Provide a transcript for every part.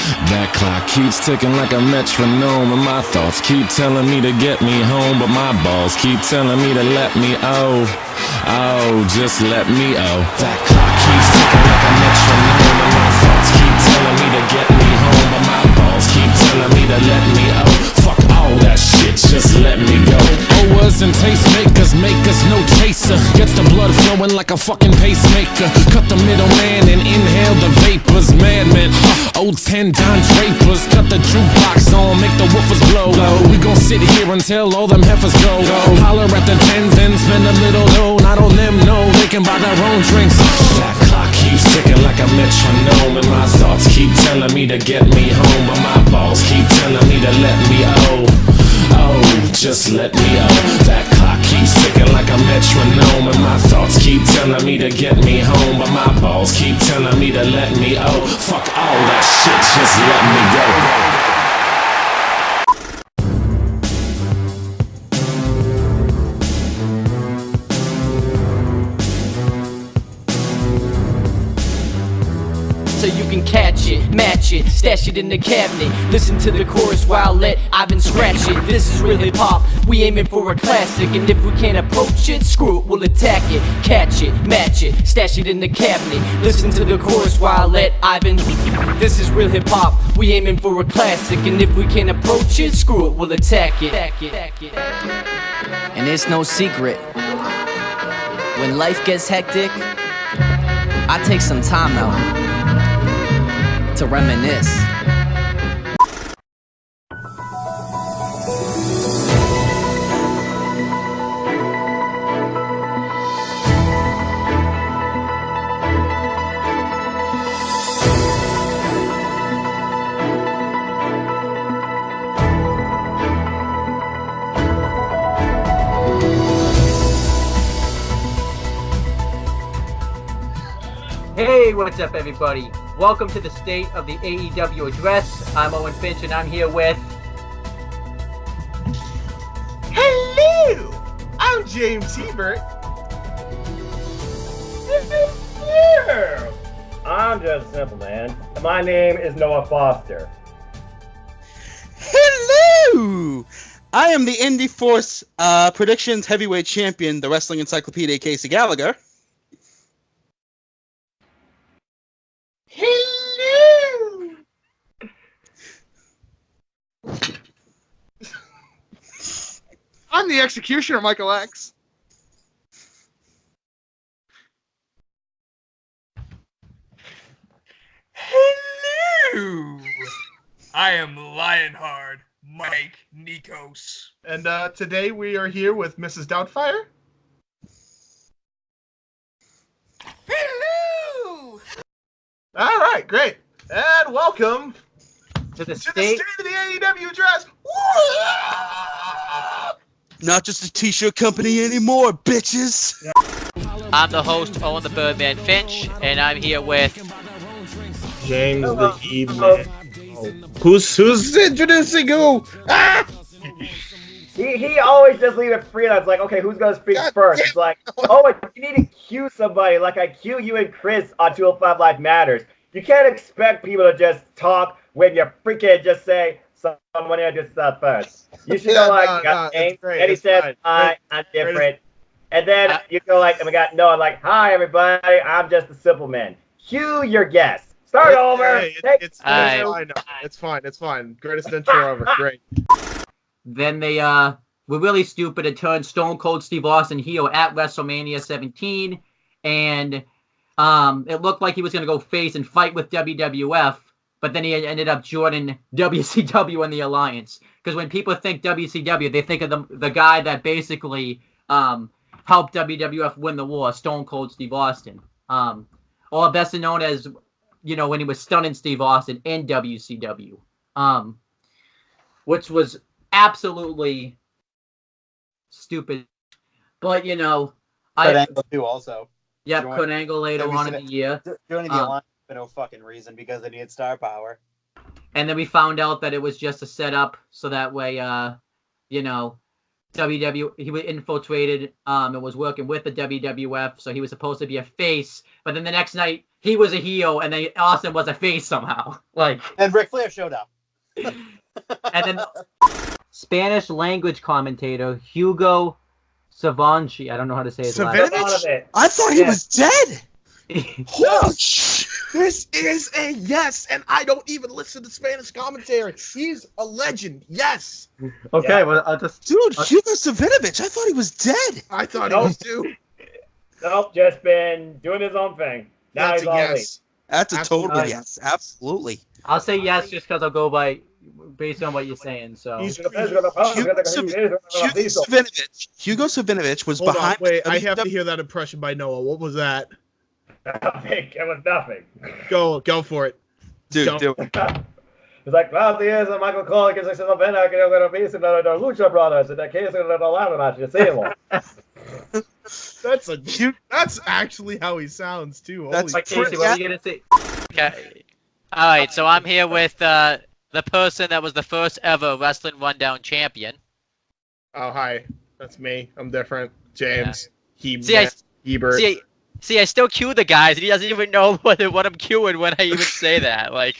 That clock keeps ticking like a metronome, and my thoughts keep telling me to get me home, but my balls keep telling me to let me just let me That clock keeps ticking like a metronome, and my thoughts keep telling me to get me home, but my balls keep telling me to let me Fuck all that shit, just let me go. Owers and tastemakers make us no chaser. Gets the blood flowing like a fucking pacemaker. Cut the middleman and inhale the vapors. Madman, old 10 Don Drapers. Cut the jukebox on, make the woofers blow. We gon' sit here until all them heifers go. Holler at the tens and spend a little dough. Not on them, no, they can buy their own drinks. That clock keeps ticking like a metronome, and my thoughts keep telling me to get me home, but my balls keep telling me to let me just let me That clock keeps ticking like a metronome, and my thoughts keep telling me to get me home, but my balls keep telling me to let me fuck all that shit, just let me go. So you can catch it, match it, stash it in the cabinet. Listen to the chorus while let Ivan scratch it. This is real hip hop, we aiming for a classic. And if we can't approach it, screw it, we'll attack it. Catch it, match it, stash it in the cabinet. Listen to the chorus while let Ivan. This is real hip hop, we aiming for a classic. And if we can't approach it, screw it, we'll attack it. And it's no secret, when life gets hectic, I take some time out to reminisce. Hey, what's up, everybody? Welcome to the State of the AEW Address. I'm Owen Finch, and I'm here with... Hello! I'm James Hebert. I'm just a simple man. My name is Noah Foster. Hello! I am the Indie Force Predictions Heavyweight Champion, the Wrestling Encyclopedia, Casey Gallagher. Hello! I'm the Executioner, Michael X. Hello! I am Lionheart, Mike Nikos. And today we are here with Mrs. Doubtfire. Hello! All right, great. And welcome to the to State the State of the AEW Address. Not just a t-shirt company anymore, bitches! I'm the host, Owen the Birdman Finch, and I'm here with... James the Evening. Who's introducing who? Ah! He always just leave it free, and I was like, okay, who's gonna speak first? It's like, oh, you need to cue somebody, like I cue you and Chris on 205 Live Matters. You can't expect people to just talk when you freaking just say, someone introduce stuff first. You should go like, got James, and he says, hi, I'm different. And then you go like, and we got Noah, like, hi everybody, I'm just a simple man. Cue your guest. Start over. Hey, it's fine. It's fine. It's fine. Greatest intro ever. Great. Then they were really stupid and turned Stone Cold Steve Austin heel at WrestleMania 17, and it looked like he was going to go face and fight with WWF, but then he ended up joining WCW in the alliance. Because when people think WCW, they think of the guy that basically helped WWF win the war, Stone Cold Steve Austin. Or best known as, when he was stunning Steve Austin in WCW, which was absolutely stupid. But, Kurt Angle too also. Yep, Kurt Angle later on in the year. Joining the alliance for no fucking reason because they needed star power. And then we found out that it was just a setup so that way, he was infiltrated and was working with the WWF, so he was supposed to be a face, but then the next night he was a heel, and then Austin was a face somehow. And Ric Flair showed up. And then Spanish language commentator Hugo Savanchi. I don't know how to say his last name. I thought he was dead. Holy shit! This is a yes, and I don't even listen to Spanish commentary. He's a legend. Yes. Okay, well, I'll just. Dude, Hugo Savinovich. I thought he was dead. I thought he was too. Nope, just been doing his own thing. Now That's he's a all yes. That's a total Absolutely. yes. Absolutely. I'll say yes just because I'll go by based on what you're saying. So Hugo Savinovich was Hold behind. on, wait. I have to hear that impression by Noah. What was that? Nothing. It was nothing. Go for it. Dude, do It's like, well, días a Michael Cole que se nos ven a que yo quiero ver si no Lucha Brothers and that case of the Lava match. You see That's actually how he sounds too. That's like, Casey, what are you gonna say? Okay. All right, so I'm here with the person that was the first ever Wrestling Rundown champion. Oh, hi. That's me. I'm different. James. Hebert. See, I still cue the guys, and he doesn't even know what I'm cueing when I even say that. Like,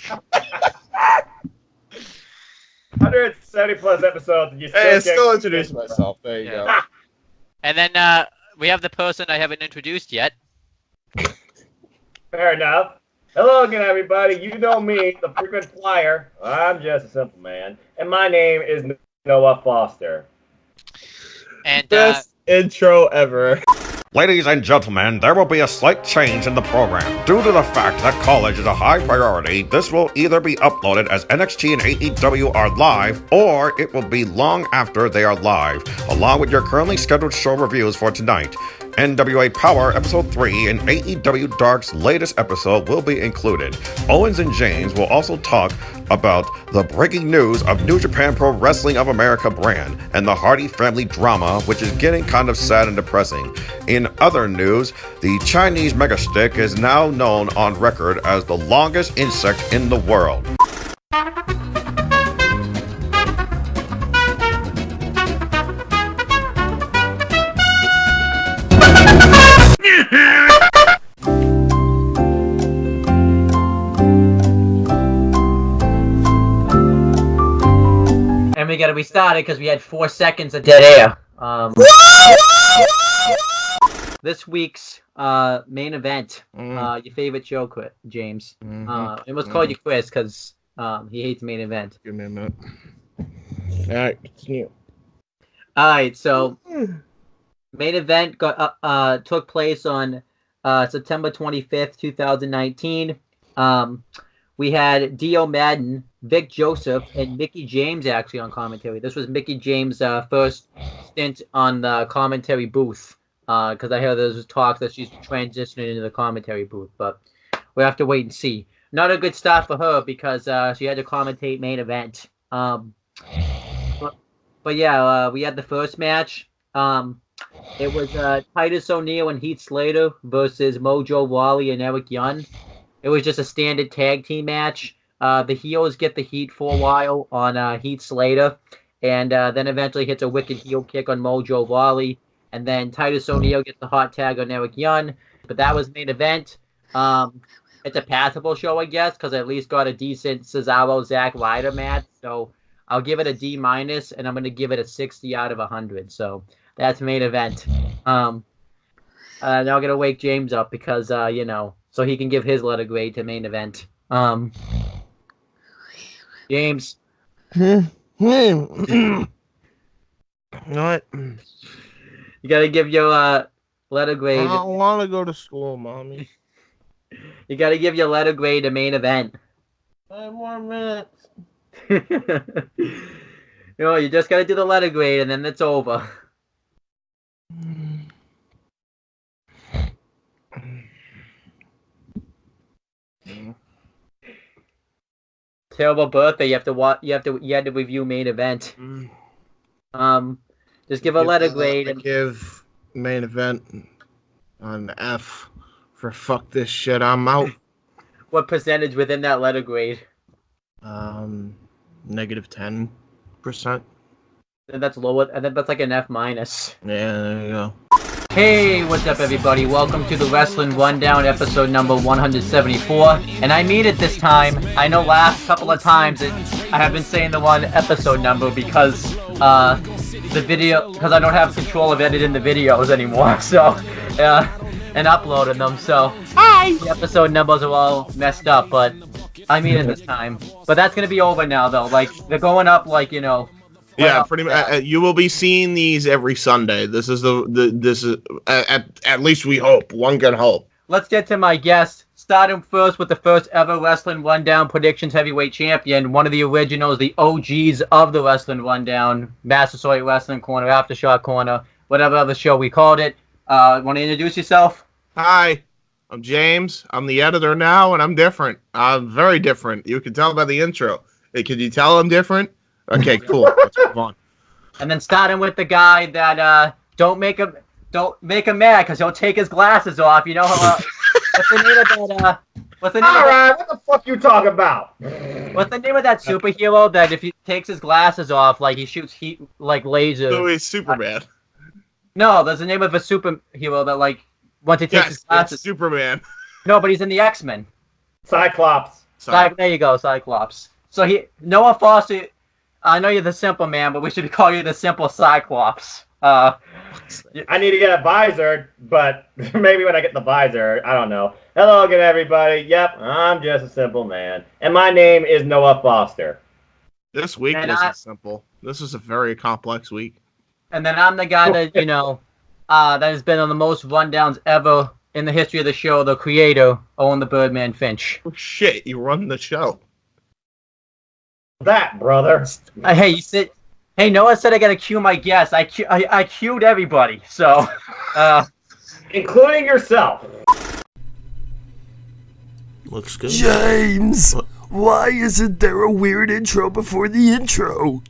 170 plus episodes, and you still Hey, I still introduced myself. There you go. And then we have the person I haven't introduced yet. Fair enough. Hello again, everybody. You know me, the frequent flyer. I'm just a simple man, and my name is Noah Foster. And Best intro ever. Ladies and gentlemen, there will be a slight change in the program. Due to the fact that college is a high priority, this will either be uploaded as NXT and AEW are live, or it will be long after they are live, along with your currently scheduled show reviews for tonight. NWA Powerrr Episode 3 and AEW Dark's latest episode will be included. Owens and James will also talk about the breaking news of New Japan Pro Wrestling of America brand and the Hardy family drama, which is getting kind of sad and depressing. In other news, the Chinese megastick is now known on record as the longest insect in the world. And we gotta restart it because we had 4 seconds of dead air. This week's main event, your favorite show, James. It was called you Chris because he hates main event. Give me a minute. All right, continue. All right, so main event took place on September 25th, 2019. We had Dio Madden, Vic Joseph, and Mickie James actually on commentary. This was Mickie James' first stint on the commentary booth because I heard there was talk that she's transitioning into the commentary booth, but we'll have to wait and see. Not a good start for her because she had to commentate main event. But yeah, we had the first match. It was Titus O'Neil and Heath Slater versus Mojo Rawley and Eric Young. It was just a standard tag team match. The heels get the heat for a while on Heath Slater, and then eventually hits a wicked heel kick on Mojo Rawley, and then Titus O'Neil gets the hot tag on Eric Young. But that was main event. It's a passable show, I guess, because I at least got a decent Cesaro-Zack Ryder match. So I'll give it a D-, and I'm going to give it a 60 out of 100. So that's main event. Now I'm going to wake James up because, so he can give his letter grade to main event. James. What? You got to give your letter grade. I don't want to go to school, Mommy. You got to give your letter grade to main event. 5 more minutes. You just got to do the letter grade and then it's over. Terrible birthday. You had to review main event. Just give a letter grade and give main event an F for fuck this shit. I'm out. What percentage within that letter grade? -10%. That's lower. And then that's like an F minus. Yeah, there you go. Hey, what's up, everybody? Welcome to the Wrestling Rundown, episode number 174. And I mean it this time. I know last couple of times I have been saying the one episode number because the video, because I don't have control of editing the videos anymore. So, and uploading them. So, the episode numbers are all messed up, but I mean it this time. But that's gonna be over now, though. Like, they're going up, like, you know. Yeah, pretty much. You will be seeing these every Sunday. This is at least we hope. One can hope. Let's get to my guest. Starting first with the first ever Wrestling Rundown Predictions Heavyweight Champion, one of the originals, the OGs of the Wrestling Rundown, Massasoit Wrestling Corner, Aftershock Corner, whatever other show we called it. Want to introduce yourself? Hi, I'm James. I'm the editor now, and I'm different. I'm very different. You can tell by the intro. Hey, can you tell I'm different? Okay, cool. Let's move on. And then starting with the guy that don't make him mad because he'll take his glasses off. You know how? What's the name of that? What's the name? All right, what the fuck you talking about? What's the name of that superhero that if he takes his glasses off, like he shoots heat like lasers? So he's Superman. No, there's the name of a superhero that like once he takes his glasses. It's Superman. No, but he's in the X-Men. Cyclops. There you go, Cyclops. So Noah Foster. I know you're the simple man, but we should call you the simple Cyclops. I need to get a visor, but maybe when I get the visor, I don't know. Hello again, everybody. Yep, I'm just a simple man. And my name is Noah Foster. This week isn't simple. This is a very complex week. And then I'm the guy that, you know, that has been on the most rundowns ever in the history of the show, the creator, Owen the Birdman Finch. Oh, shit, you run the show. That, brother. Hey, you sit. Hey, Noah said I gotta cue my guests. I cued everybody, so. Including yourself. Looks good. James, why isn't there a weird intro before the intro?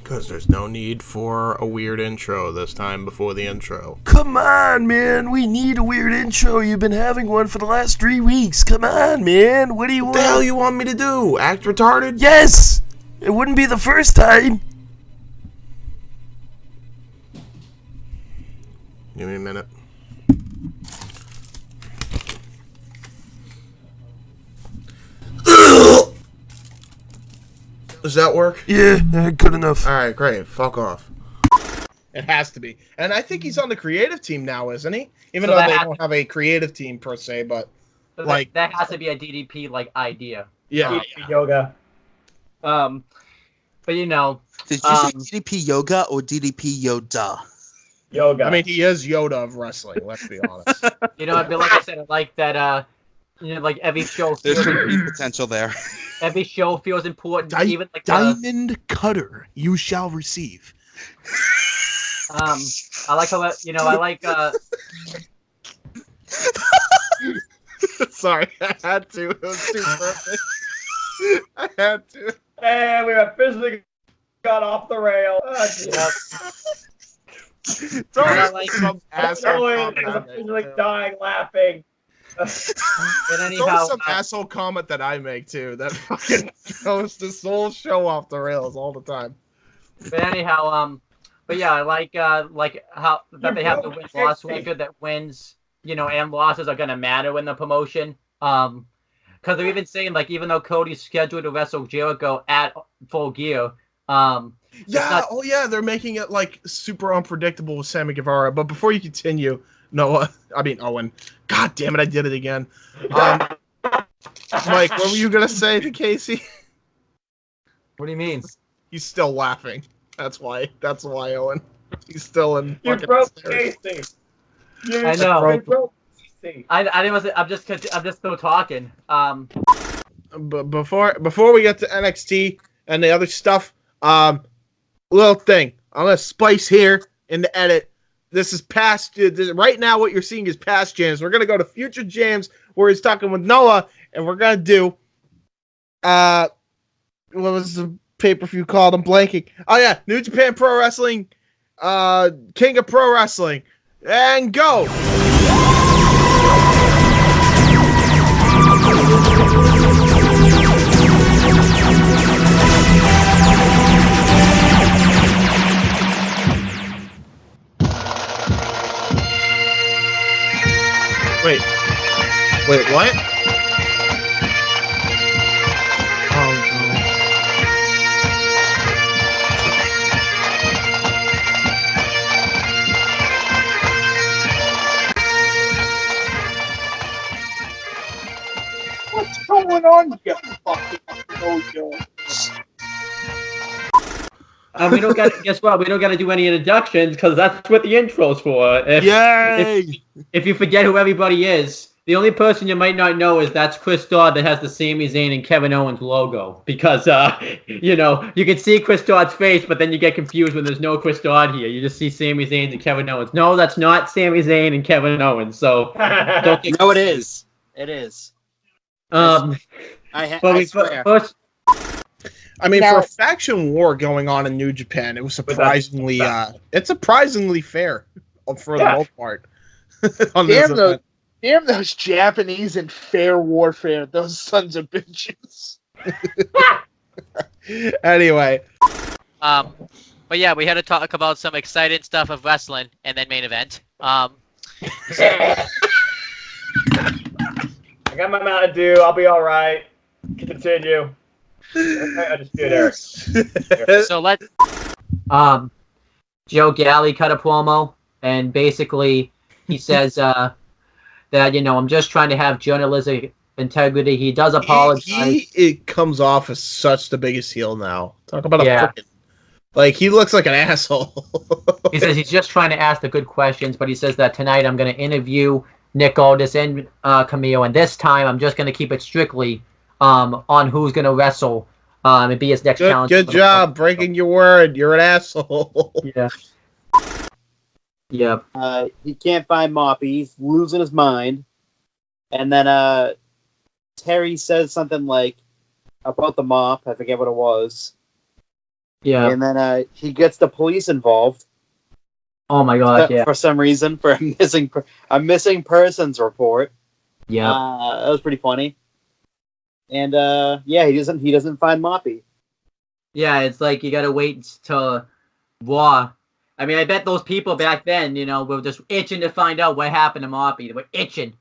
Because there's no need for a weird intro this time before the intro. Come on, man. We need a weird intro. You've been having one for the last 3 weeks. Come on, man. What do you want? What the hell you want me to do? Act retarded? Yes! It wouldn't be the first time. Give me a minute. Does that work? Yeah, good enough. Alright, great. Fuck off. It has to be. And I think he's on the creative team now, isn't he? Even though they don't have a creative team per se, but like that has to be a DDP like idea. Yeah. DDP yoga. But you know. Did you say DDP yoga or DDP Yoda? Yoga. I mean, he is Yoda of wrestling, let's be honest. You know, but like I said, I like that you know, like every show There's some potential there. Every show feels important. Even like Diamond Cutter, you shall receive. I like how you know. I like. Sorry, I had to. It was too perfect. I had to. And we officially got off the rail. I like some asshole is officially dying laughing. But anyhow, Throw some asshole comment that I make too. That fucking throws this whole show off the rails all the time. But anyhow, but yeah, I like how that they have the win-loss record that wins, you know, and losses are gonna matter in the promotion. Because they're even saying like even though Cody's scheduled to wrestle Jericho at Full Gear, they're making it like super unpredictable with Sammy Guevara. But before you continue, Owen. God damn it, I did it again. Mike, what were you gonna say to Casey? What do you mean? He's still laughing. That's why, Owen. He's still in. You broke Casey. I know. You broke Casey. I'm just still talking. But before we get to NXT and the other stuff, little thing. I'm gonna splice here in the edit. This is past. Right now, what you're seeing is past James. We're gonna go to future James, where he's talking with Noah, and we're gonna do. What was the pay-per-view called? I'm blanking. Oh yeah, New Japan Pro Wrestling, King of Pro Wrestling, and go. you fucking yo-yo. We don't got. Guess what? We don't got to do any introductions because that's what the intro's for. Yay! If you forget who everybody is, the only person you might not know is that's Chris Dodd that has the Sami Zayn and Kevin Owens logo. Because you know, you can see Chris Dodd's face, but then you get confused when there's no Chris Dodd here. You just see Sami Zayn and Kevin Owens. No, that's not Sami Zayn and Kevin Owens. So don't get No, it is. It is. but I swear. first. I mean, Now- for a faction war going on in New Japan, it was surprisingly, it's surprisingly fair for the most part. on this event. Damn those Japanese in fair warfare, those sons of bitches. Anyway. But yeah, we had to talk about some exciting stuff of wrestling and then main event. I got my Mountain Dew. I'll be all right. Continue. I just do it, Eric. So let's. Joe Galley cut a promo, and basically he says that, you know, I'm just trying to have journalistic integrity. He does apologize. It comes off as such the biggest heel now. Talk about a frickin', like, he looks like an asshole. He says he's just trying to ask the good questions, but he says that tonight I'm going to interview Nick Aldis and Camille, and this time I'm just going to keep it strictly on who's going to wrestle and be his next challenge. Good job breaking your word. You're an asshole. Yeah. Yep. He can't find Moppy. He's losing his mind. And then Terry says something like about the mop. I forget what it was. Yeah. And then he gets the police involved. Oh my god! Yeah. For some reason, for a missing persons report. Yeah. That was pretty funny. And yeah, he doesn't find Moppy. Yeah, it's like you gotta wait till Raw. I mean, I bet those people back then, you know, were just itching to find out what happened to Moppy. They were itching.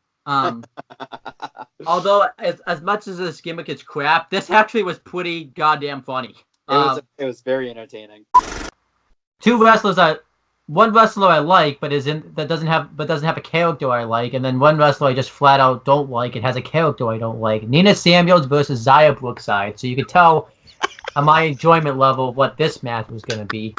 Although, as much as this gimmick is crap, this actually was pretty goddamn funny. It was very entertaining. One wrestler I like, but doesn't have a character I like, and then one wrestler I just flat out don't like. It has a character I don't like. Nina Samuels versus Xia Brookside. So you could tell on my enjoyment level of what this match was going to be.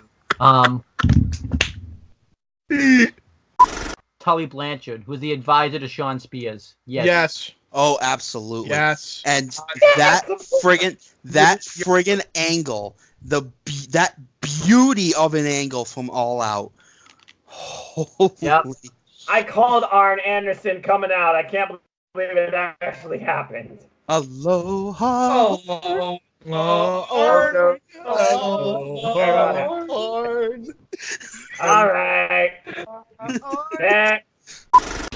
Tully Blanchard, who's the advisor to Sean Spears. Yes. Oh, absolutely. Yes. And that friggin' angle, that beauty of an angle from All Out. Holy. Yep. I called Arn Anderson coming out. I can't believe it actually happened. Aloha. All right. Next.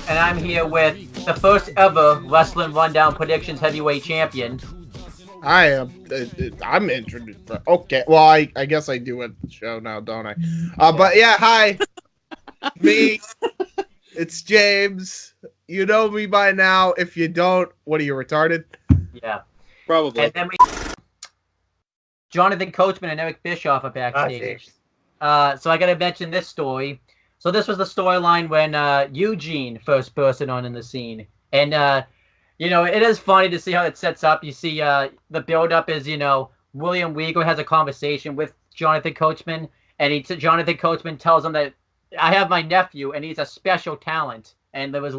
And I'm here with the first ever Wrestling Rundown Predictions Heavyweight Champion. I am. I'm introduced. Okay. Well, I guess I do at the show now, don't I? But yeah, hi. Me. It's James. You know me by now. If you don't, what are you, retarded? Yeah. Probably. And then Jonathan Coachman and Eric Bischoff are backstage. So I got to mention this story. So this was the storyline when Eugene first bursted on in the scene. And, you know, it is funny to see how it sets up. You see the build-up is, you know, William Weagle has a conversation with Jonathan Coachman. And Jonathan Coachman tells him that I have my nephew and he's a special talent. And there was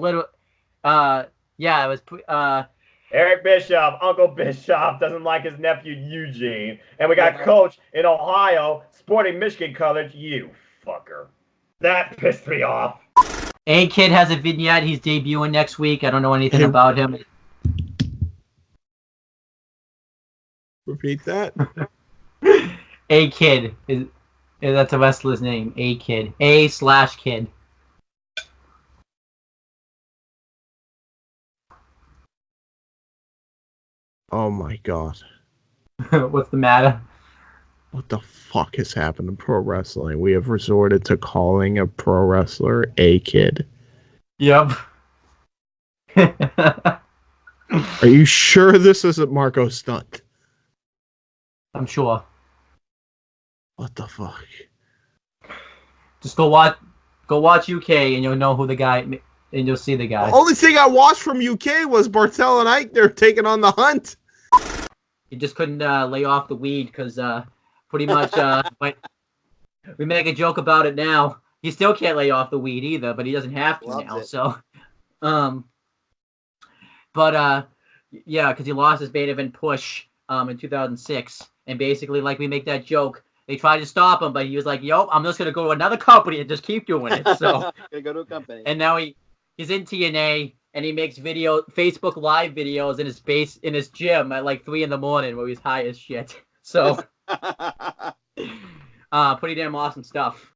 Eric Bischoff, Uncle Bischoff doesn't like his nephew Eugene. And we got Coach in Ohio sporting Michigan colors. You fucker. That pissed me off. A-Kid has a vignette. He's debuting next week. I don't know anything about him. Repeat that. A-Kid. That's a wrestler's name. A-Kid. A/Kid. Oh my god. What's the matter? What the fuck has happened in pro wrestling? We have resorted to calling a pro wrestler A-Kid. Yep. Are you sure this isn't Marco Stunt? I'm sure. What the fuck? Just go watch UK and you'll know who the guy, and you'll see the guy. The only thing I watched from UK was Bartel and Eichner taking on the Hunt. he just couldn't lay off the weed because pretty much but we make a joke about it now. He still can't lay off the weed either, but he doesn't have to now. So, but yeah, because he lost his main event push in 2006, and basically like we make that joke. They tried to stop him, but he was like, "Yo, I'm just gonna go to another company and just keep doing it." So gonna go to a company. and now he's in TNA and he makes Facebook Live videos in his gym at like 3 a.m. where he's high as shit. So pretty damn awesome stuff.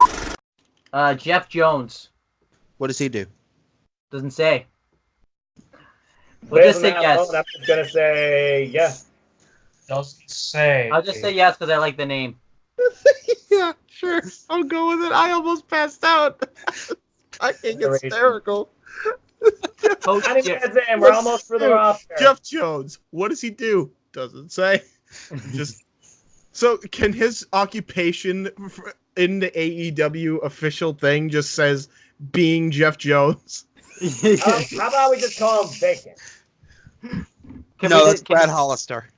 Jeff Jones. What does he do? Doesn't say. We'll just say Based on that yes. alone, I'm just gonna say yes. Doesn't say. I'll just say yes because I like the name. Yeah, sure. I'll go with it. I almost passed out. I think it's hysterical. We're almost through the roster. Jeff Jones. What does he do? Doesn't say. Just so can his occupation in the AEW official thing just says being Jeff Jones? How about we just call him Bacon? No, that's Brad Hollister.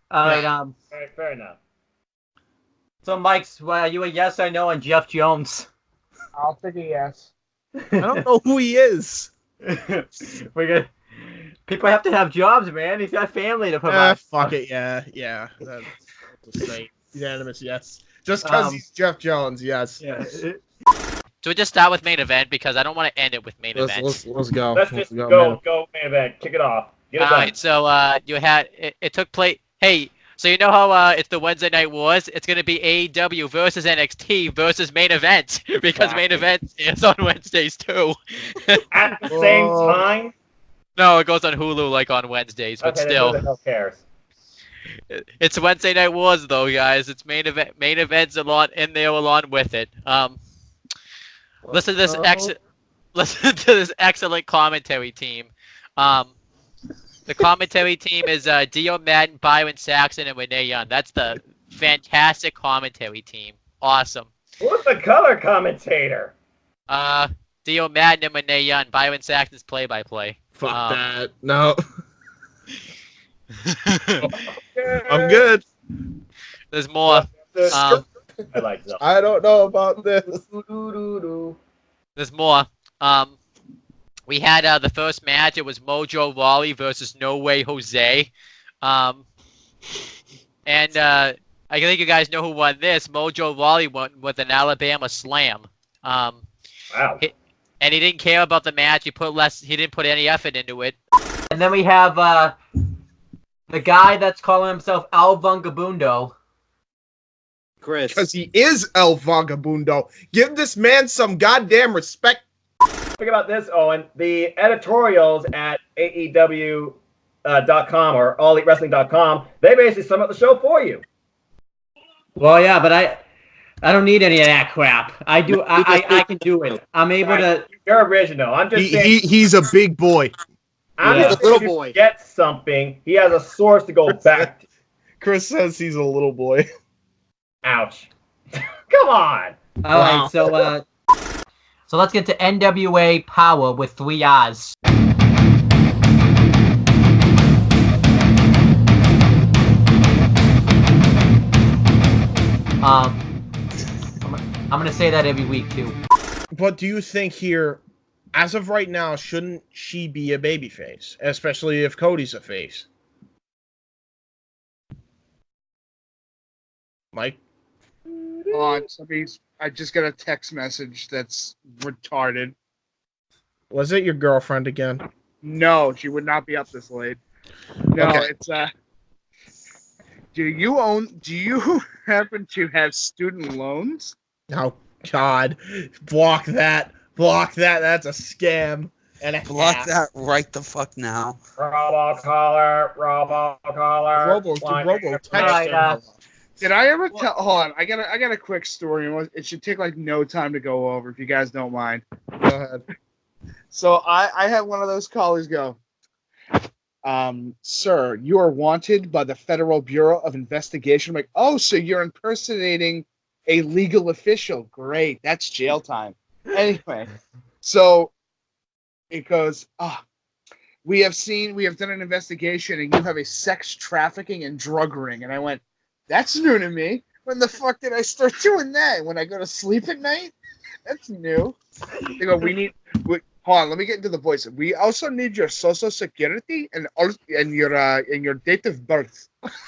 All right. All right, fair enough. So, Mike's, you a yes or no on Jeff Jones? I'll take a yes. I don't know who he is. People have to have jobs, man. He's got family to provide. Fuck it, yeah. That's just say unanimous yes. Just because he's Jeff Jones, yes. Yeah. So we just start with main event because I don't want to end it with main event. Let's go. Let's just go main event. Kick it off. Get it All done. right, so you had it took place. Hey, so you know how it's the Wednesday Night Wars? It's gonna be AEW versus NXT versus main event because main event is on Wednesdays too. At the same time? No, it goes on Hulu like on Wednesdays, but Okay, still. then who the hell cares? It's Wednesday Night Wars though, guys. It's main event. Main events along in there along with it. Listen to this listen to this excellent commentary team. The commentary team is Dio Madden, Byron Saxon, and Renee Young. That's the fantastic commentary team. Awesome. Who's the color commentator? Dio Madden and Renee Young. Byron Saxon's play-by-play. Fuck that. No. I'm good. There's more. I like that. I don't know about this. There's more. We had the first match. It was Mojo Rawley versus No Way Jose. And I think you guys know who won this. Mojo Rawley won with an Alabama Slam. Wow. And he didn't care about the match. He didn't put any effort into it. And then we have the guy that's calling himself El Vagabundo. Chris. Because he is El Vagabundo. Give this man some goddamn respect. Think about this, Owen. The editorials at AEW.com or AllEliteWrestling.com, they basically sum up the show for you. Well, yeah, but I don't need any of that crap. I can do it. I'm able to. You're original. I'm just saying. He's a big boy. I'm just saying, if you get something, he has a source to go back to. Chris says he's a little boy. Ouch. Come on. All right, so let's get to NWA Power with 3 R's. I'm gonna say that every week too. But do you think here, as of right now, shouldn't she be a babyface, especially if Cody's a face? Mike? Hold on, I just got a text message that's retarded. Was it your girlfriend again? No, she would not be up this late. No, Okay. it's do you happen to have student loans? Oh God. Block that. That's a scam. And a Block half. that right the fuck now. Robo-caller. Did I ever tell? Hold on, I got a quick story. It should take like no time to go over if you guys don't mind. Go ahead. So I had one of those callers go, sir, you are wanted by the Federal Bureau of Investigation. I'm like, oh, so you're impersonating a legal official. Great, that's jail time. Anyway, so it goes, we have done an investigation, and you have a sex trafficking and drug ring. And I went, that's new to me. When the fuck did I start doing that? When I go to sleep at night? That's new. They go, hold on, let me get into the voice. We also need your social security and your date of birth.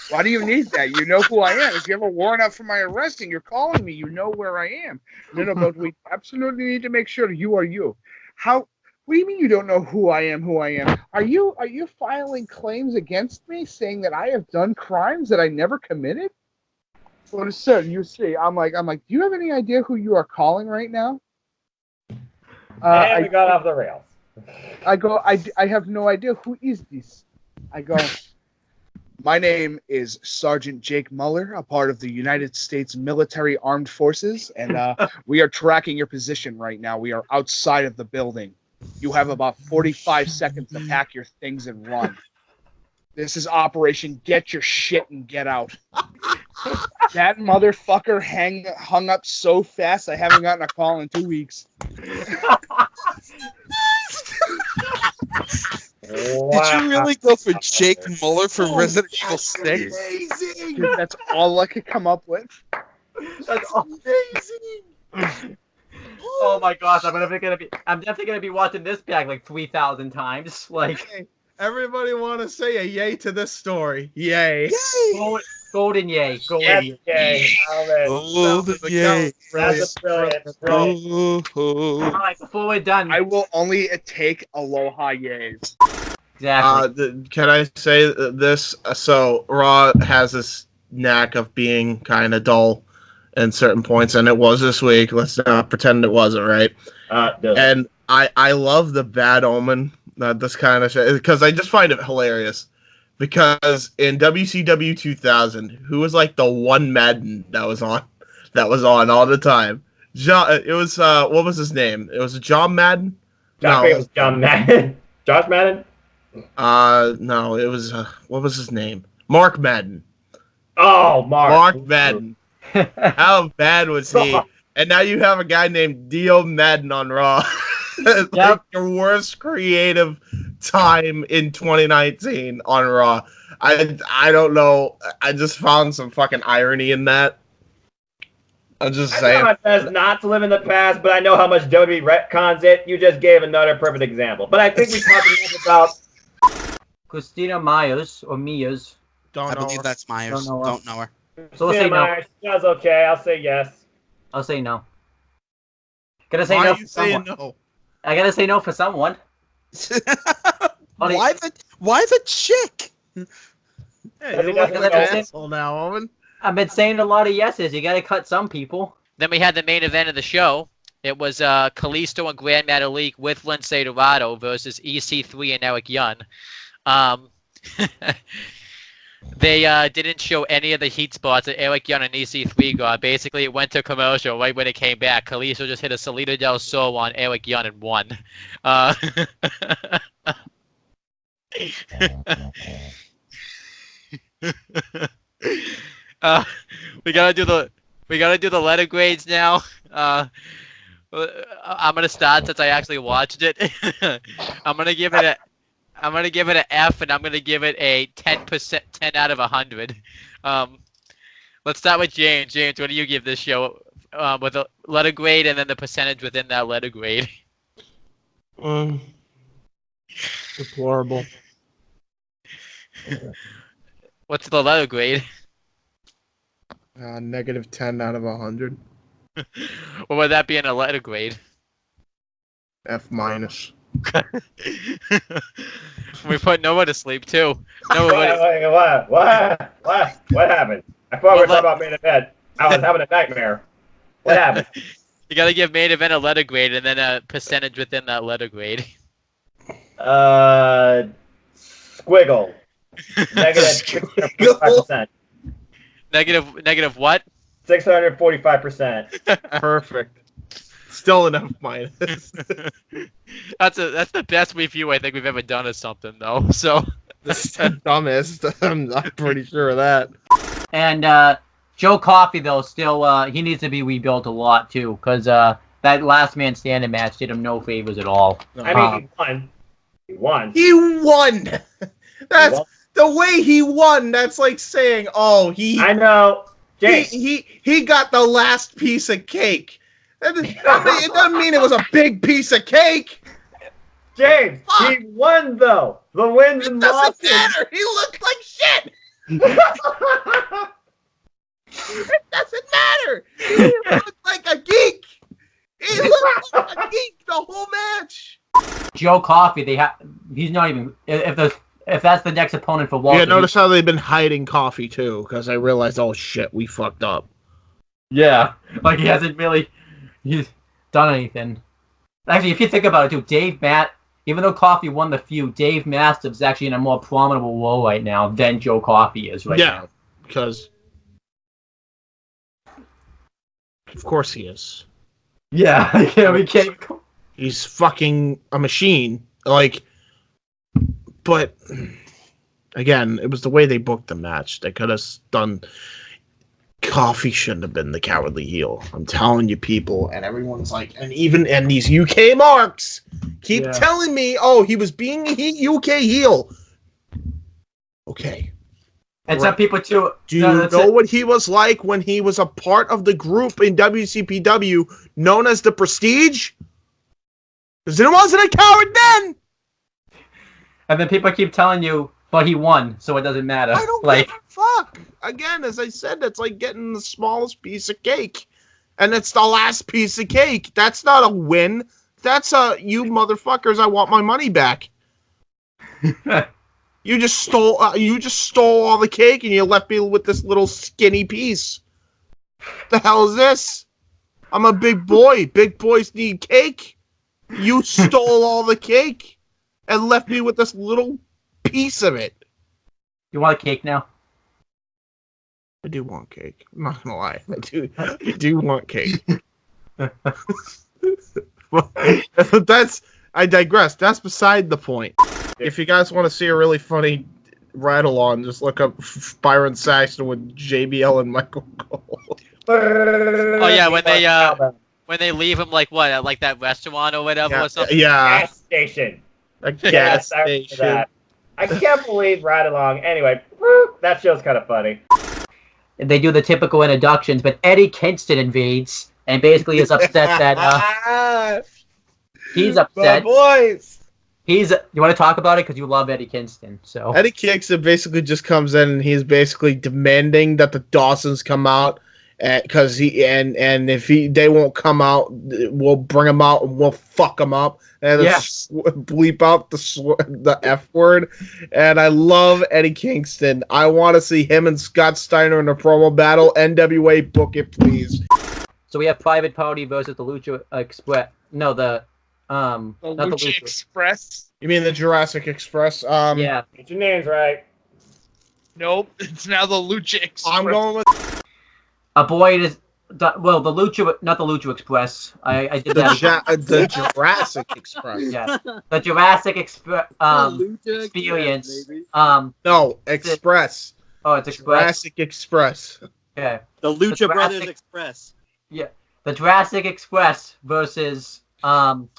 Why do you need that? You know who I am. If you have a warrant out for my arrest and you're calling me, you know where I am. No, but we absolutely need to make sure you are you. What do you mean you don't know who I am? Are you filing claims against me saying that I have done crimes that I never committed? Well, sir, you see, I'm like, do you have any idea who you are calling right now? And we got off the rails. I go, I have no idea. Who is this? I go, my name is Sergeant Jake Muller, a part of the United States Military Armed Forces, and we are tracking your position right now. We are outside of the building. You have about 45 seconds to pack your things and run. This is Operation Get Your Shit and Get Out. That motherfucker hung up so fast, I haven't gotten a call in 2 weeks. Did you really go for Jake Muller from Resident Evil 6? Amazing! Dude, that's all I could come up with. That's amazing. Oh my gosh, I'm definitely gonna be watching this back like 3,000 times. Like, hey, everybody want to say a yay to this story? Yay! Golden yay! Golden yay! Golden yay! That's brilliant. All right, before we're done, I will only take aloha yays. Exactly. Can I say this? So Raw has this knack of being kind of dull in certain points, and it was this week. Let's not pretend it wasn't, right? And I love the Bad Omen, this kind of shit, because I just find it hilarious. Because in WCW 2000, who was like the one Madden that was on all the time? It was what was his name? It was John Madden. It was John Madden. Josh Madden. No, it was what was his name? Mark Madden. Oh, Mark Madden. How bad was he? And now you have a guy named Dio Madden on Raw. It's like your worst creative time in 2019 on Raw. I don't know. I just found some fucking irony in that. I'm just saying. I know my best not to live in the past, but I know how much WWE retcons it. You just gave another perfect example. But I think we talked enough about Christina Myers or Mias. I believe that's Myers. Don't know her. So let's say no. That's okay. I'll say yes. I'll say no. Gotta say Why no are you for someone. saying no? I gotta say no for someone. Why the chick? Hey, you're like an asshole now, Owen. I've been saying a lot of yeses. You gotta cut some people. Then we had the main event of the show. It was Kalisto and Grand Metalik with Lince Dorado versus EC3 and Eric Young. They didn't show any of the heat spots that Eric Young and EC3 got. Basically, it went to commercial right when it came back. Kalisto just hit a Salida del Sol on Eric Young and won. We gotta do the letter grades now. I'm gonna start since I actually watched it. I'm gonna give it an F, and I'm gonna give it a 10%, 10 out of 100. Let's start with James. James, what do you give this show with a letter grade and then the percentage within that letter grade? Deplorable. What's the letter grade? Negative 10 out of 100. What would that be in a letter grade? F minus. We put Noah to sleep too. What happened? I thought we were talking about main event. I was having a nightmare. What happened? You gotta give main event a letter grade and then a percentage within that letter grade. Squiggle. Negative 645%. Negative what? 645%. Perfect. Still an F minus. That's the best review I think we've ever done of something though. So That's the dumbest. I'm pretty sure of that. And Joe Coffey though still he needs to be rebuilt a lot too, because that last man standing match did him no favors at all. I mean, he won. He won. He won. That's the way he won. That's like saying, "Oh, I know. James. He got the last piece of cake." It doesn't mean it was a big piece of cake. James, he won though. The wins and losses. Doesn't matter. He looked like shit. It doesn't matter. He looked like a geek. He looked like a geek the whole match. Joe Coffey, he's not even if that's the next opponent for Walter. Yeah, notice how they've been hiding Coffee too, because I realized, oh shit, we fucked up. Yeah, like he's done anything. Actually, if you think about it, too, even though Coffey won the feud, Dave Mastiff's actually in a more prominent role right now than Joe Coffey is right now. Yeah, because of course he is. Yeah, we can't. He's fucking a machine. Like, but again, it was the way they booked the match. They could have done. Coffee shouldn't have been the cowardly heel. I'm telling you, people, and everyone's like, and these UK marks keep telling me, oh, he was being a UK heel. Okay. And some people too. Do you know what he was like when he was a part of the group in WCPW known as the Prestige? Because it wasn't a coward then. And then people keep telling you, but he won, so it doesn't matter. I don't give a fuck. Again, as I said, that's like getting the smallest piece of cake. And it's the last piece of cake. That's not a win. That's you motherfuckers, I want my money back. You just stole all the cake and you left me with this little skinny piece. The hell is this? I'm a big boy. Big boys need cake. You stole all the cake and left me with this little piece of it. You want a cake now? I do want cake. I'm not gonna lie. I do want cake. I digress. That's beside the point. If you guys want to see a really funny ride along, just look up Byron Saxton with JBL and Michael Cole. Oh yeah, when they leave him like what, at like that restaurant or whatever or something. Yeah. Gas station. A gas station. That. I can't believe Ride Along. Anyway, that show's kind of funny. They do the typical introductions, but Eddie Kingston invades and basically is upset that he's upset. My boys. You want to talk about it because you love Eddie Kingston. So Eddie Kingston basically just comes in and he's basically demanding that the Dawsons come out, because if they won't come out, we'll bring them out and we'll fuck them up and bleep out the F word. And I love Eddie Kingston. I want to see him and Scott Steiner in a promo battle. NWA, book it, please. So we have Private Party versus the Lucha Express. No, the Lucha Express. You mean the Jurassic Express? Yeah. Get your names right. Nope, it's now the Lucha Express. I'm going with the Lucha, not the Lucha Express. I did that. The Jurassic Express. Yeah, the Jurassic Express experience. No, Express. Oh, it's Express. Jurassic Express. Okay. The Lucha Brothers Express. Yeah, the Jurassic Express versus SCU.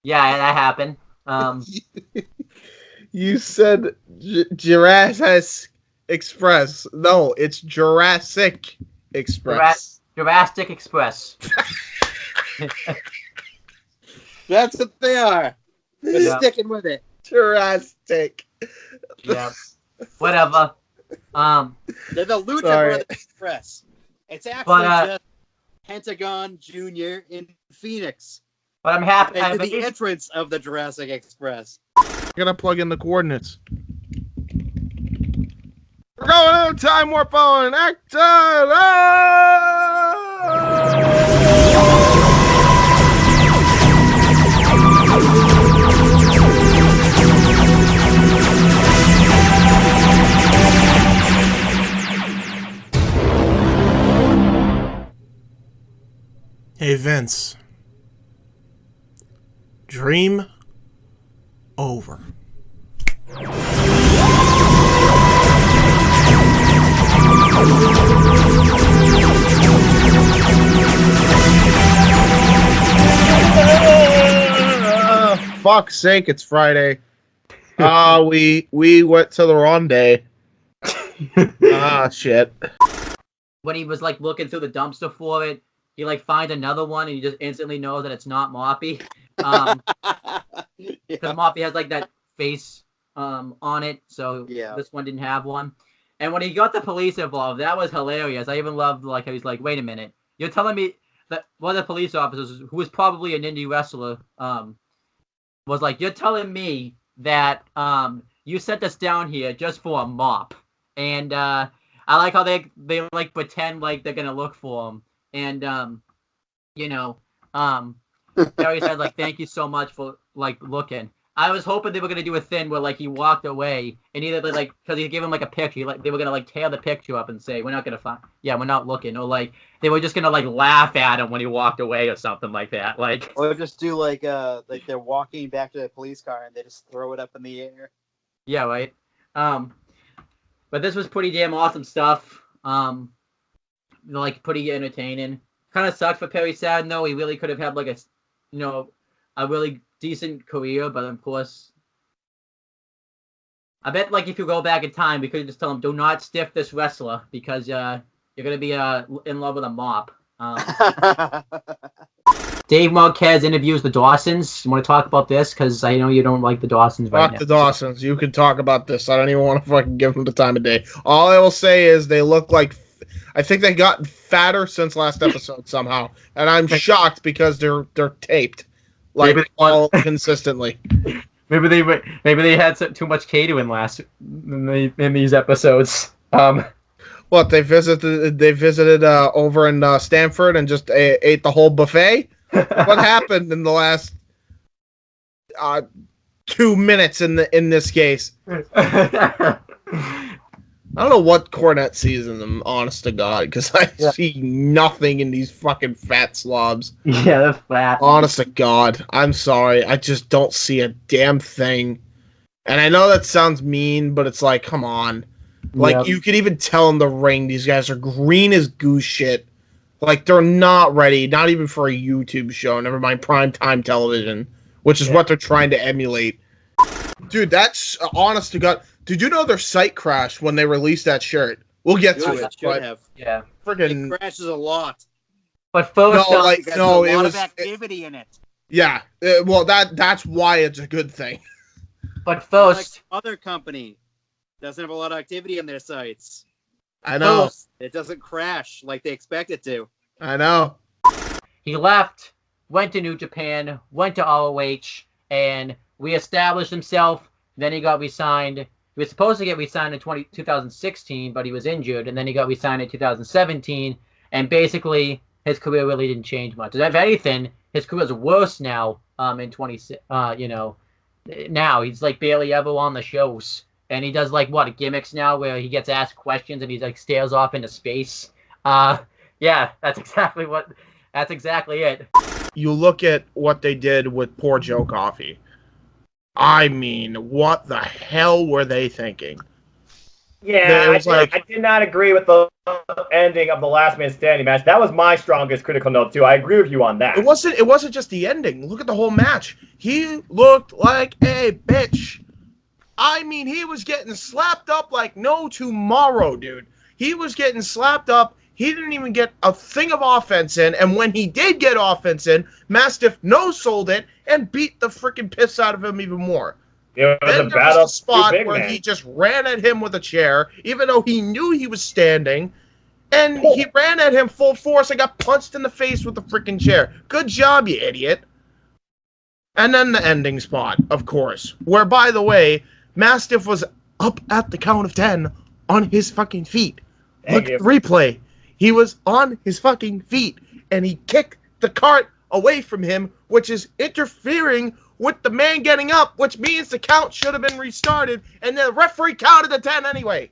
Yeah, that happened. You said Jurassic Express. No, it's Jurassic Express. Jurassic Express. That's what they are. They're sticking with it. Jurassic. Yeah. Whatever. They're the Lucha Brothers Express. It's actually just Pentagon Jr. in Phoenix. But I'm happy. At the entrance of the Jurassic Express. I gotta plug in the coordinates. We're going to Time Warp on Acton! Hey Vince. Dream over. fuck's sake, it's Friday. We went to the wrong day. Shit. When he was like looking through the dumpster for it, he like finds another one and he just instantly knows that it's not Moppy. Because Moppy has like that face on it, so this one didn't have one. And when he got the police involved, that was hilarious. I even loved like how he's like, wait a minute, you're telling me that one of the police officers, who was probably an indie wrestler, was like, you're telling me that you sent us down here just for a mop. And I like how they like pretend like they're gonna look for him. And Terry said like, thank you so much for like looking. I was hoping they were gonna do a thing where like he walked away and either they like, because he gave him like a picture, like they were gonna like tear the picture up and say we're not gonna find, we're not looking, or like they were just gonna like laugh at him when he walked away or something like that, like. Or just do like they're walking back to the police car and they just throw it up in the air. Yeah, right. But this was pretty damn awesome stuff. Like pretty entertaining. Kind of sucks for Perry Saturn though. He really could have had like a really decent career, but of course, I bet like if you go back in time, we could just tell him, do not stiff this wrestler because you're gonna be in love with a mop. Dave Marquez interviews the Dawsons. You want to talk about this? Because I know you don't like the Dawsons right now. Fuck the Dawsons. You can talk about this. I don't even want to fucking give them the time of day. All I will say is they look like... I think they got fatter since last episode somehow. And I'm shocked because they're taped. Like, all consistently. Maybe they had too much Kato in these episodes. What, they visited over in Stanford and just ate the whole buffet? What happened in the last 2 minutes in this case? I don't know what Cornette sees in them, honest to God, because I see nothing in these fucking fat slobs. Yeah, they're fat. Honest to God. I'm sorry. I just don't see a damn thing. And I know that sounds mean, but it's like, come on. Like, you could even tell in the ring, these guys are green as goose shit. Like, they're not ready, not even for a YouTube show, never mind primetime television, which is what they're trying to emulate. Dude, that's honest to God. Did you know their site crashed when they released that shirt? We'll get to it. But yeah. Friggin' It crashes a lot. But folks, there's a lot of activity in it. Yeah. Well, that's why it's a good thing. But first, like other company doesn't have a lot of activity on their sites. I know. It doesn't crash like they expect it to. I know. He left, went to New Japan, went to ROH, and reestablished himself. Then he got re-signed. He was supposed to get re-signed in 2016, but he was injured, and then he got re-signed in 2017. And basically, his career really didn't change much. If anything, his career's worse now. Now he's like barely ever on the shows. And he does like gimmicks now where he gets asked questions and he like stares off into space. Yeah, that's exactly it. You look at what they did with poor Joe Coffey. I mean, what the hell were they thinking? Yeah, I did not agree with the ending of the Last Man Standing match. That was my strongest critical note too. I agree with you on that. It wasn't just the ending. Look at the whole match. He looked like a bitch. I mean, he was getting slapped up like no tomorrow, dude. He was getting slapped up. He didn't even get a thing of offense in. And when he did get offense in, Mastiff no-sold it and beat the freaking piss out of him even more. It was then there was a spot where he just ran at him with a chair, even though he knew he was standing. And he ran at him full force and got punched in the face with the freaking chair. Good job, you idiot. And then the ending spot, of course. Where, by the way, Mastiff was up at the count of 10 on his fucking feet. Look at the replay. He was on his fucking feet, and he kicked the cart away from him, which is interfering with the man getting up, which means the count should have been restarted, and the referee counted to 10 anyway.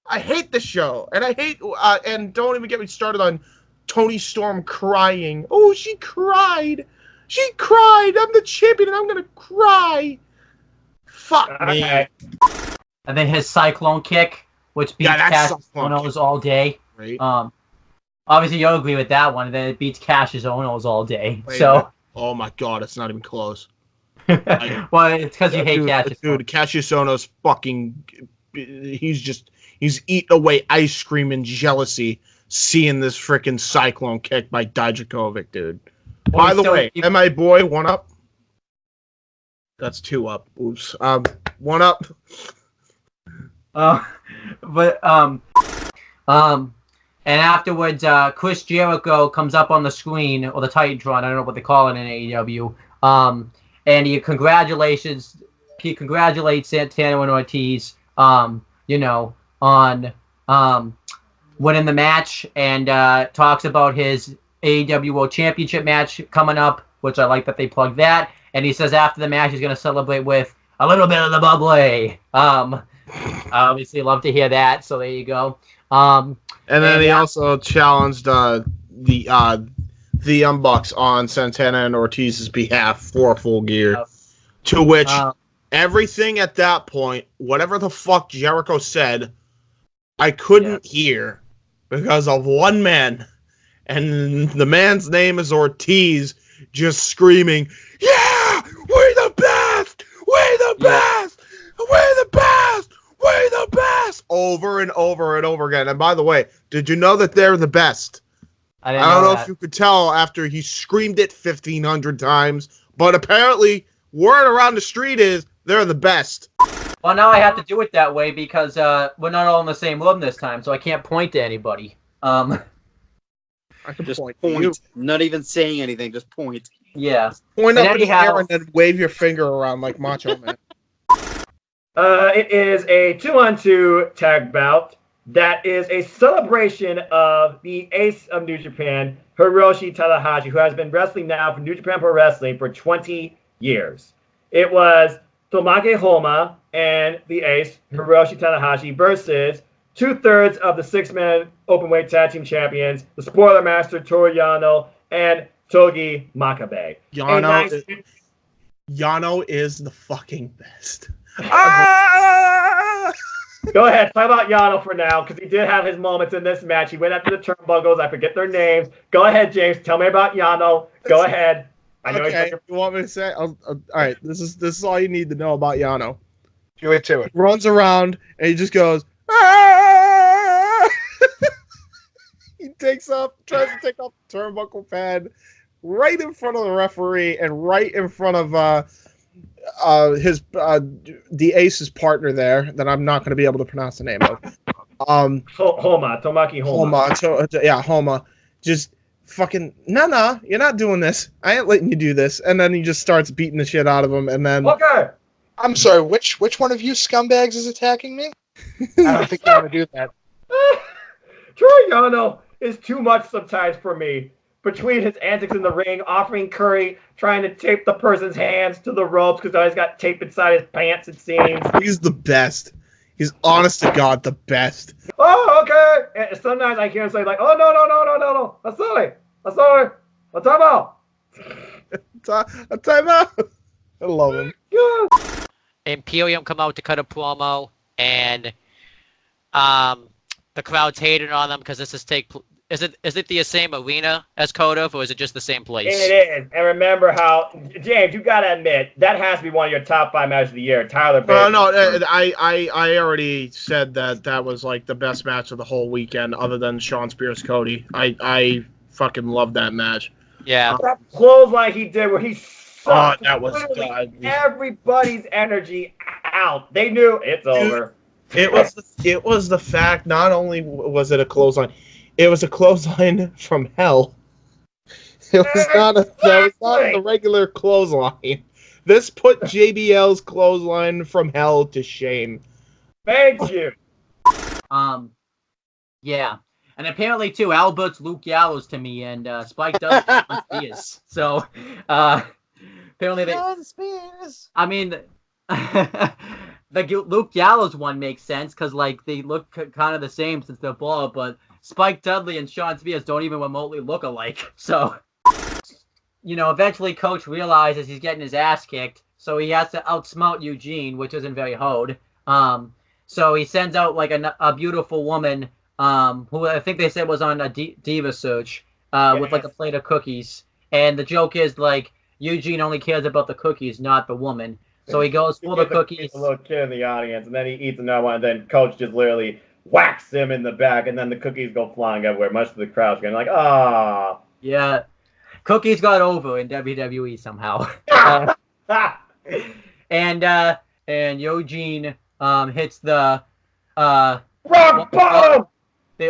I hate this show, and I hate, and don't even get me started on Toni Storm crying. Oh, she cried. She cried. I'm the champion, and I'm going to cry. Fuck me. And then his Cyclone kick, which beats Cash Onos all day. Right. Obviously, you'll agree with that one. And then it beats Cash's Onos all day. Oh my God, it's not even close. Well, it's because you hate Cassius. Dude, Cassius Ohno's fucking. He's eating away ice cream in jealousy seeing this freaking cyclone kick by Dijakovic, dude. By the way, am my boy 1 up? That's 2 up. Oops. 1 up. And afterwards, Chris Jericho comes up on the screen, or the Titantron, I don't know what they call it in AEW. And he congratulates Santana and Ortiz, on winning the match, and talks about his AEW World Championship match coming up, which I like that they plugged that. And he says after the match he's going to celebrate with a little bit of the bubbly. Obviously love to hear that, so there you go. And then he also challenged the Young Bucks on Santana and Ortiz's behalf for Full Gear. To which everything at that point, whatever the fuck Jericho said, I couldn't hear because of one man. And the man's name is Ortiz, just screaming, "Yeah, we're the best! We're the best! We're the best! We're the best!" Over and over and over again. And by the way, did you know that they're the best? I don't know if you could tell after he screamed it 1,500 times, but apparently word around the street is they're the best. Well, now I have to do it that way because we're not all in the same room this time, so I can't point to anybody. I can just point. Not even saying anything, just point. Yeah. Point up in the air and then wave your finger around like Macho Man. It is a 2-on-2 tag bout that is a celebration of the ace of New Japan, Hiroshi Tanahashi, who has been wrestling now for New Japan Pro Wrestling for 20 years. It was Tomoaki Honma and the ace, Hiroshi Tanahashi, versus 2/3 of the 6-man openweight tag team champions, the spoiler master Toru Yano and Togi Makabe. Yano is the fucking best. Go ahead, talk about Yano for now, because he did have his moments in this match. He went after the turnbuckles. I forget their names. Go ahead, James. Tell me about Yano. Go ahead. I know okay, you want me to say? All right, this is all you need to know about Yano. Do it to it. He runs around and he just goes. He tries to take off the turnbuckle pad right in front of the referee and right in front of the Ace's partner there that I'm not going to be able to pronounce the name of. Tomoaki Honma. Honma. Just fucking no, you're not doing this. I ain't letting you do this. And then he just starts beating the shit out of him. And then okay. I'm sorry. Which one of you scumbags is attacking me? I don't think you want to do that. Troy Yano is too much sometimes for me. Between his antics in the ring, offering curry, trying to tape the person's hands to the ropes because he's got tape inside his pants, it seems. He's the best. He's honest to God the best. Oh, okay. And sometimes I hear him say like, "Oh no, I'm sorry, a timeout." A timeout. I love him. Yeah. Imperium come out to cut a promo, and the crowd's hating on them because this is Is it the same arena as Code of, or is it just the same place? It is. And remember how, James, you gotta admit that has to be one of your top 5 matches of the year. Tyler Bate. No, I already said that was like the best match of the whole weekend, other than Shawn Spears Cody. I fucking love that match. Yeah. That clothesline he did where he sucked that was everybody's energy out. They knew it's over. It was the fact. Not only was it a clothesline. It was a clothesline from hell. It was not a regular clothesline. This put JBL's clothesline from hell to shame. Thank you. Yeah. And apparently, too, Albert's Luke Gallows to me, and Spike does Spears. So, apparently they... Spears! I mean, the Luke Gallows one makes sense, because, like, they look kind of the same since they're bald, but Spike Dudley and Shawn Spears don't even remotely look alike. So, eventually Coach realizes he's getting his ass kicked, so he has to outsmart Eugene, which isn't very hoed. So he sends out, like, a beautiful woman, who I think they said was on a diva search, with, like, a plate of cookies. And the joke is, like, Eugene only cares about the cookies, not the woman. So he goes for the cookies. A little kid in the audience, and then he eats another one, and then Coach just literally whacks him in the back, and then the cookies go flying everywhere. Much of the crowd's going like, ah. Yeah, cookies got over in WWE somehow. And Eugene hits the rock bottom,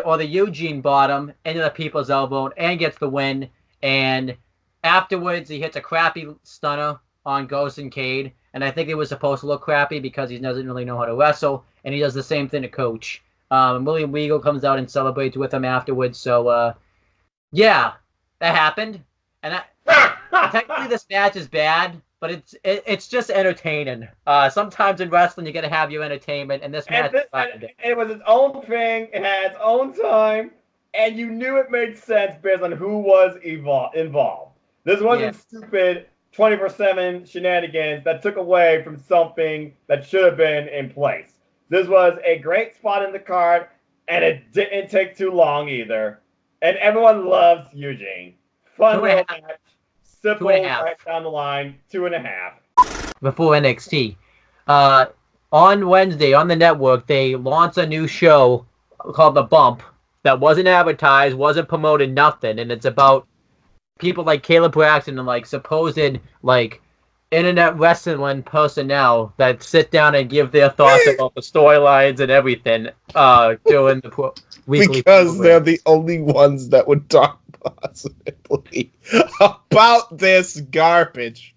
or the Eugene bottom into the people's elbow and gets the win. And afterwards, he hits a crappy stunner on Ghost and Cade, and I think it was supposed to look crappy because he doesn't really know how to wrestle. And he does the same thing to Coach. William Regal comes out and celebrates with him afterwards. So yeah, that happened. And technically, this match is bad. But it's just entertaining. Sometimes in wrestling, you got to have your entertainment, and this match. It was its own thing. It had its own time, and you knew it made sense based on who was involved. This wasn't stupid 24/7 shenanigans that took away from something that should have been in place. This was a great spot in the card, and it didn't take too long either. And everyone loves Eugene. Fun little match. Simple, right down the line, 2.5. Before NXT. On Wednesday, on the network, they launched a new show called The Bump that wasn't advertised, wasn't promoted, nothing. And it's about people like Caleb Braxton and, like, supposed, like, internet wrestling personnel that sit down and give their thoughts about the storylines and everything during the weekly because they're the only ones that would talk positively about this garbage.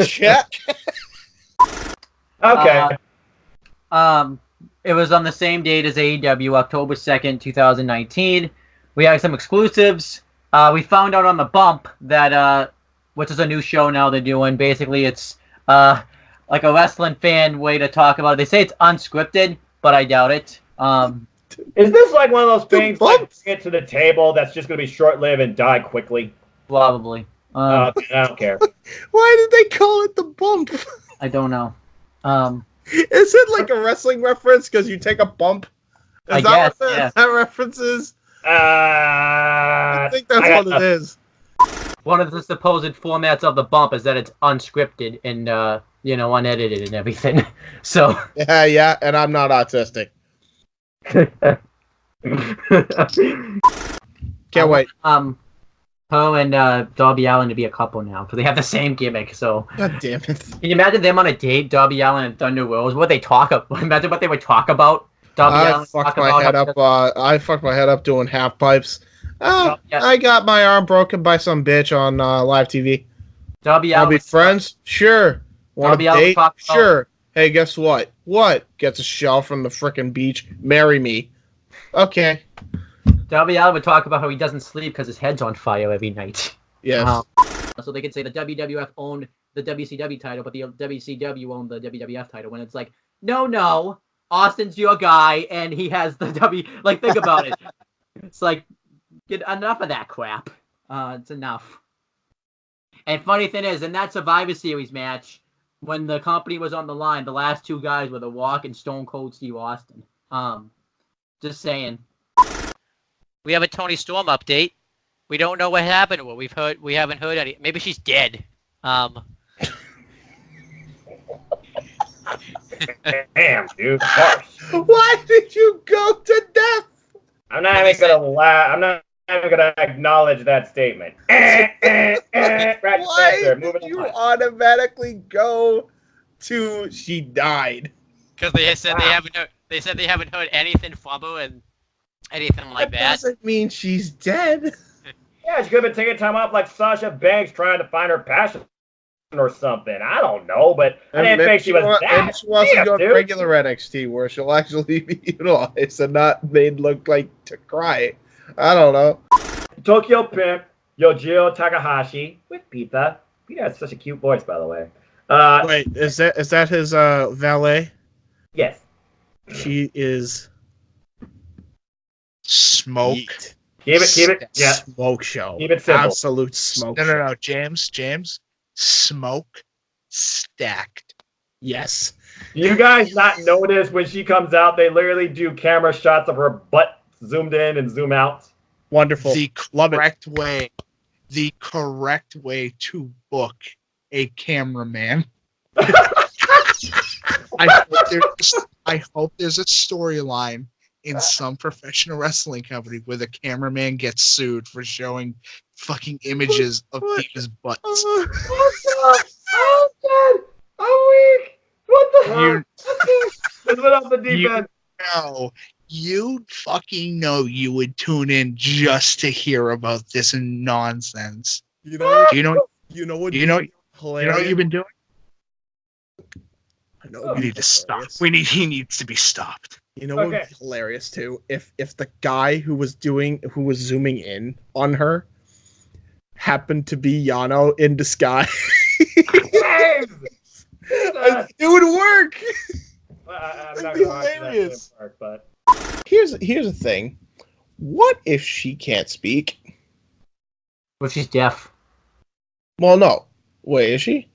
Check. Okay. It was on the same date as AEW, October 2nd, 2019. We had some exclusives. We found out on The Bump that, which is a new show now they're doing. Basically, it's like a wrestling fan way to talk about it. They say it's unscripted, but I doubt it. Is this like one of those things like get to the table that's just going to be short-lived and die quickly? Probably. I don't care. Why did they call it The Bump? I don't know. Is it like a wrestling reference because you take a bump? Is that what that reference is? I think that's what it is. One of the supposed formats of The Bump is that it's unscripted and, unedited and everything. So. Yeah, and I'm not autistic. Can't wait. Her and Darby Allin to be a couple now because they have the same gimmick. So. God damn it! Can you imagine them on a date, Darby Allin and Thunder Rose? What they talk about? Imagine what they would talk about. I fucked my head up doing half pipes. I got my arm broken by some bitch on live TV. Darby Allin. Wanna be friends? Sure. Want to date? Sure. Hey, guess what? What? Gets a shell from the frickin' beach. Marry me. Okay. Darby Allin would talk about how he doesn't sleep because his head's on fire every night. Yes. So they could say the WWF owned the WCW title, but the WCW owned the WWF title. When it's like, no, Austin's your guy, and he has the W. Like, think about it. It's like, get enough of that crap. It's enough. And funny thing is, in that Survivor Series match, when the company was on the line, the last two guys were The Rock and Stone Cold Steve Austin. Just saying. We have a Tony Storm update. We don't know what happened to her. We haven't heard any. Maybe she's dead. Damn, dude. Harsh. Why did you go to death? I'm not even gonna laugh. I'm not even gonna acknowledge that statement. Why did you automatically go to she died? Because they said they haven't heard. They said they haven't heard anything from her and anything like that. Doesn't mean she's dead. Yeah, she could have been taking time off like Sasha Banks trying to find her passion or something. I don't know, but I didn't think she was that. Maybe she wants to go to regular NXT where she'll actually be utilized and not made look like to cry. I don't know. Tokyo Pimp, Yojiro Takahashi with Pita. Pita has such a cute voice, by the way. Wait, is that his valet? Yes. She is smoke. Keep it, yeah. Smoke show. Keep it simple. Absolute smoke. No, James. Smoke stacked. Yes. Do you guys not notice when she comes out, they literally do camera shots of her butt zoomed in and zoom out? Wonderful. The correct way the correct way to book a cameraman. I hope there's a storyline in some professional wrestling company where the cameraman gets sued for showing fucking images of divas' butts. What the? I'm dead. I'm weak. What the hell? Just went off the deep end. You fucking know you would tune in just to hear about this nonsense. You know what you've been doing? I know We need to stop. He needs to be stopped. You know what would be hilarious too? If the guy who was zooming in on her happened to be Yano in disguise. It would work. It'd be hilarious. But Here's the thing. What if she can't speak? What if she's deaf? Well, no. Wait, is she?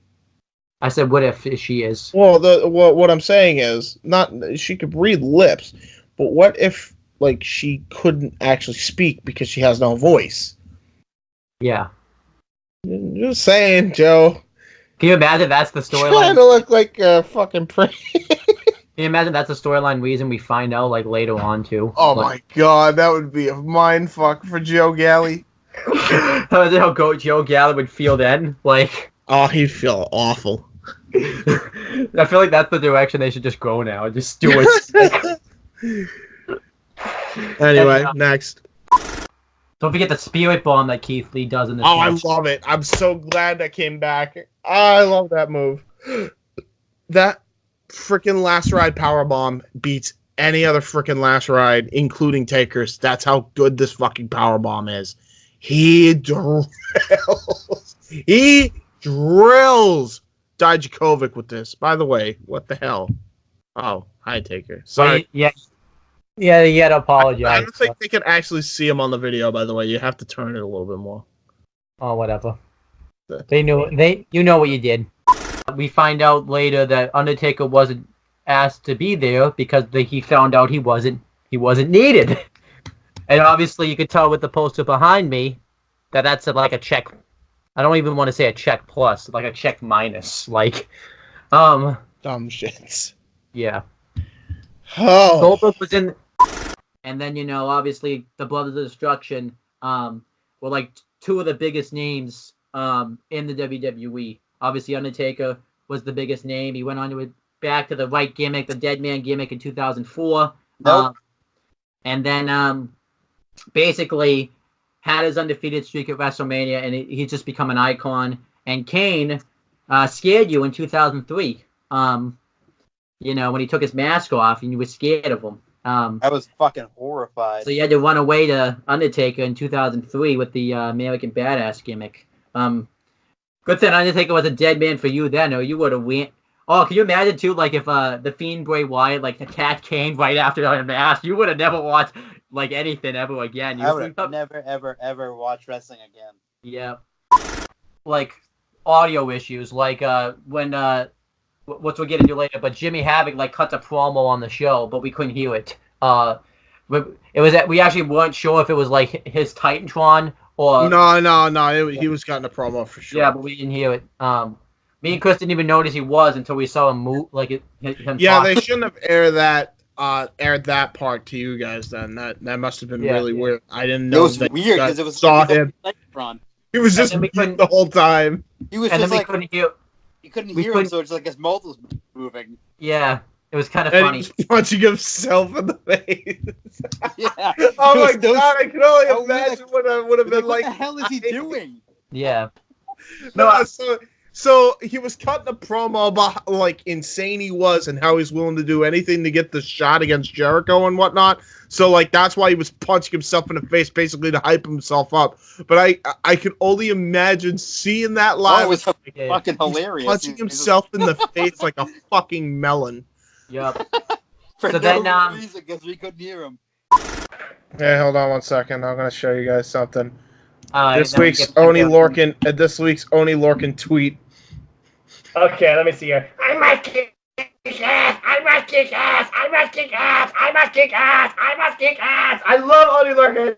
I said, what if she is? Well, what I'm saying is not she could read lips, but what if like she couldn't actually speak because she has no voice? Yeah. Just saying, Joe. Can you imagine that's the storyline? Trying to look like a fucking prick. Can you imagine that's the storyline reason we find out like later on too? Oh my god, that would be a mind fuck for Joe Galley. How Joe Galley would feel then? Like, oh, he'd feel awful. I feel like that's the direction they should just go now. Just do it. Anyway, next. Don't forget the spirit bomb that Keith Lee does in this match. I love it. I'm so glad that came back. I love that move. That freaking last ride power bomb beats any other freaking last ride, including Taker's. That's how good this fucking power bomb is. He drills Dijakovic with this. By the way, what the hell? Oh, hi, Taker. Sorry. Yeah, you had to apologize. I don't think they can actually see him on the video, by the way. You have to turn it a little bit more. Oh, whatever. You know what you did. We find out later that Undertaker wasn't asked to be there because he found out he wasn't needed. And obviously you could tell with the poster behind me that that's like a check. I don't even want to say a check plus, like a check minus. Like, dumb shits. Yeah. Oh. Goldberg was in, and then obviously the Brothers of Destruction were like two of the biggest names in the WWE. Obviously Undertaker was the biggest name. He went on to it back to the right gimmick, the Dead Man gimmick in 2004. Nope. And then basically had his undefeated streak at WrestleMania, and he's just become an icon. And Kane scared you in 2003. When he took his mask off and you were scared of him. I was fucking horrified. So you had to run away to Undertaker in 2003 with the American Badass gimmick. Good thing Undertaker was a dead man for you then, or you would have went. Oh, can you imagine too, like if the Fiend Bray Wyatt like attacked Kane right after the mask, you would have never watched like anything ever again. I would have never, ever, ever watched wrestling again. Yeah. Like audio issues, like when which we'll get into later, but Jimmy Havoc like cut a promo on the show, but we couldn't hear it. It was we actually weren't sure if it was like his Titantron or no. He was cutting a promo for sure. Yeah, but we didn't hear it. Me and Chris didn't even notice he was until we saw him move, like him. Yeah, they shouldn't have aired that part to you guys. Then that must have been really weird. I didn't know. It was that weird because it was saw him. Titantron. He was just the whole time. He was and just then like you couldn't hear him, so it's like his mouth was moving. Yeah, it was kind of and funny. He was punching himself in the face. Yeah. Oh my god! I can only imagine what I would have been like. What the hell is he doing? Yeah. So he was cutting a promo about like insane he was and how he's willing to do anything to get the shot against Jericho and whatnot. So like that's why he was punching himself in the face basically to hype himself up. But I could only imagine seeing that live. Oh, it was fucking hilarious. Punching himself in the face like a fucking melon. Yep. For So no then, reason, because we couldn't hear him. Hey, hold on one second. I'm gonna show you guys something. This now we week's get- Oni Lorcan tweet. Okay, let me see here. I must kick ass! I must kick ass! I must kick ass! I must kick ass! I must kick ass! I love Oni Lorcan!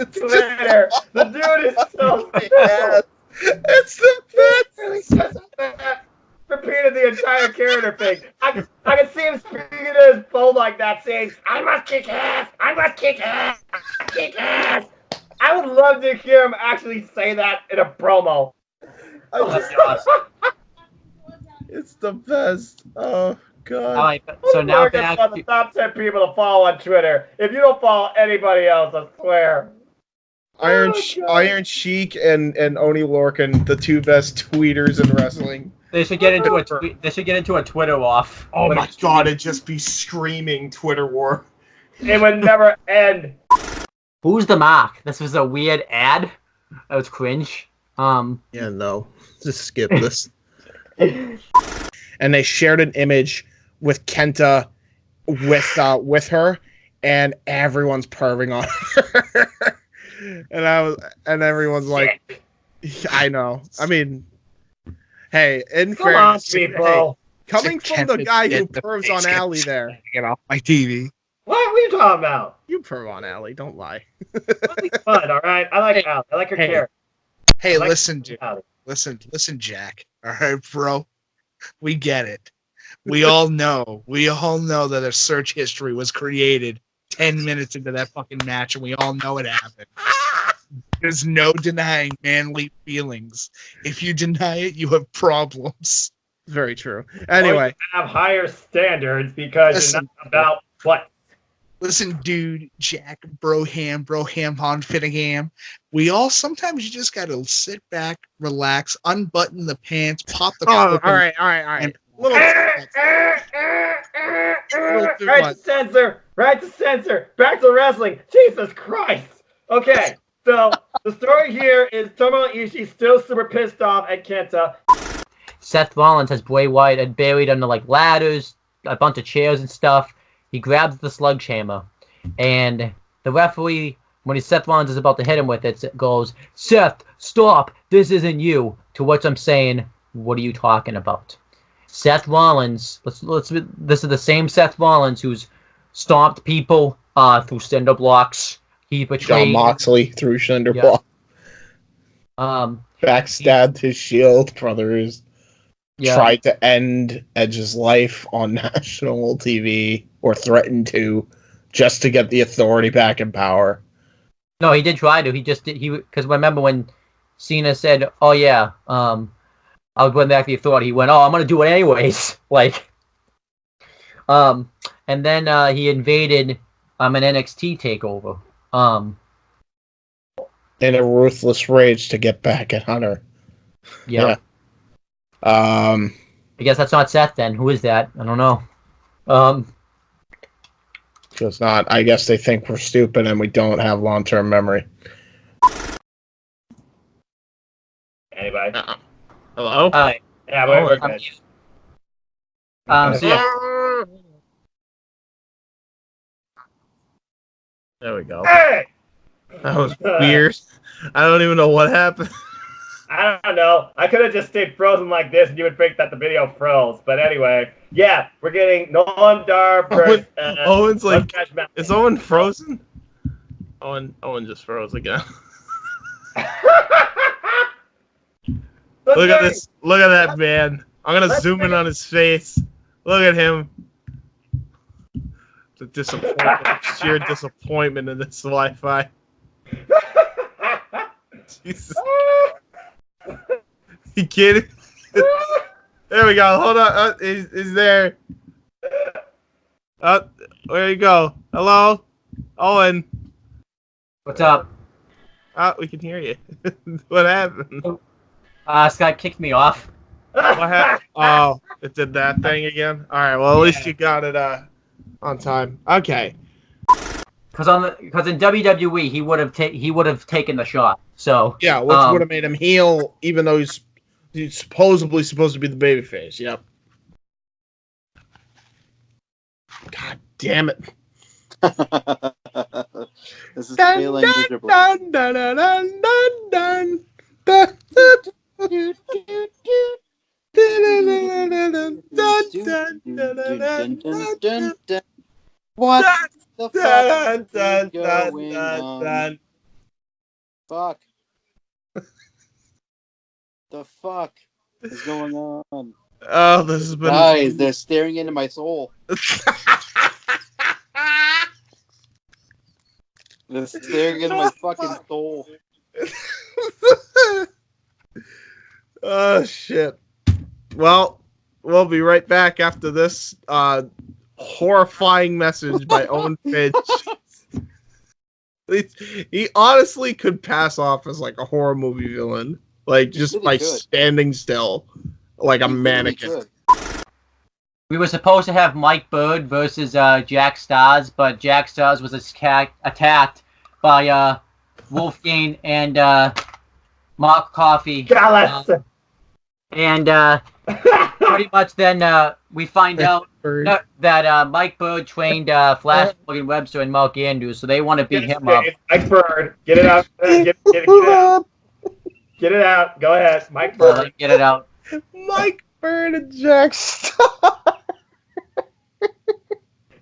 Twitter. The dude is so Yes. It's the best. Repeated the entire character thing. I can see him speaking to his phone like that, saying, "I must kick ass. I must kick ass. I must kick ass." I would love to hear him actually say that in a promo. It's the best. Oh God. All right, so now Working back on the top 10 people to follow on Twitter. If you don't follow anybody else, I swear. Iron Sheik and Oni Lorcan, the two best tweeters in wrestling. They should get into a They should get into a Twitter off. Oh my God! It'd just be screaming Twitter war. It would never end. Who's the Mark? This was a weird ad. That was cringe. Yeah, no. Just skip this. And they shared an image with Kenta with her, and everyone's perving on her. and everyone's like, I know. I mean, hey, in Come on, fairness, people. hey, coming from the guy who pervs on Allie there. Get off my TV. What are you talking about? You perv on Allie, don't lie. Fun, all right? I like Allie. I like her character. Hey, like listen, dude. Listen, Jack. All right, bro. We get it. We all know that a search history was created 10 minutes into that fucking match, and we all know it happened. There's no denying manly feelings. If you deny it, you have problems. Very true. Anyway. Or you have higher standards because you're not about what? Listen, dude, Jack, Broham, Han, Finnegan. We all sometimes you just gotta sit back, relax, unbutton the pants, pop the. Oh, all right. Right to censor. Back to wrestling. Jesus Christ. Okay, so the story here is Tomohiro Ishii still super pissed off at Kenta. Seth Rollins has Bray Wyatt buried under like ladders, a bunch of chairs and stuff. He grabs the sledgehammer, and the referee, when Seth Rollins is about to hit him with it, goes, "Seth, stop! This isn't you." To which I'm saying, "What are you talking about?" Seth Rollins, this is the same Seth Rollins who's stomped people through cinder blocks. He betrayed John Moxley through cinder block. Backstabbed his Shield brothers. Yeah. Tried to end Edge's life on national TV, or threatened to, just to get the Authority back in power. No, he did try to. He just did. Because remember when Cena said, "Oh yeah, I'll bring back the Authority." He went, "Oh, I'm gonna do it anyways." And then he invaded an NXT takeover. In a ruthless rage to get back at Hunter. Yeah. I guess that's not Seth then. Who is that? I don't know. It's not. I guess they think we're stupid and we don't have long-term memory. Anybody? Hello? Yeah, we're good. So yeah. There we go. Hey! That was weird. I don't even know what happened. I don't know. I could have just stayed frozen like this, and you would think that the video froze. But anyway, yeah, we're getting Noam Dar versus. Owen's like, is Owen frozen? Owen just froze again. Look at this. Look at that man. I'm gonna zoom in on his face. Look at him. The disappointment, sheer disappointment in this Wi-Fi. Jesus. You kidding? There we go. Hold on. He's there. Where you go? Hello? Owen. What's up? We can hear you. What happened? Skype kicked me off. What happened? Oh, it did that thing again? Alright, well at least you got it on time. Okay. Because in WWE he would have taken the shot. So yeah, which would have made him heel, even though he's supposedly supposed to be the babyface. Yep. God damn it! This is failing miserably. What the fuck is going on? Fuck. The fuck is going on? Oh, this has been. Guys, they're staring into my soul. They're staring into my fucking soul. Oh, shit. Well, we'll be right back after this horrifying message by Owen Finch. He honestly could pass off as like a horror movie villain, like just by standing still, like a mannequin. We were supposed to have Mike Bird versus Jack Stars, but Jack Stars was attacked by Wolfgang and Mark Coffey. And pretty much then we find out that Mike Bird trained Flash Morgan Webster and Mark Andrews, so they want to beat him up. Mike Bird, get it out. Get it out. Get it out. Go ahead, Mike Bird. Get it out. Mike Bird and Jack Star.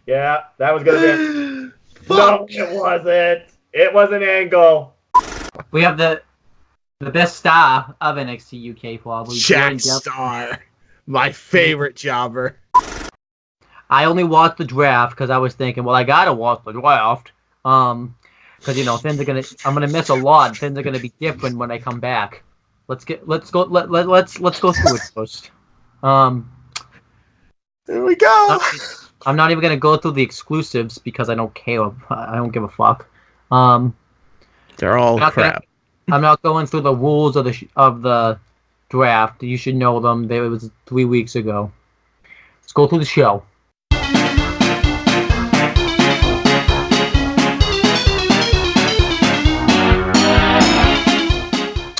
Yeah, that was gonna be. No, it wasn't. It was an angle. We have the best star of NXT UK, probably. Jack Star, my favorite jobber. I only watched the draft because I was thinking, well, I gotta watch the draft, because you know things are I'm gonna miss a lot. Things are gonna be different when I come back. Let's go through it first. Here we go. I'm not even gonna go through the exclusives because I don't care. I don't give a fuck. They're all crap. I'm not going through the rules of the draft. You should know them. It was 3 weeks ago. Let's go through the show.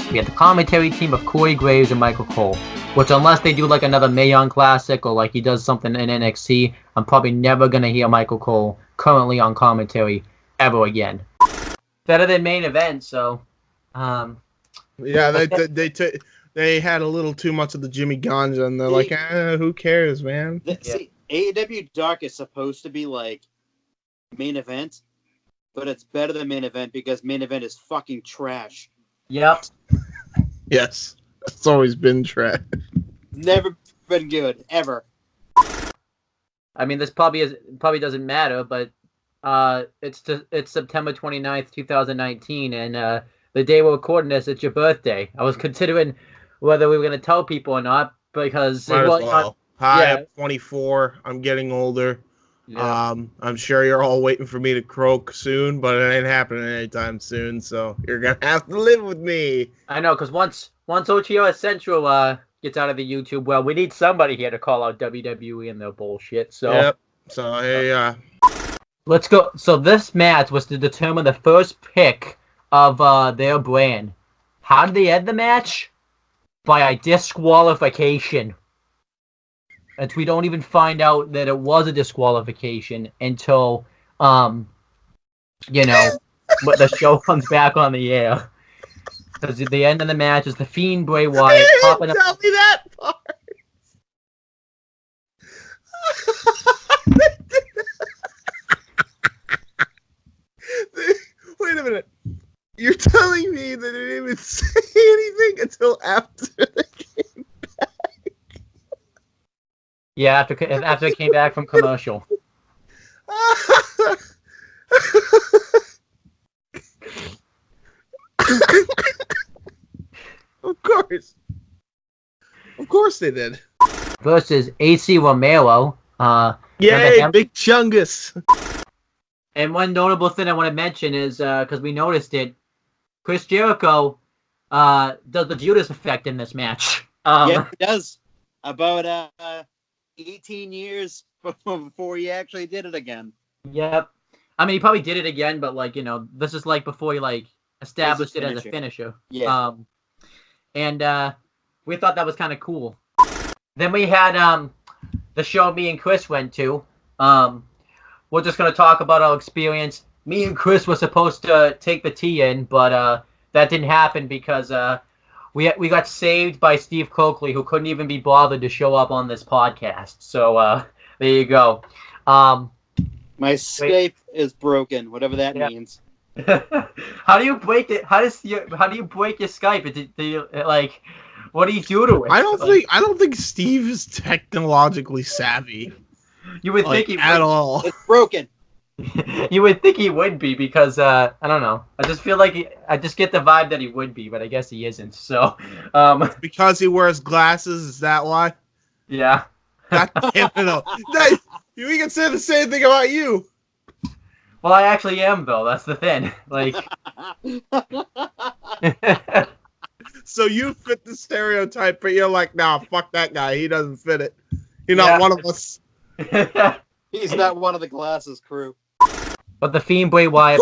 We have the commentary team of Corey Graves and Michael Cole, which unless they do like another Mae Young Classic or like he does something in NXT, I'm probably never going to hear Michael Cole currently on commentary ever again. Better than main event, so... yeah, they had a little too much of the Jimmy Ganja, and they're like, who cares, man? See, AEW Dark is supposed to be like main event, but it's better than main event because main event is fucking trash. Yep. Yes, it's always been trash. Never been good ever. I mean, this probably doesn't matter, but it's September 29th, 2019, and the day we're recording this, it's your birthday. I was considering whether we were going to tell people or not because Hi, I'm 24. I'm getting older. Yeah. I'm sure you're all waiting for me to croak soon, but it ain't happening anytime soon. So you're gonna have to live with me. I know, because once OTOS Central gets out of the YouTube, well, we need somebody here to call out WWE and their bullshit. So yep. So hey, let's go. So this match was to determine the first pick of their brand. How did they end the match? By a disqualification. And we don't even find out that it was a disqualification until, but the show comes back on the air. Because at the end of the match is the Fiend Bray Wyatt popping up. Tell me that part. Wait a minute. You're telling me that they didn't even say anything until after the game? Yeah, after it came back from commercial. Of course they did. Versus AC Romero. Yay, Big Chungus. And one notable thing I want to mention is, because we noticed it, Chris Jericho does the Judas effect in this match. Yeah, he does. About 18 years before he actually did it again. Yep. I mean, he probably did it again, but this is before he established it as a finisher. Yeah. And we thought that was kind of cool. Then we had the show me and Chris went to. We're just gonna talk about our experience. Me and Chris were supposed to take the tea in, but that didn't happen because we got saved by Steve Coakley, who couldn't even be bothered to show up on this podcast. So there you go. My Skype is broken, whatever that means. How do you break it? How do you break your Skype? Do you, like, what do you do to it? I don't think Steve is technologically savvy. You would like, think he at would. all. It's broken. You would think he would be because I don't know. I just feel like I just get the vibe that he would be, but I guess he isn't. So, because he wears glasses. Is that why? Yeah. God damn it! No. We can say the same thing about you. Well, I actually am though. That's the thing. Like, so you fit the stereotype, but you're like, nah, fuck that guy. He doesn't fit it. You're not one of us. He's not one of the glasses crew. But the Fiend Bray Wyatt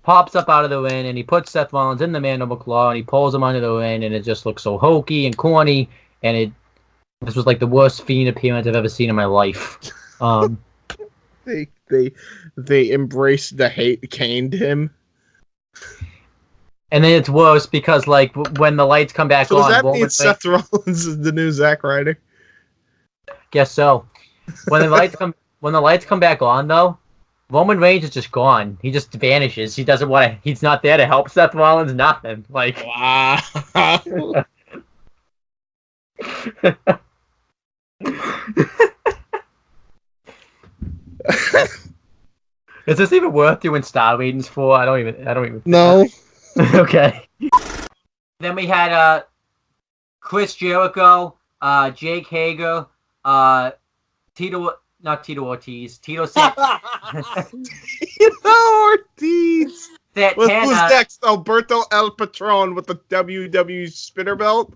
pops up out of the ring, and he puts Seth Rollins in the mandible claw, and he pulls him under the ring, and it just looks so hokey and corny, and this was like the worst Fiend appearance I've ever seen in my life. They embraced the hate, caned him. And then it's worse because, like, when the lights come back so on... does that mean Seth Rollins is the new Zack Ryder? Guess so. When the lights come back on, though, Roman Reigns is just gone. He just vanishes. He doesn't want to... He's not there to help Seth Rollins, nothing. Like... Wow. Is this even worth doing star ratings for? I don't even. No. Okay. Then we had Chris Jericho, Jake Hager, not Tito Ortiz, Tito Ortiz. Who's Santana. next? Alberto El Patron with the WWE spinner belt.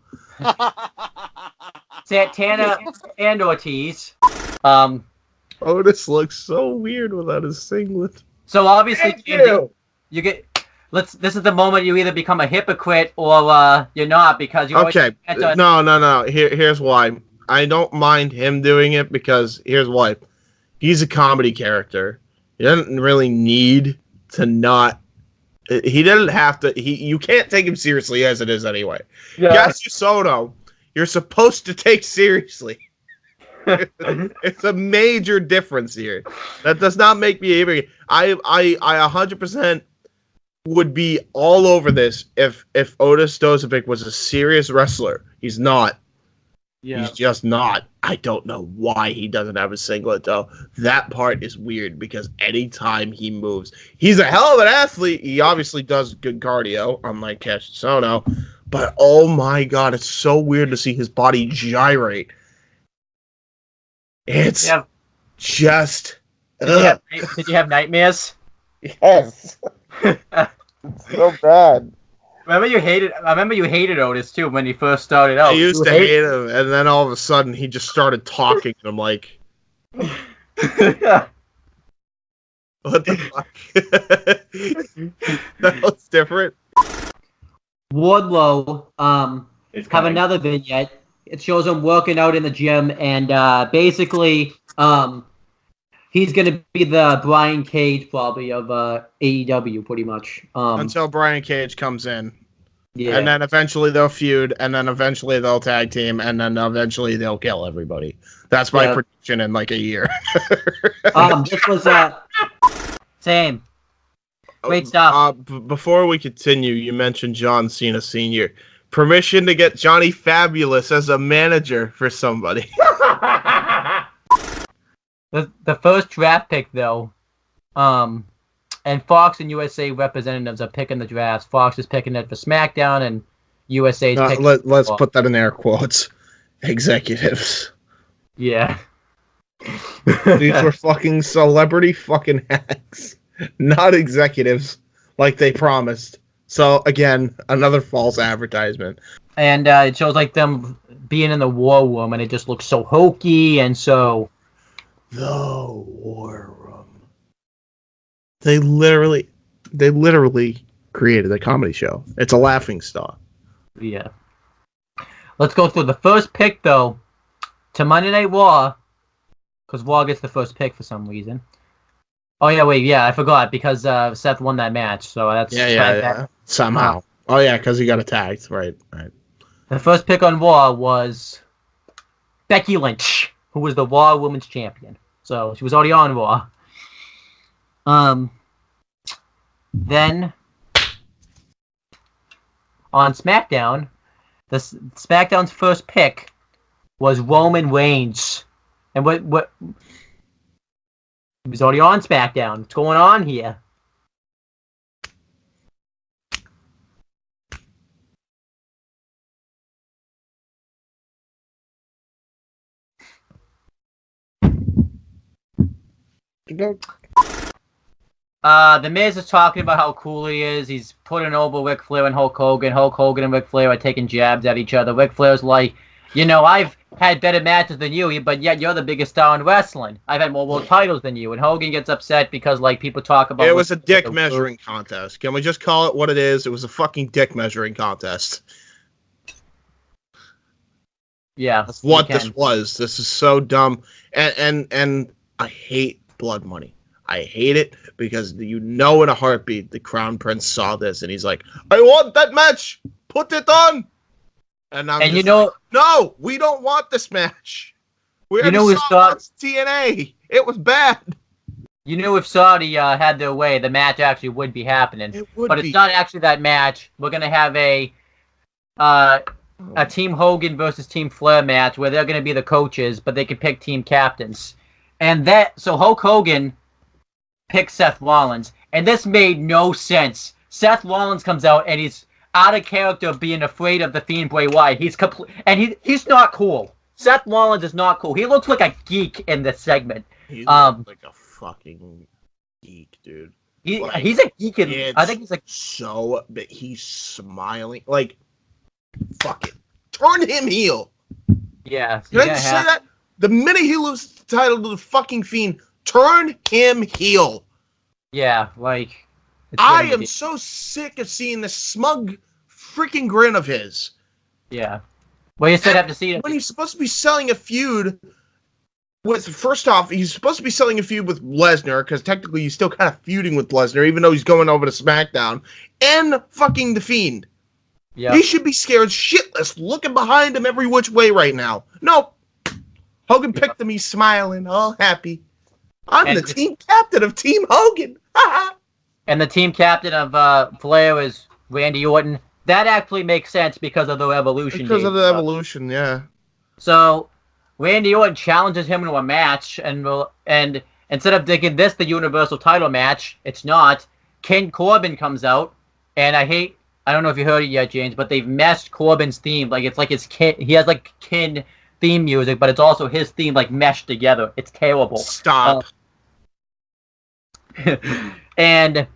Santana and Ortiz. Otis looks so weird without his singlet. So obviously, you get. This is the moment you either become a hypocrite or you're not because you. Okay. No. Here's why. I don't mind him doing it because here's why. He's a comedy character. He doesn't really need to not. He doesn't have to. You can't take him seriously as it is anyway. Yeah. Yes, Soto, you're supposed to take seriously. It's a major difference here. That does not make me able. I 100% would be all over this if Otis Dozovic was a serious wrestler. He's not. Yeah. He's just not. I don't know why he doesn't have a singlet though. That part is weird because anytime he moves, he's a hell of an athlete. He obviously does good cardio, unlike Cash Sono. But oh my god, it's so weird to see his body gyrate. It's just. Did you have nightmares? Yes. So bad. I remember you hated Otis too when he first started out. I used to hate him, and then all of a sudden he just started talking, and I'm like, what the fuck? That was different. Wardlow have another vignette. It shows him working out in the gym, and basically he's going to be the Brian Cage probably of AEW pretty much. Until Brian Cage comes in. Yeah. And then eventually they'll feud, and then eventually they'll tag team, and then eventually they'll kill everybody. That's my prediction in like a year. This was same. Great stuff. Before we continue, you mentioned John Cena Sr. Permission to get Johnny Fabulous as a manager for somebody. The first draft pick though, and Fox and USA representatives are picking the drafts. Fox is picking it for SmackDown, and USA is picking. Let's put that in air quotes. Executives. Yeah. These were fucking celebrity fucking hacks, not executives like they promised. So again, another false advertisement. And it shows like them being in the war room, and it just looks so hokey and so. The war room. They literally created a comedy show. It's a laughing stock. Yeah. Let's go through the first pick though to Monday Night Raw, because Raw gets the first pick for some reason. Oh yeah, wait, yeah, I forgot because Seth won that match, so that's yeah. Somehow. Oh yeah, because he got attacked. Right. The first pick on Raw was Becky Lynch, who was the Raw Women's Champion. So she was already on Raw. Then on SmackDown, SmackDown's first pick was Roman Reigns. And what he was already on SmackDown. What's going on here? The Miz is talking about how cool he is. He's putting over Ric Flair and Hulk Hogan. Hulk Hogan and Ric Flair are taking jabs at each other. Ric Flair's like, I've had better matches than you, but yet you're the biggest star in wrestling. I've had more world titles than you. And Hogan gets upset because, people talk about... It was a dick measuring contest. Can we just call it what it is? It was a fucking dick measuring contest. Yeah. That's what this was. This is so dumb. And I hate blood money. I hate it because in a heartbeat the Crown Prince saw this and he's like, I want that match! Put it on! And no, we don't want this match. We already saw TNA. It was bad. If Saudi had their way, the match actually would be happening. It's not actually that match. We're going to have a Team Hogan versus Team Flair match where they're going to be the coaches, but they can pick team captains. So Hulk Hogan picked Seth Rollins, and this made no sense. Seth Rollins comes out and he's out of character, being afraid of the Fiend Bray Wyatt. He's not cool. Seth Rollins is not cool. He looks like a geek in this segment. He looks like a fucking geek, dude. He's a geek. I think he's but he's smiling. Fuck it. Turn him heel. Yeah. Can I just say that? The minute he loses the title to the fucking Fiend, turn him heel. Yeah, I am so sick of seeing this smug freaking grin of his. Yeah. Well, you still have to see it. When he's supposed to be selling a feud with, first off, he's supposed to be selling a feud with Lesnar, because technically he's still kind of feuding with Lesnar, even though he's going over to SmackDown, and fucking The Fiend. Yeah. He should be scared shitless, looking behind him every which way right now. Nope. Hogan picked him, he's smiling, all happy. I'm the team captain of Team Hogan. And the team captain of Flair is Randy Orton. That actually makes sense because of the Evolution. Because of the Evolution, yeah. So Randy Orton challenges him into a match, and instead of making this the Universal title match, it's not. Ken Corbin comes out, and I don't know if you heard it yet, James, but they've meshed Corbin's theme. It's like his Ken. He has Ken theme music, but it's also his theme meshed together. It's terrible. Stop. And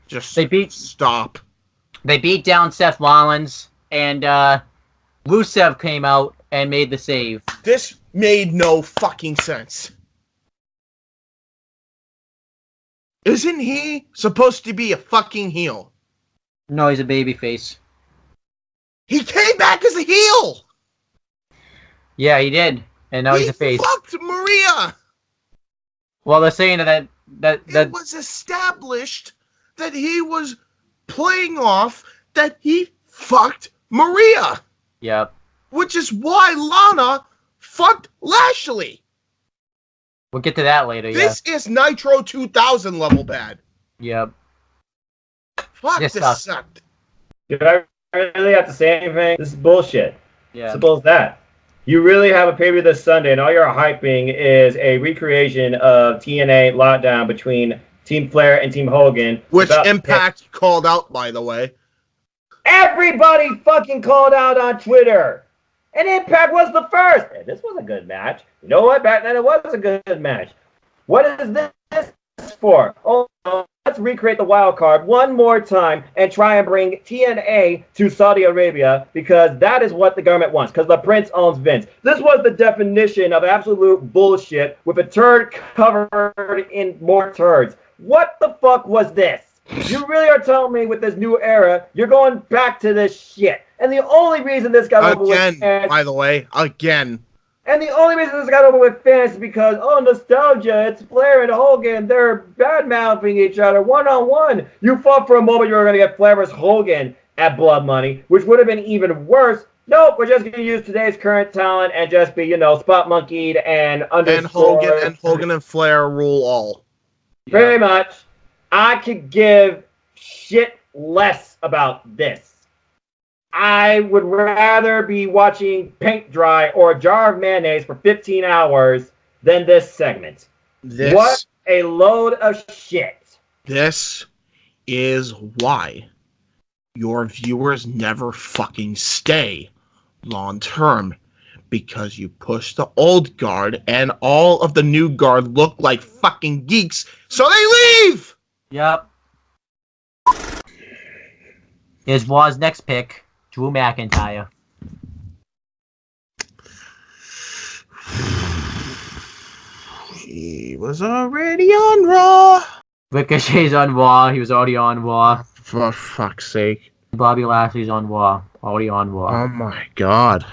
they beat down Seth Rollins, and Rusev came out and made the save. This made no fucking sense. Isn't he supposed to be a fucking heel? No, he's a babyface. He came back as a heel! Yeah, he did. And now he's a face. He fucked Maria! Well, they're saying that it was established that he was playing off that he fucked Maria. Yep. Which is why Lana fucked Lashley. We'll get to that later, This is Nitro 2000 level bad. Yep. Fuck, this sucked. Do I really have to say anything? This is bullshit. Yeah. Suppose that. You really have a pay-per-view this Sunday, and all you're hyping is a recreation of TNA Lockdown between Team Flair and Team Hogan. Which Impact called out, by the way. Everybody fucking called out on Twitter. And Impact was the first. And this was a good match. You know what? Back then it was a good match. What is this for? Oh, let's recreate the wild card one more time and try and bring TNA to Saudi Arabia because that is what the government wants because the prince owns Vince. This was the definition of absolute bullshit with a turd covered in more turds. What the fuck was this? You really are telling me with this new era, you're going back to this shit. And the only reason this got over with fans, by the way, again. And the only reason this got over with fans is because, nostalgia, it's Flair and Hogan. They're bad-mouthing each other one-on-one. You thought for a moment you were going to get Flair versus Hogan at Blood Money, which would have been even worse. Nope, we're just going to use today's current talent and just be, spot monkeyed and underscore. And Hogan and Flair rule all. Pretty much. I could give shit less about this. I would rather be watching paint dry or a jar of mayonnaise for 15 hours than this segment. What a load of shit. This is why your viewers never fucking stay long term. Because you push the old guard and all of the new guard look like fucking geeks, so they leave! Yep. Here's Waz's next pick, Drew McIntyre. He was already on Raw. Ricochet's on Raw. He was already on Raw. For fuck's sake. Bobby Lashley's on Raw. Already on Raw. Oh my god.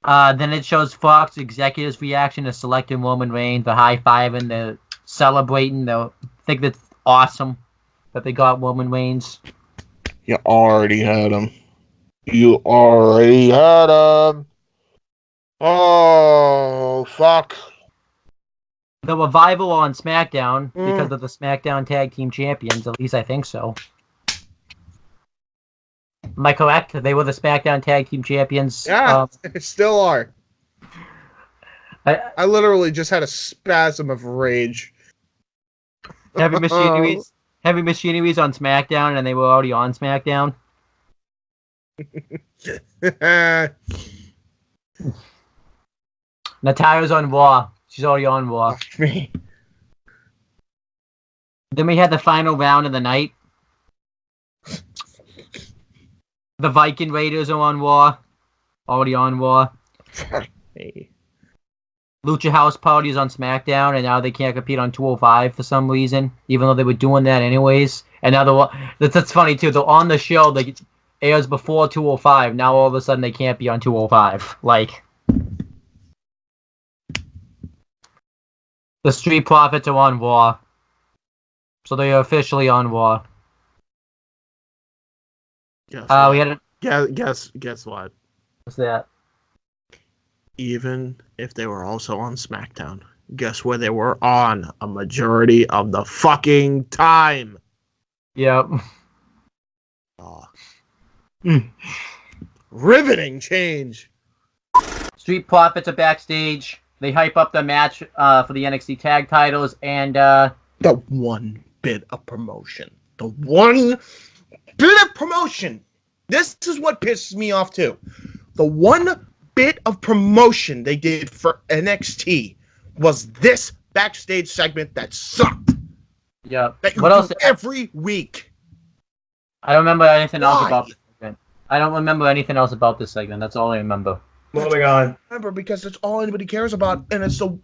Then it shows Fox executives' reaction to selecting Roman Reigns, the high-fiving, the celebrating, the think that's awesome that they got Roman Reigns. You already had him. You already had him. Oh, fuck. The Revival on SmackDown, because of the SmackDown Tag Team Champions, at least I think so. Am I correct? They were the SmackDown Tag Team Champions. Yeah, they still are. I literally just had a spasm of rage. Heavy Machinery's on SmackDown, and they were already on SmackDown. Natalya's on Raw. She's already on Raw. Then we had the final round of the night. The Viking Raiders are on Raw. Already on Raw. Lucha House Party is on SmackDown, and now they can't compete on 205 for some reason, even though they were doing that anyways. And now that's funny too. They're on the show that airs before 205. Now all of a sudden they can't be on 205. Like, the Street Profits are on Raw, so they are officially on Raw. Guess we had guess what? What's that? Even if they were also on SmackDown, guess where they were on a majority of the fucking time? Yep. Riveting change. Street Profits are backstage. They hype up the match for the NXT tag titles, and the one bit of promotion. The one bit of promotion. This is what pisses me off too. The one bit of promotion they did for NXT was this backstage segment that sucked. Yeah. That you what do else? Every week. I don't remember anything else about this segment. I don't remember anything else about this segment. That's all I remember. Moving on. Remember, because that's all anybody cares about, and it's so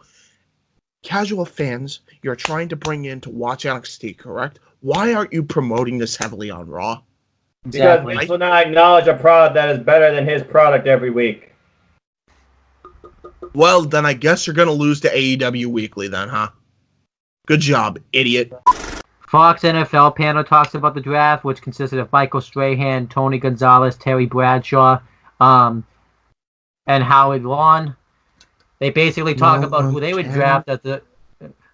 casual fans you're trying to bring in to watch NXT, correct? Why aren't you promoting this heavily on Raw? Because Vince will not acknowledge a product that is better than his product every week. Well, then I guess you're gonna lose to AEW Weekly then, huh? Good job, idiot. Fox NFL panel talks about the draft, which consisted of Michael Strahan, Tony Gonzalez, Terry Bradshaw, and Howard Lawn. They basically talk about who they would draft at the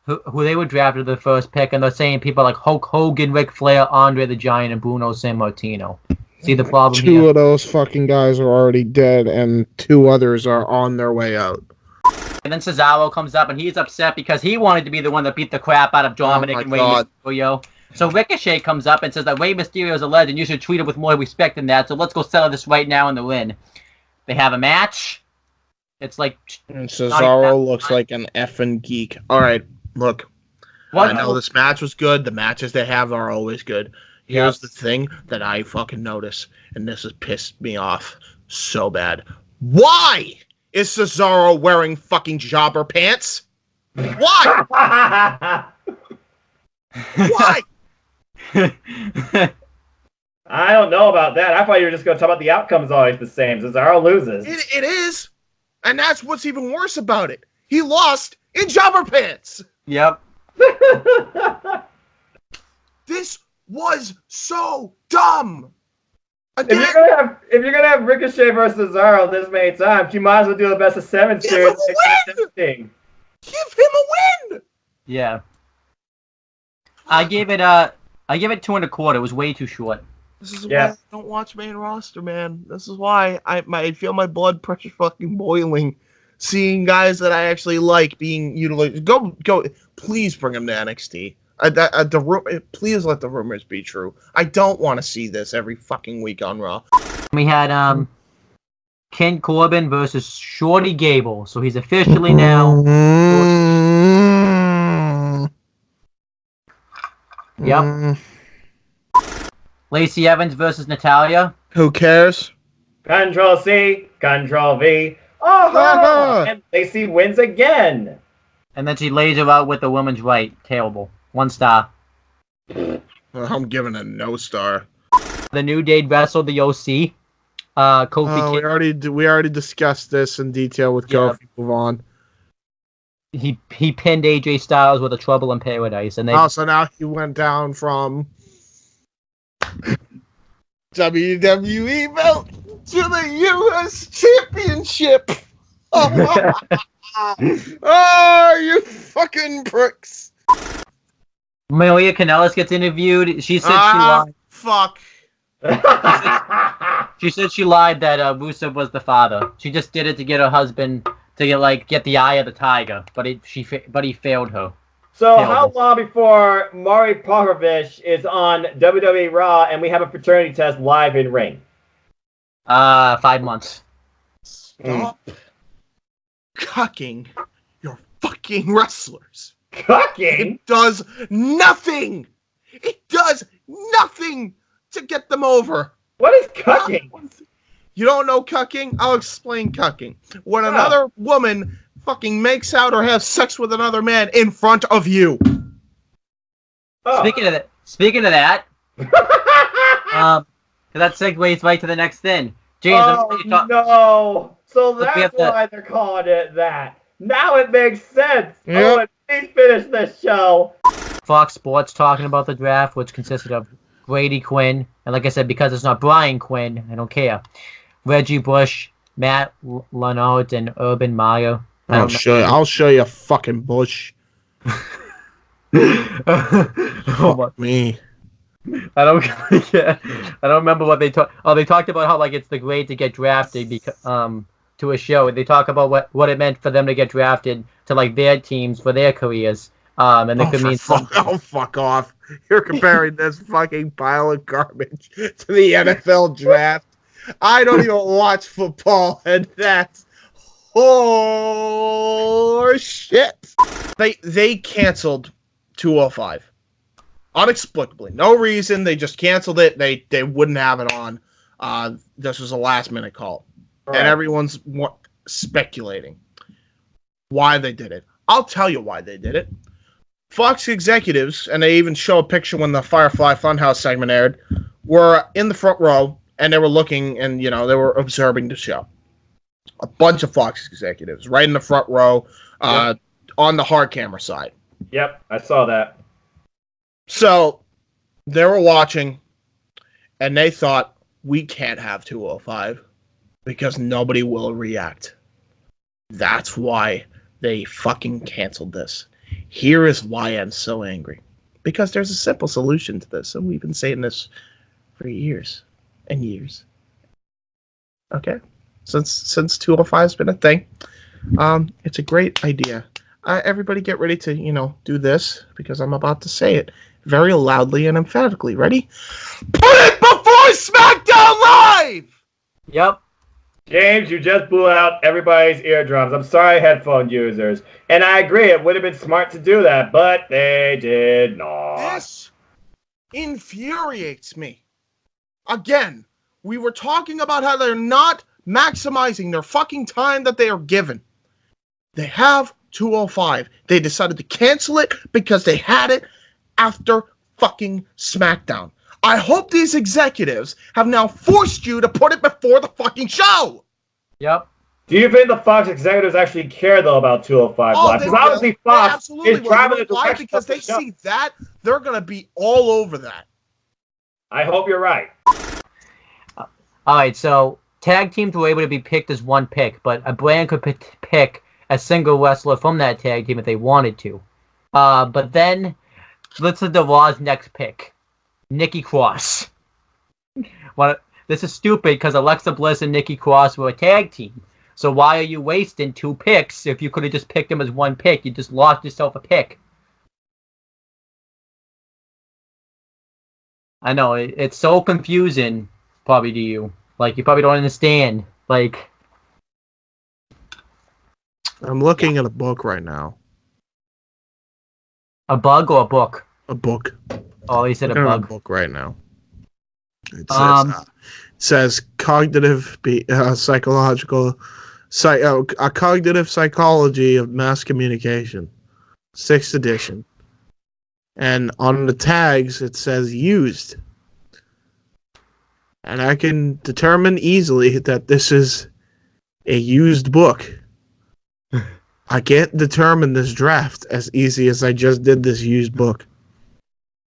the first pick, and they're saying people like Hulk Hogan, Ric Flair, Andre the Giant, and Bruno Sammartino. See the problem here? Two of those fucking guys are already dead, and two others are on their way out. And then Cesaro comes up, and he's upset because he wanted to be the one that beat the crap out of Dominic and Rey Mysterio. So Ricochet comes up and says that Rey Mysterio is a legend. You should treat him with more respect than that. So let's go settle this right now in the ring. They have a match. It's like... And Cesaro looks like an effing geek. All right, look. I know this match was good. The matches they have are always good. Here's the thing that I fucking notice, and this has pissed me off so bad. Why is Cesaro wearing fucking jobber pants? Why? Why? I don't know about that. I thought you were just going to talk about the outcome's always the same. Cesaro loses. It is. And that's what's even worse about it. He lost in jobber pants. Yep. This was so dumb. Again, if you're gonna have Ricochet versus Cesaro this many times, you might as well do the best of 7 series. Give him a win. Yeah. I gave it a I give it 2.25. It was way too short. This is why I don't watch main roster, man. This is why I feel my blood pressure fucking boiling, seeing guys that I actually like being utilized. Go! Please bring them to NXT. Please let the rumors be true. I don't want to see this every fucking week on Raw. We had Ken Corbin versus Shorty Gable, so he's officially now. Yep. Lacey Evans versus Natalia. Who cares? Control C, Control V. Oh, and Lacey wins again. And then she lays her out with the woman's right. Terrible. 1 star. Well, I'm giving it no star. The New Day wrestled the OC. Kofi. We already discussed this in detail with Kofi. Move on. He pinned AJ Styles with a Trouble in Paradise, and so now he went down from WWE belt to the US Championship. Oh, you fucking pricks! Maria Kanellis gets interviewed. She said she lied. Fuck. She said she lied that Rusev was the father. She just did it to get her husband to get the eye of the tiger, but he failed her. So how long before Mari Povich is on WWE Raw and we have a fraternity test live in ring? 5 months. Stop cucking your fucking wrestlers. Cucking? It does nothing. It does nothing to get them over. What is cucking? You don't know cucking? I'll explain cucking. When another woman fucking makes out or has sex with another man in front of you. Oh. Speaking of that, that segues right to the next thing. James, no. So that's why they're calling it that. Now it makes sense. Yep. Oh, and please finish this show. Fox Sports talking about the draft, which consisted of Brady Quinn, and like I said, because it's not Brian Quinn, I don't care. Reggie Bush, Matt Leonard, and Urban Meyer. I'll show you fucking Bush. Fuck me. I don't remember what they talked. Oh, they talked about how it's the grade to get drafted to a show. They talk about what it meant for them to get drafted to their teams for their careers. And they could mean fuck off. You're comparing this fucking pile of garbage to the NFL draft. I don't even watch football, and that's shit. They canceled 205. Unexplicably. No reason. They just canceled it. They wouldn't have it on. This was a last minute call. Right. And everyone's speculating why they did it. I'll tell you why they did it. Fox executives, and they even show a picture when the Firefly Funhouse segment aired, were in the front row, and they were looking, and they were observing the show. A bunch of Fox executives right in the front row, on the hard camera side. Yep, I saw that. So they were watching, and they thought, we can't have 205 because nobody will react. That's why they fucking canceled this. Here is why I'm so angry. Because there's a simple solution to this, and we've been saying this for years and years. Okay? Since 205 has been a thing, it's a great idea. Everybody get ready to, do this, because I'm about to say it very loudly and emphatically. Ready? Put it before SmackDown Live! Yep. James, you just blew out everybody's eardrums. I'm sorry, headphone users. And I agree, it would have been smart to do that, but they did not. This infuriates me. Again, we were talking about how they're not maximizing their fucking time that they are given. They have 205. They decided to cancel it because they had it after fucking SmackDown. I hope these executives have now forced you to put it before the fucking show. Yep. Do you think the Fox executives actually care, though, about 205 Live? Because obviously Fox is driving the direction because they see that, they're going to be all over that. I hope you're right. All right, so tag teams were able to be picked as one pick, but a brand could pick a single wrestler from that tag team if they wanted to. But then, let's look at the Raw's next pick. Nikki Cross. What? This is stupid because Alexa Bliss and Nikki Cross were a tag team. So why are you wasting 2 picks if you could have just picked them as 1 pick? You just lost yourself a pick. I know, it's so confusing, probably to you. Like, you probably don't understand. Like, I'm looking at a book right now. a bug or a book? A book. Oh, he said a Looking at bug. a book right now. It says cognitive, psychological, a cognitive psychology of mass communication, 6th edition. And on the tags, it says used. And I can determine easily that this is a used book. I can't determine this draft as easy as I just did this used book.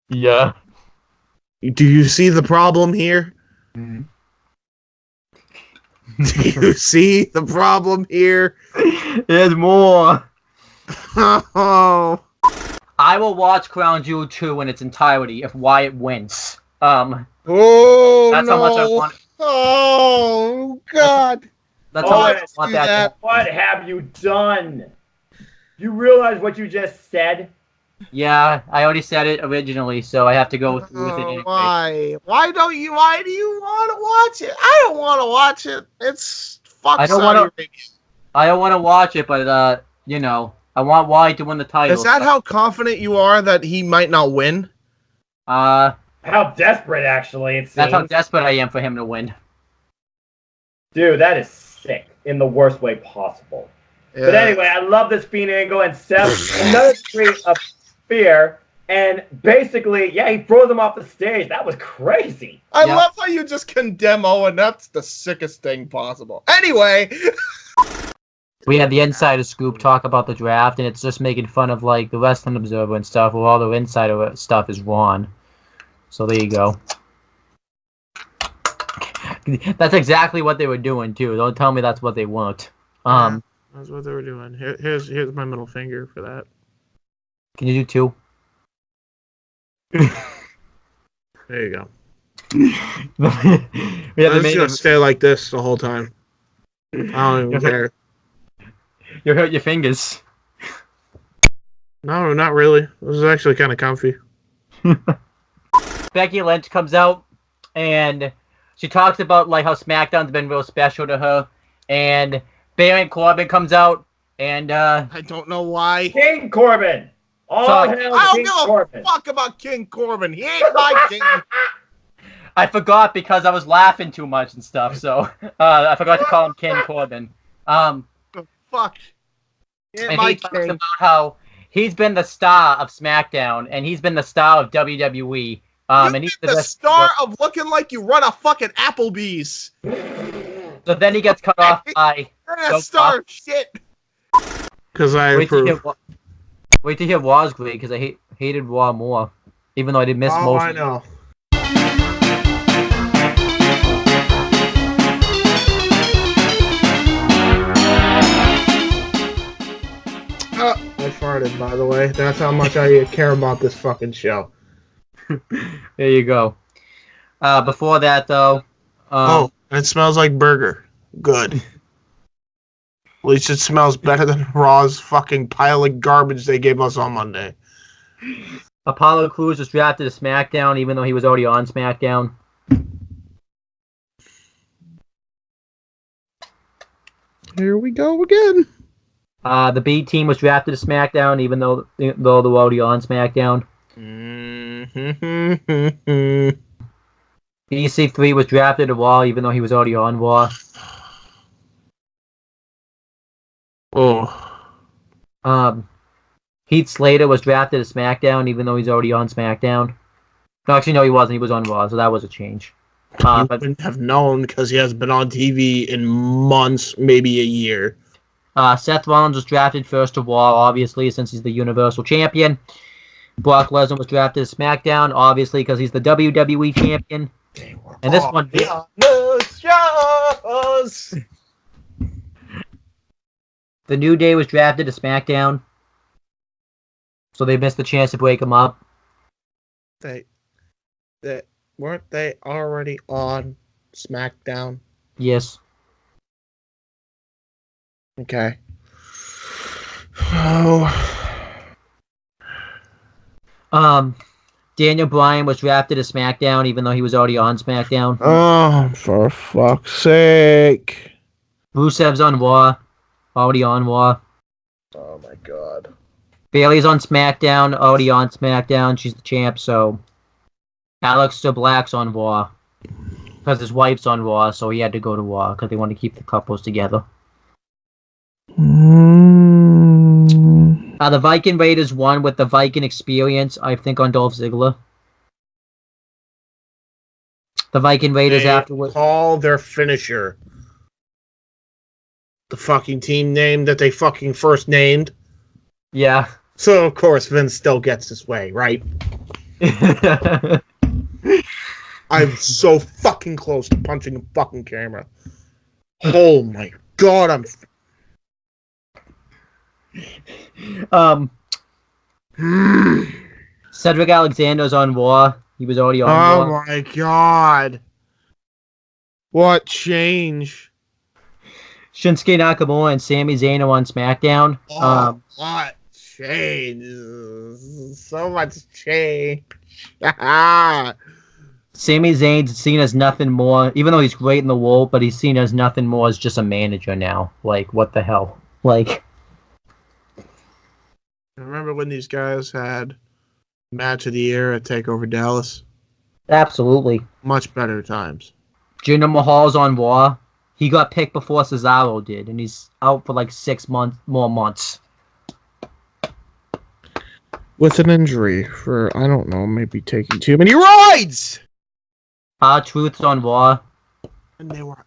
Yeah. Do you see the problem here? Mm-hmm. Do you see the problem here? There's more. Oh. I will watch Crown Jewel 2 in its entirety if Wyatt wins. Oh, that's no. how much I want. Oh, God. That's how much I want that. that. What have you done? You realize what you just said? Yeah, I already said it originally, so I have to go with it anyway. Why? Why do you want to watch it? I don't want to watch it. It's fuck Saudi Arabia. I don't want to watch it, but you know, I want Wyatt to win the title. Is that how confident you are that he might not win? How desperate, actually, it seems. That's how desperate I am for him to win. Dude, that is sick in the worst way possible. Yeah. But anyway, I love this Fiend angle, and Seth, another degree of fear, and basically, yeah, he throws him off the stage. That was crazy. I love how you just condemn Owen. That's the sickest thing possible. Anyway. We had the Insider Scoop talk about the draft, and it's just making fun of, like, the Wrestling Observer and stuff, where all the insider stuff is wrong. So there you go. That's exactly what they were doing, too. Don't tell me that's what they weren't. That's what they were doing. Here's my middle finger for that. Can you do 2? There you go. We have I'm just gonna stay like this the whole time. I don't even care. You hurt your fingers. No, not really. This is actually kind of comfy. Becky Lynch comes out, and she talks about like how SmackDown's been real special to her, and Baron Corbin comes out, and I don't know why. King Corbin! I don't give a fuck about King Corbin. He ain't my king. I forgot because I was laughing too much and stuff, so I forgot to call him King Corbin. Fuck. And he talks about how he's been the star of SmackDown, and he's been the star of WWE. And he's the star of looking like you run a fucking Applebee's. So then he gets cut off by... You're a star of shit. Because I approve. Wait to hear Raw's great, because I hated Raw more. Even though I did miss most I know. I farted, by the way. That's how much I care about this fucking show. There you go. Before that, though... it smells like burger. Good. At least it smells better than Raw's fucking pile of garbage they gave us on Monday. Apollo Crews was drafted to SmackDown, even though he was already on SmackDown. Here we go again. The B Team was drafted to SmackDown, even though they were already on SmackDown. EC3 was drafted to Raw, even though he was already on Raw. Heath Slater was drafted to SmackDown, even though he's already on SmackDown. No, actually, no, he wasn't. He was on Raw, so that was a change. You wouldn't have known because he hasn't been on TV in months, maybe a year. Seth Rollins was drafted first to Raw, obviously, since he's the Universal Champion. Brock Lesnar was drafted to SmackDown, obviously, because he's the WWE Champion. And this one... The New Day was drafted to SmackDown. So they missed the chance to break him up. That weren't they already on SmackDown? Yes. Okay. Oh. Daniel Bryan was drafted to SmackDown, even though he was already on SmackDown. Oh, for fuck's sake. Rusev's on Raw, already on Raw. Oh my god. Bailey's on SmackDown, already on SmackDown. She's the champ, so Aleister Black's on Raw because his wife's on Raw, so he had to go to Raw because they want to keep the couples together. The Viking Raiders won with the Viking Experience, I think, on Dolph Ziggler. The Viking Raiders afterwards call their finisher the fucking team name that they fucking first named. Yeah. So of course Vince still gets his way, right? I'm so fucking close to punching the fucking camera. Oh my god, I'm Cedric Alexander's on Raw. He was already on Raw. Oh my god. What change? Shinsuke Nakamura and Sami Zayn are on SmackDown. What change? So much change. Sami Zayn's seen as nothing more, even though he's great in the role, but he's seen as nothing more as just a manager now. Like, what the hell? Like, remember when these guys had match of the year at TakeOver Dallas? absolutely. Much better times. Jinder Mahal's on Raw. He got picked before Cesaro did, and he's out for like 6 months. With an injury for, I don't know, maybe taking too many rides! Truth's on Raw. And they were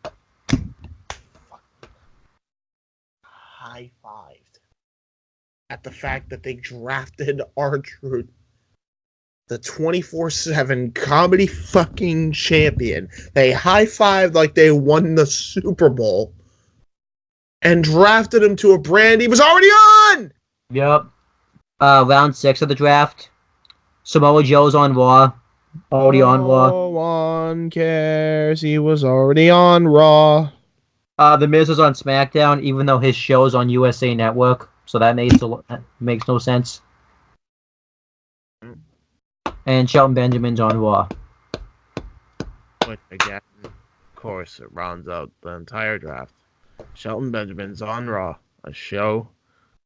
high-fived at the fact that they drafted R-Truth, the 24/7 comedy fucking champion. They high-fived like they won the Super Bowl and drafted him to a brand he was already on! Yep. Round 6 of the draft. Samoa Joe's on Raw. Already on Raw. No one cares. He was already on Raw. The Miz is on SmackDown, even though his show's on USA Network, so that makes no sense. And Shelton Benjamin's on Raw. Which again, of course, it rounds out the entire draft. Shelton Benjamin's on Raw, a show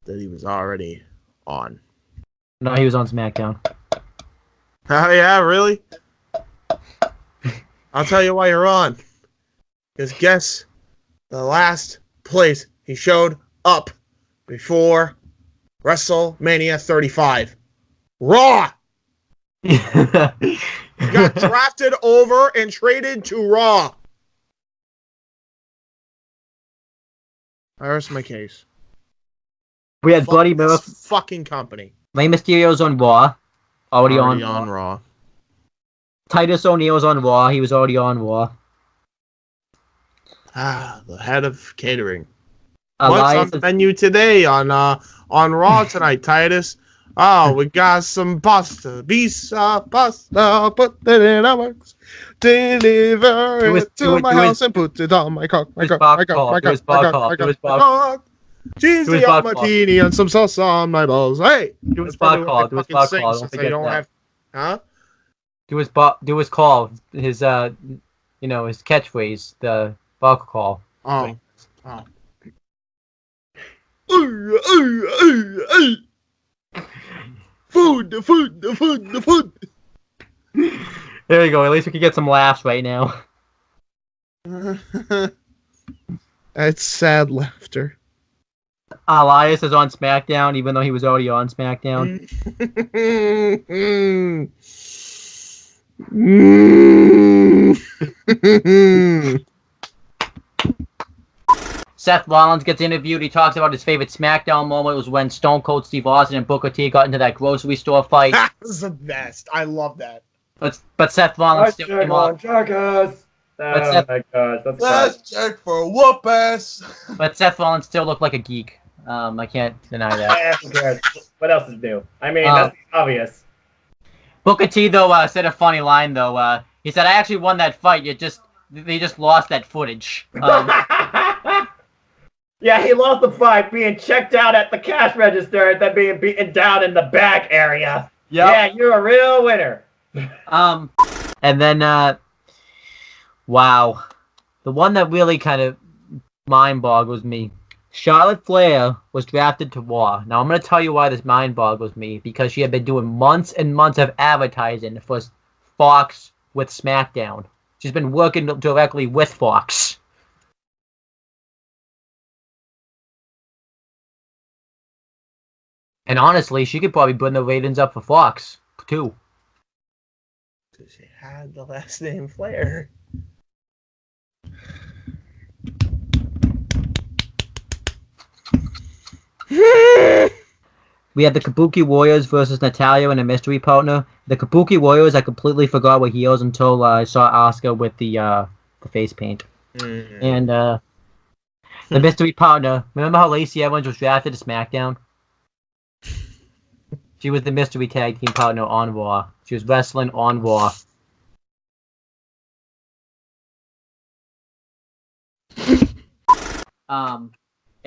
that he was already on. No, he was on SmackDown. Oh yeah, really? I'll tell you why you're on. Because guess the last place he showed up before WrestleMania 35. Raw! He got drafted over and traded to Raw. There's my case. We had Buddy Murphy. Fucking company. Rey Mysterio's on Raw. Already on Raw. Titus O'Neil's on Raw. He was already on Raw. The head of catering. Elias What's on the menu today on Raw tonight, Titus? Oh, we got some pasta. Pizza, pasta, put it in a box. Deliver it to my house and put it on my cock. My cock. Cheesy on martini and some salsa on my balls. Hey! Do his bot call. Do his bot call. Don't forget that. Huh? Do his call. His his catchphrase. The bot call. Oh. Food. There you go. At least we can get some laughs right now. That's sad laughter. Elias is on SmackDown, even though he was already on SmackDown. Seth Rollins gets interviewed. He talks about his favorite SmackDown moment was when Stone Cold Steve Austin and Booker T got into that grocery store fight. That was the best. I love that. But Seth Rollins still came off. Oh my god, Let's check for whoop ass. But Seth Rollins still looked like a geek. I can't deny that. Who cares? What else is new? I mean, that's obvious. Booker T though said a funny line though. He said, "I actually won that fight. They just lost that footage." Yeah, he lost the fight being checked out at the cash register and then being beaten down in the back area. Yep. Yeah, you're a real winner. And then wow, the one that really kind of mind boggles me. Charlotte Flair was drafted to Raw. Now I'm going to tell you why this mind boggles me, because she had been doing months and months of advertising for Fox with SmackDown. She's been working directly with Fox. And honestly, she could probably bring the ratings up for Fox, too. She had the last name Flair. We had the Kabuki Warriors versus Natalya and a mystery partner. The Kabuki Warriors, I completely forgot were heels until I saw Asuka with the face paint. And the mystery partner, remember how Lacey Evans was drafted to SmackDown? She was the mystery tag team partner on Raw. She was wrestling on Raw.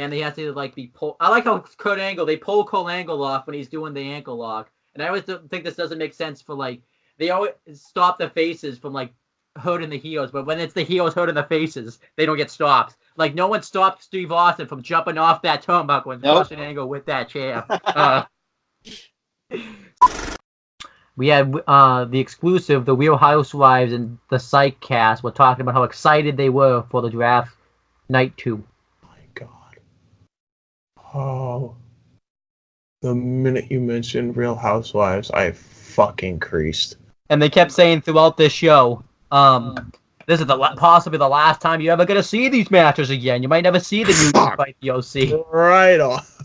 And they have to like be pulled. I like how Kurt Angle, they pull Kurt Angle off when he's doing the ankle lock. And I always think this doesn't make sense for like, they always stop the faces from like hurting the heels, but when it's the heels hurting the faces, they don't get stopped. Like no one stopped Steve Austin from jumping off that turnbuckle and crushing Angle with that chair. We had the exclusive, the Real Housewives and the Psych cast were talking about how excited they were for the draft night 2. Oh, the minute you mentioned Real Housewives, I fucking creased. And they kept saying throughout this show, this is possibly the last time you're ever going to see these matches again. You might never see the new fight the OC. Right off.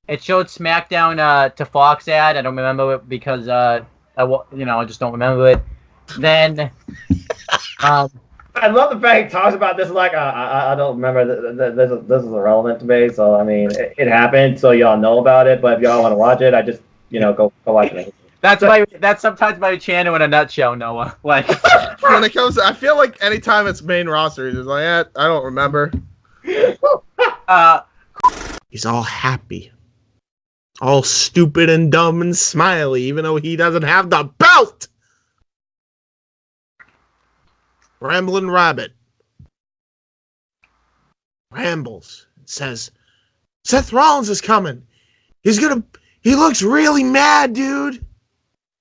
It showed SmackDown to Fox ad. I don't remember it because, I just don't remember it. Then, I love the fact he talks about this like I don't remember. This is irrelevant to me. So I mean, it happened, so y'all know about it. But if y'all want to watch it, I just go watch it. That's sometimes my channel in a nutshell, Noah. Like when it comes, I feel like anytime it's main roster, he's just like, I don't remember. He's all happy, all stupid and dumb and smiley, even though he doesn't have the belt. Rambling Rabbit rambles, says, Seth Rollins is coming. He looks really mad, dude.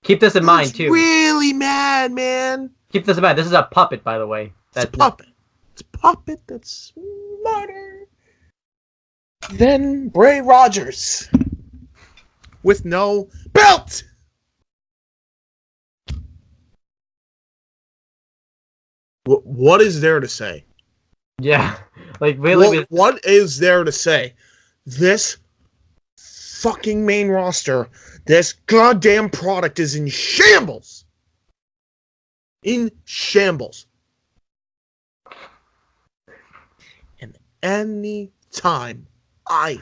Keep this in mind, too. Really mad, man. Keep this in mind. This is a puppet, by the way. It's a puppet. It's a puppet that's smarter than Bray Rogers. With no belt! What is there to say? Yeah, like really. What is there to say? This fucking main roster, this goddamn product is in shambles. In shambles. And any time I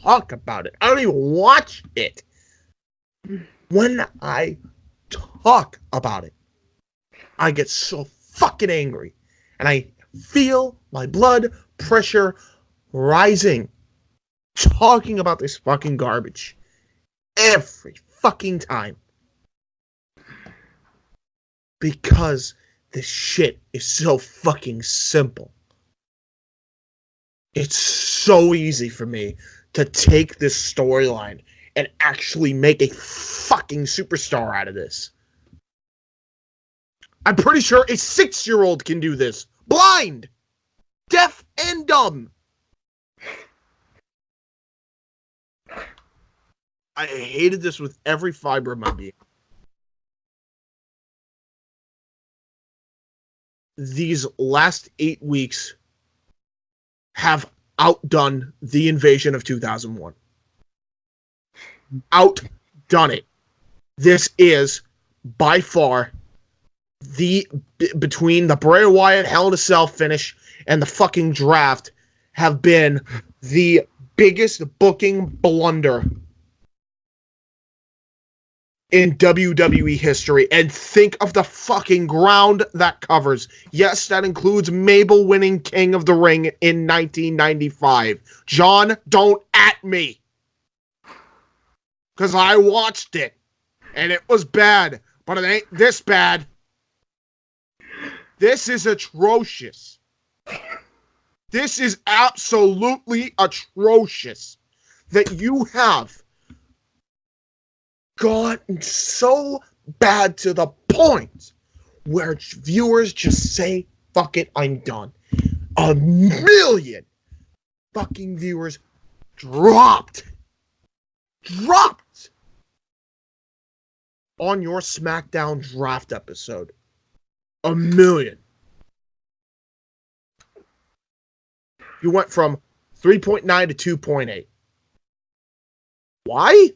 talk about it, I don't even watch it. When I talk about it, I get so fucking angry, and I feel my blood pressure rising talking about this fucking garbage every fucking time, because this shit is so fucking simple. It's so easy for me to take this storyline and actually make a fucking superstar out of this. I'm pretty sure a 6-year-old can do this. Blind! Deaf and dumb! I hated this with every fiber of my being. These last 8 weeks have outdone the invasion of 2001. Outdone it. This is, by far, between the Bray Wyatt Hell in a Cell finish and the fucking draft, have been the biggest booking blunder in WWE history, and think of the fucking ground that covers. Yes, that includes Mabel winning King of the Ring in 1995. John, don't at me. Because I watched it, and it was bad, but it ain't this bad. This is atrocious. This is absolutely atrocious that you have gotten so bad to the point where viewers just say, fuck it, I'm done. 1 million fucking viewers dropped on your SmackDown draft episode. 1 million. You went from 3.9 to 2.8. Why?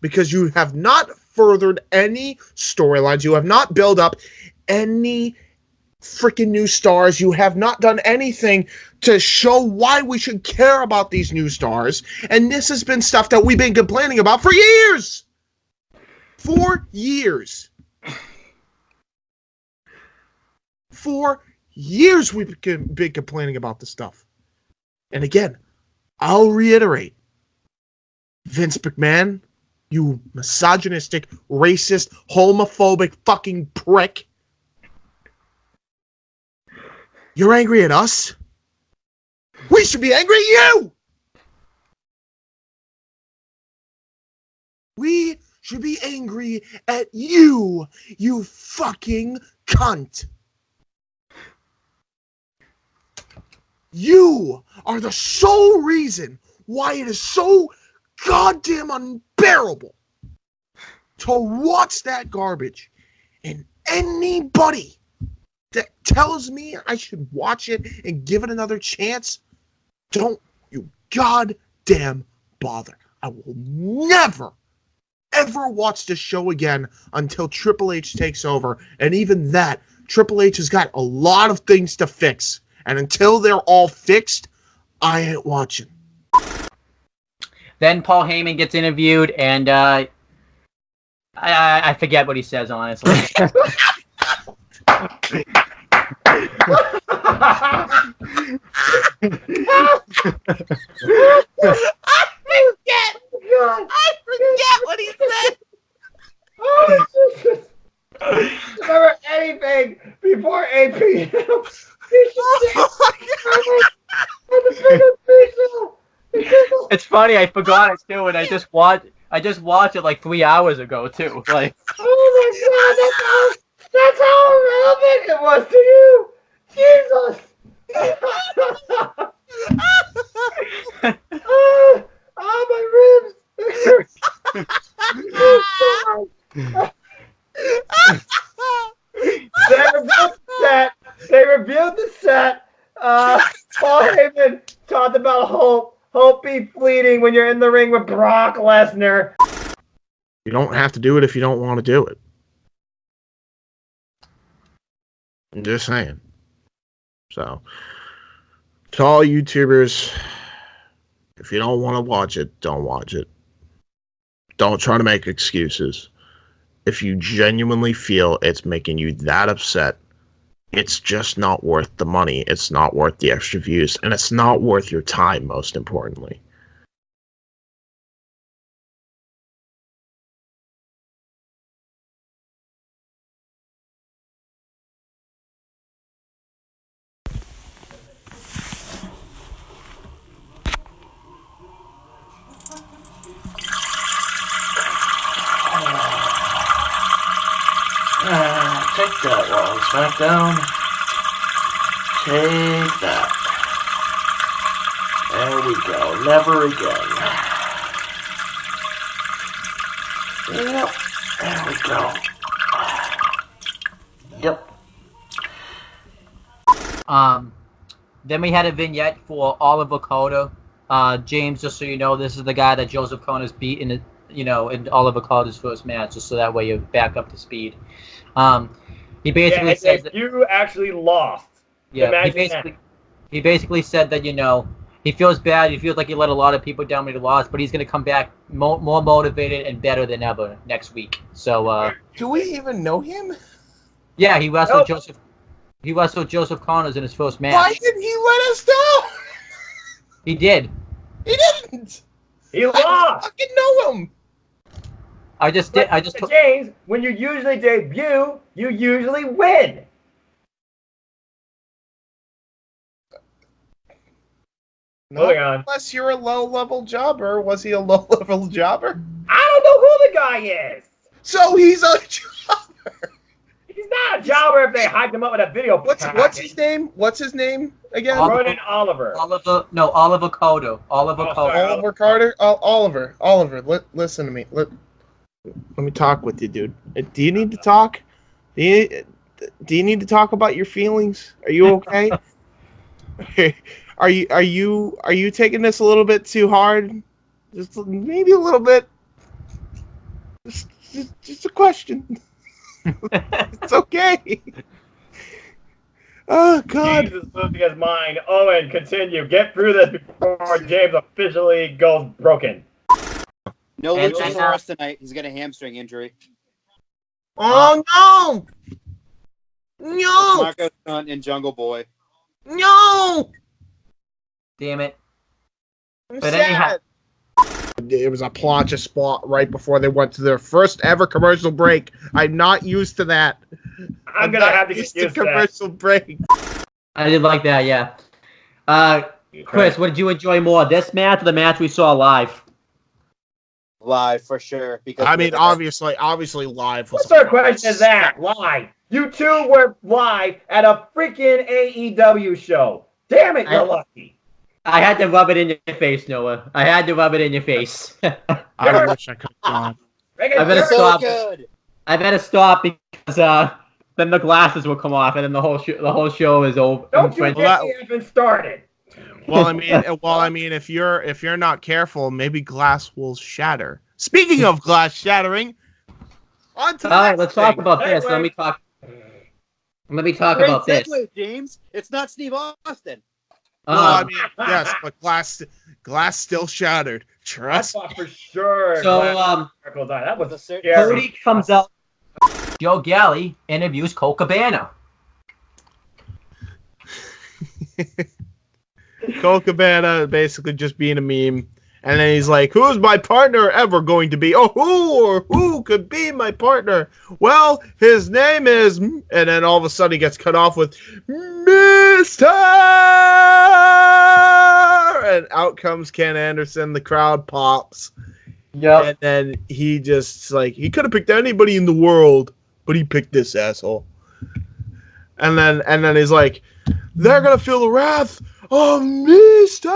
Because you have not furthered any storylines. You have not built up any freaking new stars. You have not done anything to show why we should care about these new stars. And this has been stuff that we've been complaining about for years. 4 years. 4 years we've been complaining about this stuff. And again, I'll reiterate. Vince McMahon, you misogynistic, racist, homophobic fucking prick. You're angry at us? We should be angry at you! We should be angry at you, you fucking cunt. You are the sole reason why it is so goddamn unbearable to watch that garbage. And anybody that tells me I should watch it and give it another chance, don't you goddamn bother. I will never, ever watch this show again until Triple H takes over. And even that, Triple H has got a lot of things to fix. And until they're all fixed, I ain't watching. Then Paul Heyman gets interviewed, and I forget what he says, honestly. I forget what he said. Oh, Jesus. Remember anything before 8 p.m. It's funny, I forgot it too, and I just watched it like 3 hours ago too. Like, oh my God, that's how relevant it was to you, Jesus. Oh, my ribs. They reviewed the set. Paul Heyman talked about hope be fleeting when you're in the ring with Brock Lesnar. You don't have to do it if you don't want to do it. I'm just saying. So, to all YouTubers, if you don't want to watch it, don't watch it. Don't try to make excuses. If you genuinely feel it's making you that upset, it's just not worth the money. It's not worth the extra views. And it's not worth your time, most importantly. Take that, Raw and SmackDown. Take that. There we go. Never again. Yep. There we go. Yep. Then we had a vignette for Oliver Coda. James, just so you know, this is the guy that Joseph Connor's beat in Oliver Coda's first match, just so that way you're back up to speed. He basically says that you actually lost. Yeah, he basically said that, He feels bad. He feels like he let a lot of people down when he lost, but he's going to come back more motivated and better than ever next week. So, do we even know him? Yeah, he wrestled Joseph. He wrestled Joseph Connors in his first match. Why didn't he let us know? He did. He didn't. He lost. I fucking know him. I just did. I just took. James, when you usually debut, you usually win. Moving on. Unless you're a low-level jobber. Was he a low-level jobber? I don't know who the guy is. So he's a jobber. He's not a jobber if they hyped him up with a video. What's his name? What's his name again? Ronan Oliver. Oliver Cotto. Oliver Cotto. Oliver Carter. Oliver. Listen to me. Let me talk with you, dude. Do you need to talk? Do you need to talk about your feelings? Are you okay? Are you taking this a little bit too hard? Just maybe a little bit. Just a question. It's okay. Oh God. James is losing his mind. Owen, continue. Get through this before James officially goes broken. No Luchasaurus tonight. He's got a hamstring injury. Oh no! No! Marco Stunt and Jungle Boy. No! Damn it. But anyhow, it was a plancha spot right before they went to their first ever commercial break. I'm not used to that. I'm gonna have to get used to commercial break. I did like that, yeah. Chris, what did you enjoy more, this match or the match we saw live? Live for sure. Because I mean, obviously, live. What sort of question is that? Live. You two were live at a freaking AEW show. Damn it, you're lucky. I had to rub it in your face, Noah. I had to rub it in your face. I wish I could have gone. I better stop. I better stop because then the glasses will come off and then the whole show is over. Don't you get me even started. Well, I mean, if you're not careful, maybe glass will shatter. Speaking of glass shattering, on to all right, let's talk about this. Let me talk about this. James, it's not Steve Austin. Well, I mean, yes, but glass still shattered. Trust. I thought for sure. So, that was a scary. Cody comes out. Joe Galley interviews Cole Cabana. Cole Cabana basically just being a meme. And then he's like, who's my partner ever going to be? Oh, who could be my partner? Well, his name is... And then all of a sudden he gets cut off with Mr. And out comes Ken Anderson. The crowd pops. Yeah. And then he just he could have picked anybody in the world, but he picked this asshole. And then he's like, they're going to feel the wrath of Mr.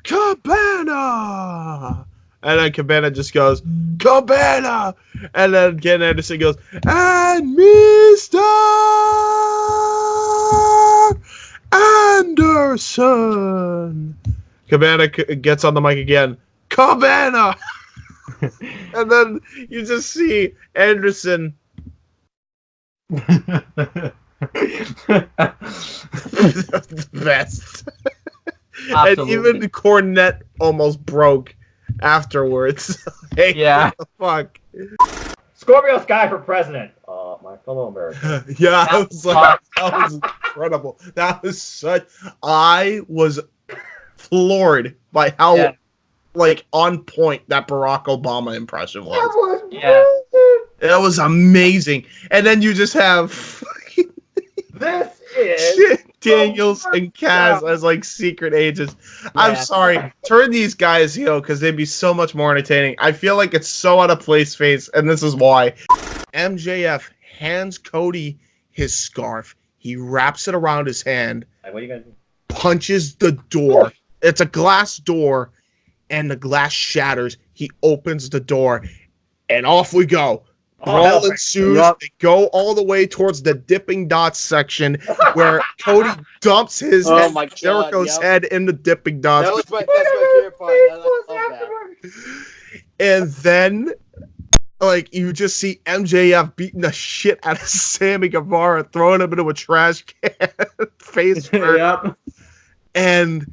Cabana. And then Cabana just goes, Cabana. And then Ken Anderson goes, and Mr. Anderson. Cabana gets on the mic again, Cabana. And then you just see Anderson. The best. And even Cornette almost broke afterwards. Hey, yeah. What the fuck? Scorpio Sky for president. My fellow Americans. Yeah, I was like, that was incredible. That was I was floored by how on point that Barack Obama impression was. That was amazing. And then you just have this is Daniels and Kaz as secret agents. Yeah. I'm sorry. Turn these guys heel because they'd be so much more entertaining. I feel like it's so out of place, and this is why. MJF hands Cody his scarf. He wraps it around his hand. What are you gonna do? Punches the door. It's a glass door, and the glass shatters. He opens the door, and off we go. Brawl ensues. They go all the way towards the Dipping Dots section where Cody dumps his Jericho's head in the Dipping Dots. That's my favorite part. I love that. And then, you just see MJF beating the shit out of Sammy Guevara, throwing him into a trash can, face first. And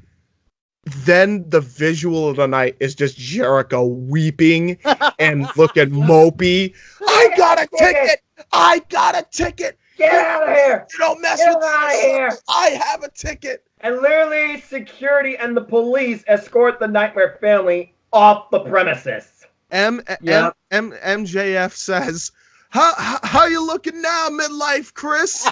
then the visual of the night is just Jericho weeping and looking mopey. I got a ticket! I got a ticket! Get out of here! You don't mess Get with out of me. here! I have a ticket! And literally, security and the police escort the Nightmare family off the premises. MJF says, how you looking now, midlife Chris?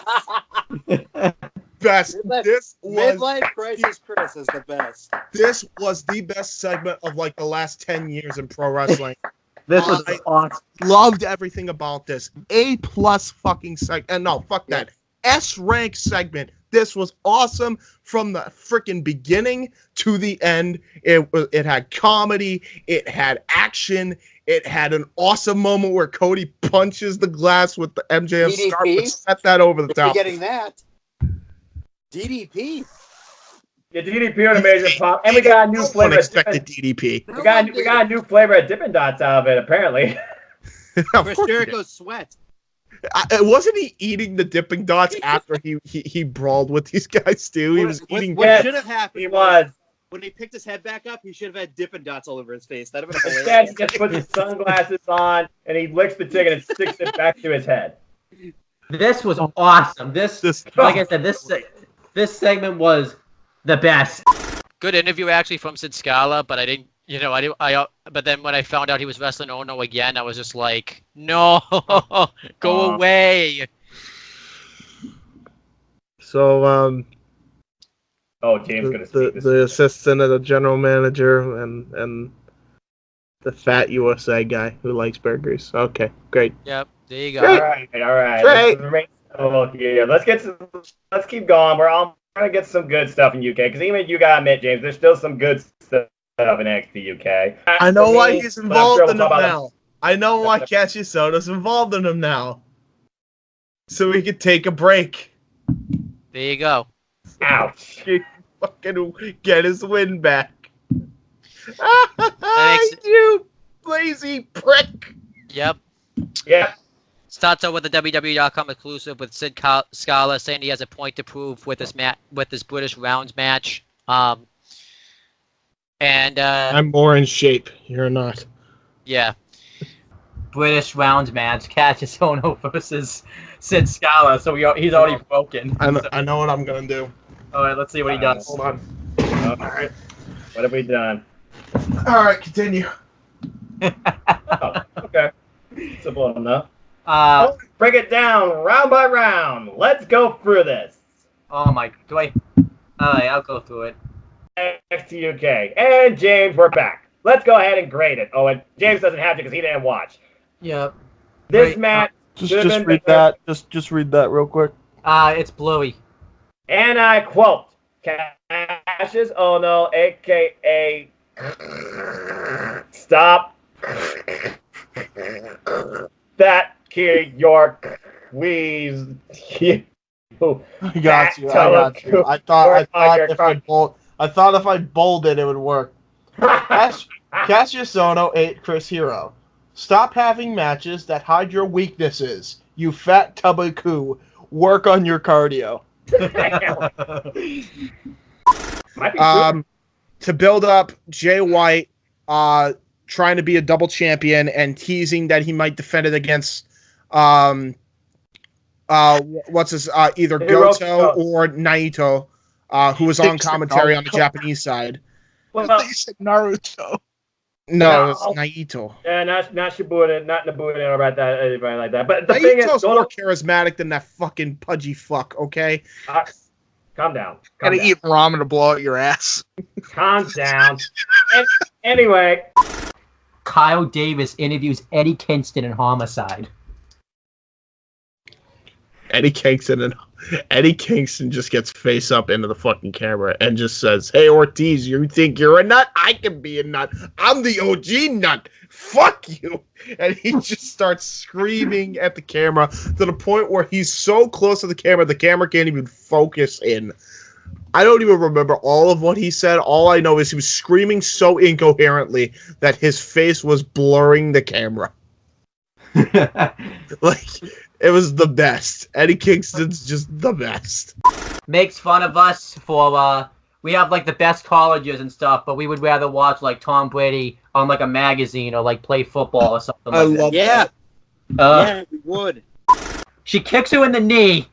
Best. This was Midlife Crisis Chris is the best. This was the best segment of like the last 10 years in pro wrestling. This was awesome. Loved everything about this. A+ fucking segment. No, fuck that. S rank segment. This was awesome from the freaking beginning to the end. It had comedy. It had action. It had an awesome moment where Cody punches the glass with the MJF scarf and set that over the top. Getting that. DDP. Yeah, DDP on a major pop, and we got a new flavor. Unexpected DDP. We got a new flavor of Dippin' Dots out of it, apparently. Chris Jericho's sweat. Wasn't he eating the Dipping Dots after he brawled with these guys too? He was eating. What should have happened? He was. When he picked his head back up, he should have had Dippin' Dots all over his face. That'd have been Instead, hilarious. he just puts his sunglasses on and he licks the ticket and sticks it back to his head. This was awesome. This like I said, this segment was the best. Good interview actually from Sid Scala, but I didn't. But then when I found out he was wrestling Ono again, I was just like, no, go away. So oh, James gonna speak this. The assistant of the general manager and the fat USA guy who likes burgers. Okay, great. Yep, there you go. All right. Great. Let's keep going. We're all trying to get some good stuff in UK because even you gotta admit, James, there's still some good stuff in NXT UK. I know why he's involved in them now. I know why Cassius Soto's involved in them now. So we could take a break. There you go. Ouch. He fucking get his win back. You lazy prick. Yep. Yeah. Starts out with a WWE.com exclusive with Sid Scala saying he has a point to prove with this British Rounds match. I'm more in shape. You're not. Yeah. British Rounds match, Cassius Ohno versus Sid Scala. So he's already broken. I know what I'm gonna do. All right, let's see what he does. Hold on. All right. What have we done? All right, continue. Okay. Simple enough. Break it down round by round. Let's go through this. Oh my! Do I? All right, I'll go through it. NXT UK and James, we're back. Let's go ahead and grade it. Oh, and James doesn't have to because he didn't watch. Yep. This match. Just read that. Just read that real quick. It's blurry. And I quote: Cassius Ohno, aka stop that kid York, please. I got you. I thought if I bolded it would work. Cassius Ohno ate Chris Hero. Stop having matches that hide your weaknesses. You fat tubby coo. Work on your cardio. To build up Jay White, trying to be a double champion and teasing that he might defend it against either Goto or Naito, who was on commentary on the Japanese side. Well, I thought you said Naruto. No, it's Naito. Yeah, not Shibuya, not Nabuya or about that, anybody like that. But the thing is, Naito's more charismatic than that fucking pudgy fuck. Okay, calm down. Gotta eat ramen to blow out your ass. Calm down. Anyway, Kyle Davis interviews Eddie Kingston in Homicide. Eddie Kingston just gets face up into the fucking camera and just says, "Hey Ortiz, you think you're a nut? I can be a nut. I'm the OG nut. Fuck you!" And he just starts screaming at the camera to the point where he's so close to the camera can't even focus in. I don't even remember all of what he said. All I know is he was screaming so incoherently that his face was blurring the camera. Like, it was the best. Eddie Kingston's just the best. Makes fun of us for we have like the best colleges and stuff, but we would rather watch like Tom Brady on like a magazine or like play football or something like that. Yeah. Yeah, we would. She kicks her in the knee,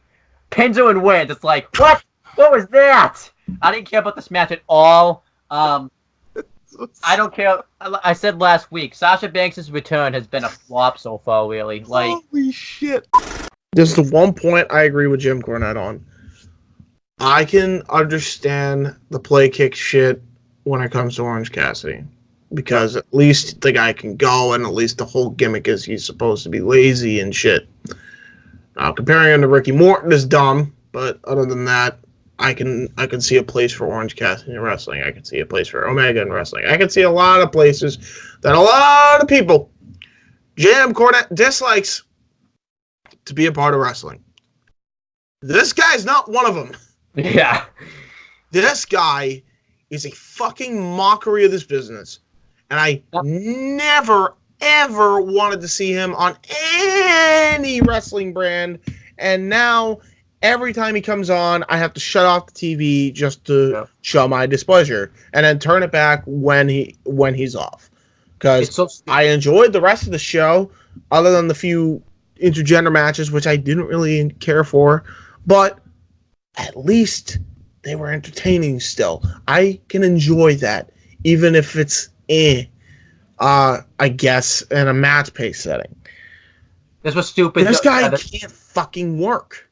pins her and wins. It's like, what? What was that? I didn't care about this match at all. I don't care. I said last week, Sasha Banks' return has been a flop so far, really. Like, holy shit. There's the one point I agree with Jim Cornette on. I can understand the play kick shit when it comes to Orange Cassidy. Because at least the guy can go, and at least the whole gimmick is he's supposed to be lazy and shit. Now, comparing him to Ricky Morton is dumb, but other than that, I can see a place for Orange Cassidy in wrestling. I can see a place for Omega in wrestling. I can see a lot of places that a lot of people, Jim Cornette, dislikes to be a part of wrestling. This guy's not one of them. Yeah. This guy is a fucking mockery of this business. And I never, ever wanted to see him on any wrestling brand. And now, every time he comes on, I have to shut off the TV just to show my displeasure. And then turn it back when he's off. Because I enjoyed the rest of the show, other than the few intergender matches, which I didn't really care for. But at least they were entertaining still. I can enjoy that, even if it's I guess, in a match pace setting. This was stupid. This guy can't fucking work.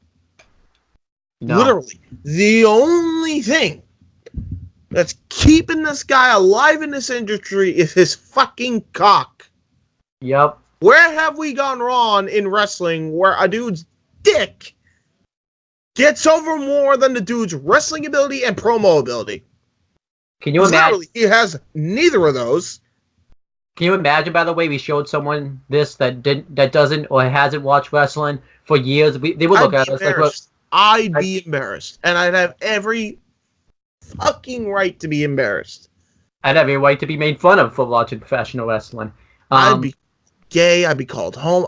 No. Literally. The only thing that's keeping this guy alive in this industry is his fucking cock. Yep. Where have we gone wrong in wrestling where a dude's dick gets over more than the dude's wrestling ability and promo ability? Can you imagine? He has neither of those. Can you imagine, by the way, we showed someone this that doesn't or hasn't watched wrestling for years? They would look at us like, "What?" I'd be embarrassed, and I'd have every fucking right to be embarrassed. I'd have every right to be made fun of for watching professional wrestling. I'd be gay. I'd be called home.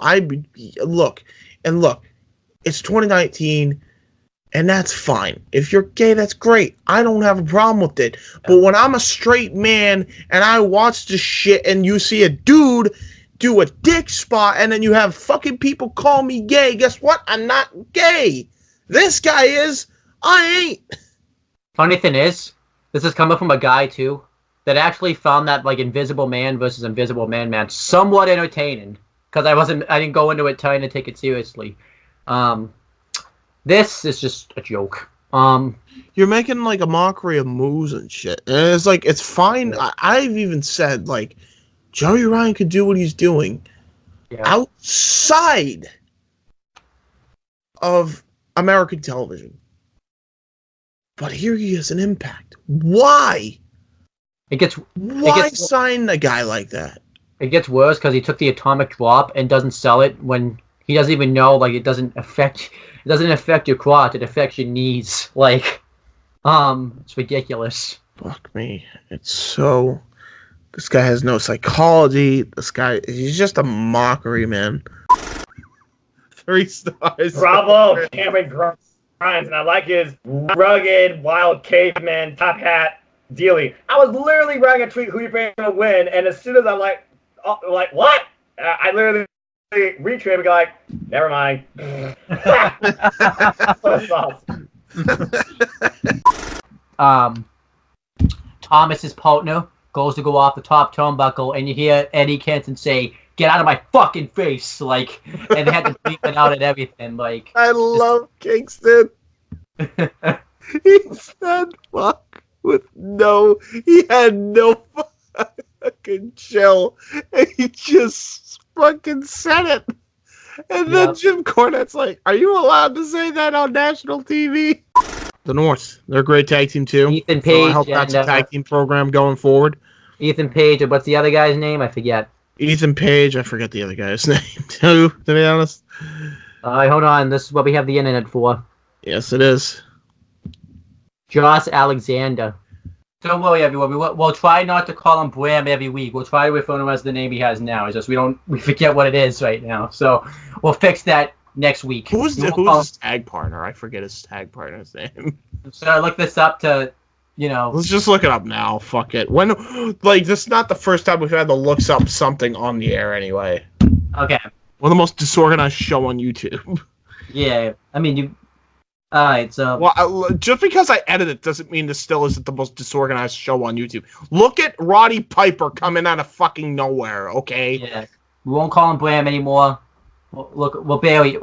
Look, it's 2019. And that's fine. If you're gay, that's great. I don't have a problem with it. But when I'm a straight man and I watch this shit and you see a dude do a dick spot and then you have fucking people call me gay, guess what? I'm not gay. This guy is. I ain't. Funny thing is, this is coming from a guy, too, that actually found that, like, Invisible Man versus Invisible Man match somewhat entertaining. Because I didn't go into it trying to take it seriously. This is just a joke. You're making like a mockery of moves and shit. And it's like, it's fine. I've even said, like, Joey Ryan could do what he's doing outside of American television. But here he is in Impact. Why? Why sign a guy like that? It gets worse because he took the atomic drop and doesn't sell it when he doesn't even know, like, it doesn't affect your crotch, it affects your knees. Like, it's ridiculous. Fuck me. It's so... This guy has no psychology. He's just a mockery, man. 3 stars. Bravo, Cameron Grimes, and I like his rugged, wild caveman top hat dealing. I was literally writing a tweet, who you think gonna win, and as soon as I'm like, what? I literally retweet and go like, never mind. Thomas's partner goes to go off the top turnbuckle, and you hear Eddie Kingston say, "Get out of my fucking face!" Like, and they had to bleep it out and everything. Like, I love Kingston. He said "fuck" with no. He had no fucking chill, and he just fucking said it. And then Jim Cornette's like, "Are you allowed to say that on national TV?" The North, they're a great tag team too. Ethan Page. So I hope that's a tag team program going forward. Ethan Page, and what's the other guy's name? I forget. Ethan Page, I forget the other guy's name too, to be honest. Hold on, this is what we have the internet for. Yes, it is. Josh Alexander. Don't worry, everyone. We'll try not to call him Bram every week. We'll try to refer to him as the name he has now. It's just we forget what it is right now. So we'll fix that next week. Who's his tag partner? I forget his tag partner's name. So I looked this up to Let's just look it up now. Fuck it. When, like, this is not the first time we've had to look up something on the air anyway. Okay. We're the most disorganized show on YouTube. Yeah, I mean, you. All right, so. Well, just because I edit it doesn't mean this still isn't the most disorganized show on YouTube. Look at Roddy Piper coming out of fucking nowhere, okay? Yeah, we won't call him Blam anymore. We'll barely.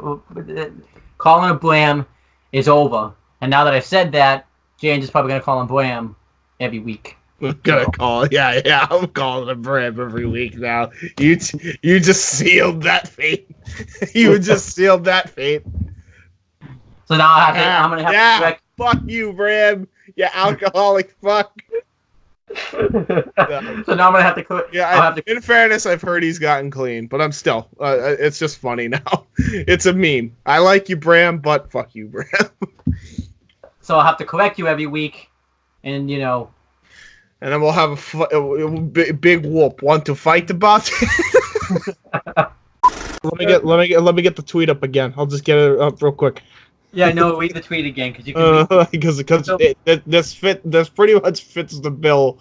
Calling him Blam is over. And now that I've said that, James is probably gonna call him Blam every week. I'm gonna call it. Yeah, I'm calling him Bram every week now. You just sealed that fate. You just sealed that fate. So now I'm gonna have to correct. Fuck you, Bram. You alcoholic fuck. So now I'm gonna have to correct. Yeah, in fairness, I've heard he's gotten clean, but I'm still. It's just funny now. It's a meme. I like you, Bram, but fuck you, Bram. So I'll have to correct you every week, and And then we'll have a big whoop. Want to fight about it? Let me get the tweet up again. I'll just get it up real quick. Yeah, no, read the tweet again because you can. Because this pretty much fits the bill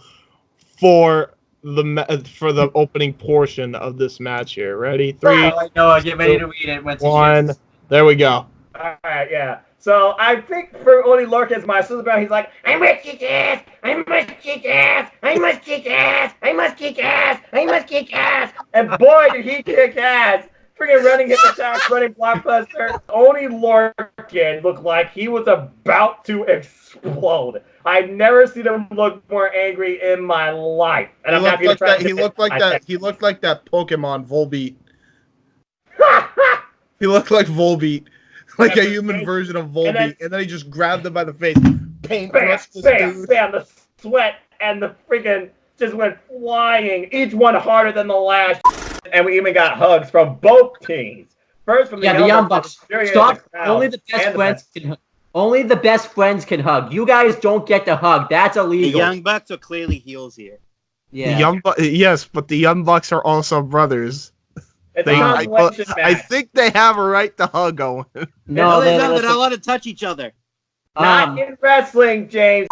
for the opening portion of this match here. Ready? 3. No, get ready to read it. 1. There we go. All right, yeah. So I think for Only Lorcan's my sister Brown, he's like, I must kick ass, I must kick ass, I must kick ass, I must kick ass, I must kick ass. And boy, did he kick ass. Freaking running hit attack, running blockbuster. Only Lorcan looked like he was about to explode. I've never seen him look more angry in my life. And I'm happy to try. He looked like that Pokemon Volbeat. He looked like Volbeat. Like a human version of Volbeat, and then he just grabbed him by the face. Paint brushed this dude. Bam, the sweat and the freaking just went flying, each one harder than the last. And we even got hugs from both teams. First from the Young Bucks. Stop. Only the best friends can. Only the best friends can hug. You guys don't get to hug. That's illegal. The Young Bucks are clearly heels here. Yeah. Yes, but the Young Bucks are also brothers. I think they have a right to hug Owen. No, they're not allowed to touch each other. Not in wrestling, James.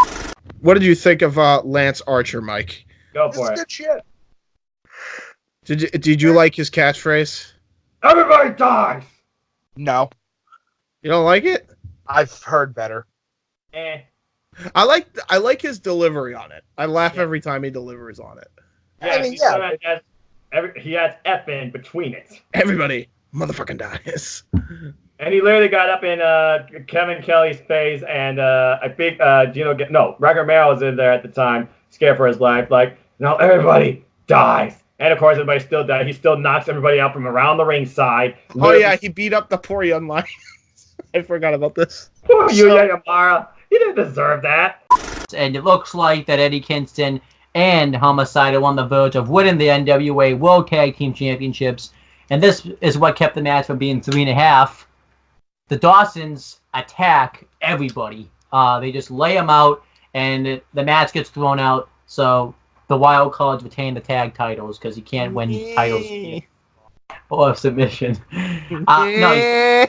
What did you think of Lance Archer, Mike? Go for it. Good shit. Did you like his catchphrase? Everybody dies. No, you don't like it. I've heard better. I like his delivery on it. I laugh every time he delivers on it. Yeah, he has F in between it. Everybody motherfucking dies. And he literally got up in Kevin Kelly's face, and I think Roger Romero was in there at the time, scared for his life. Like, no, everybody dies. And of course, everybody still died. He still knocks everybody out from around the ringside. Oh yeah, he beat up the poor young lion. I forgot about this. Poor Yuya Yamara. He didn't deserve that. And it looks like that Eddie Kingston and Homicide are on the verge of winning the NWA World Tag Team Championships. And this is what kept the match from being 3.5. The Dawsons attack everybody. They just lay them out, and the match gets thrown out. So the wild cards retain the tag titles because you can't win titles or submission. I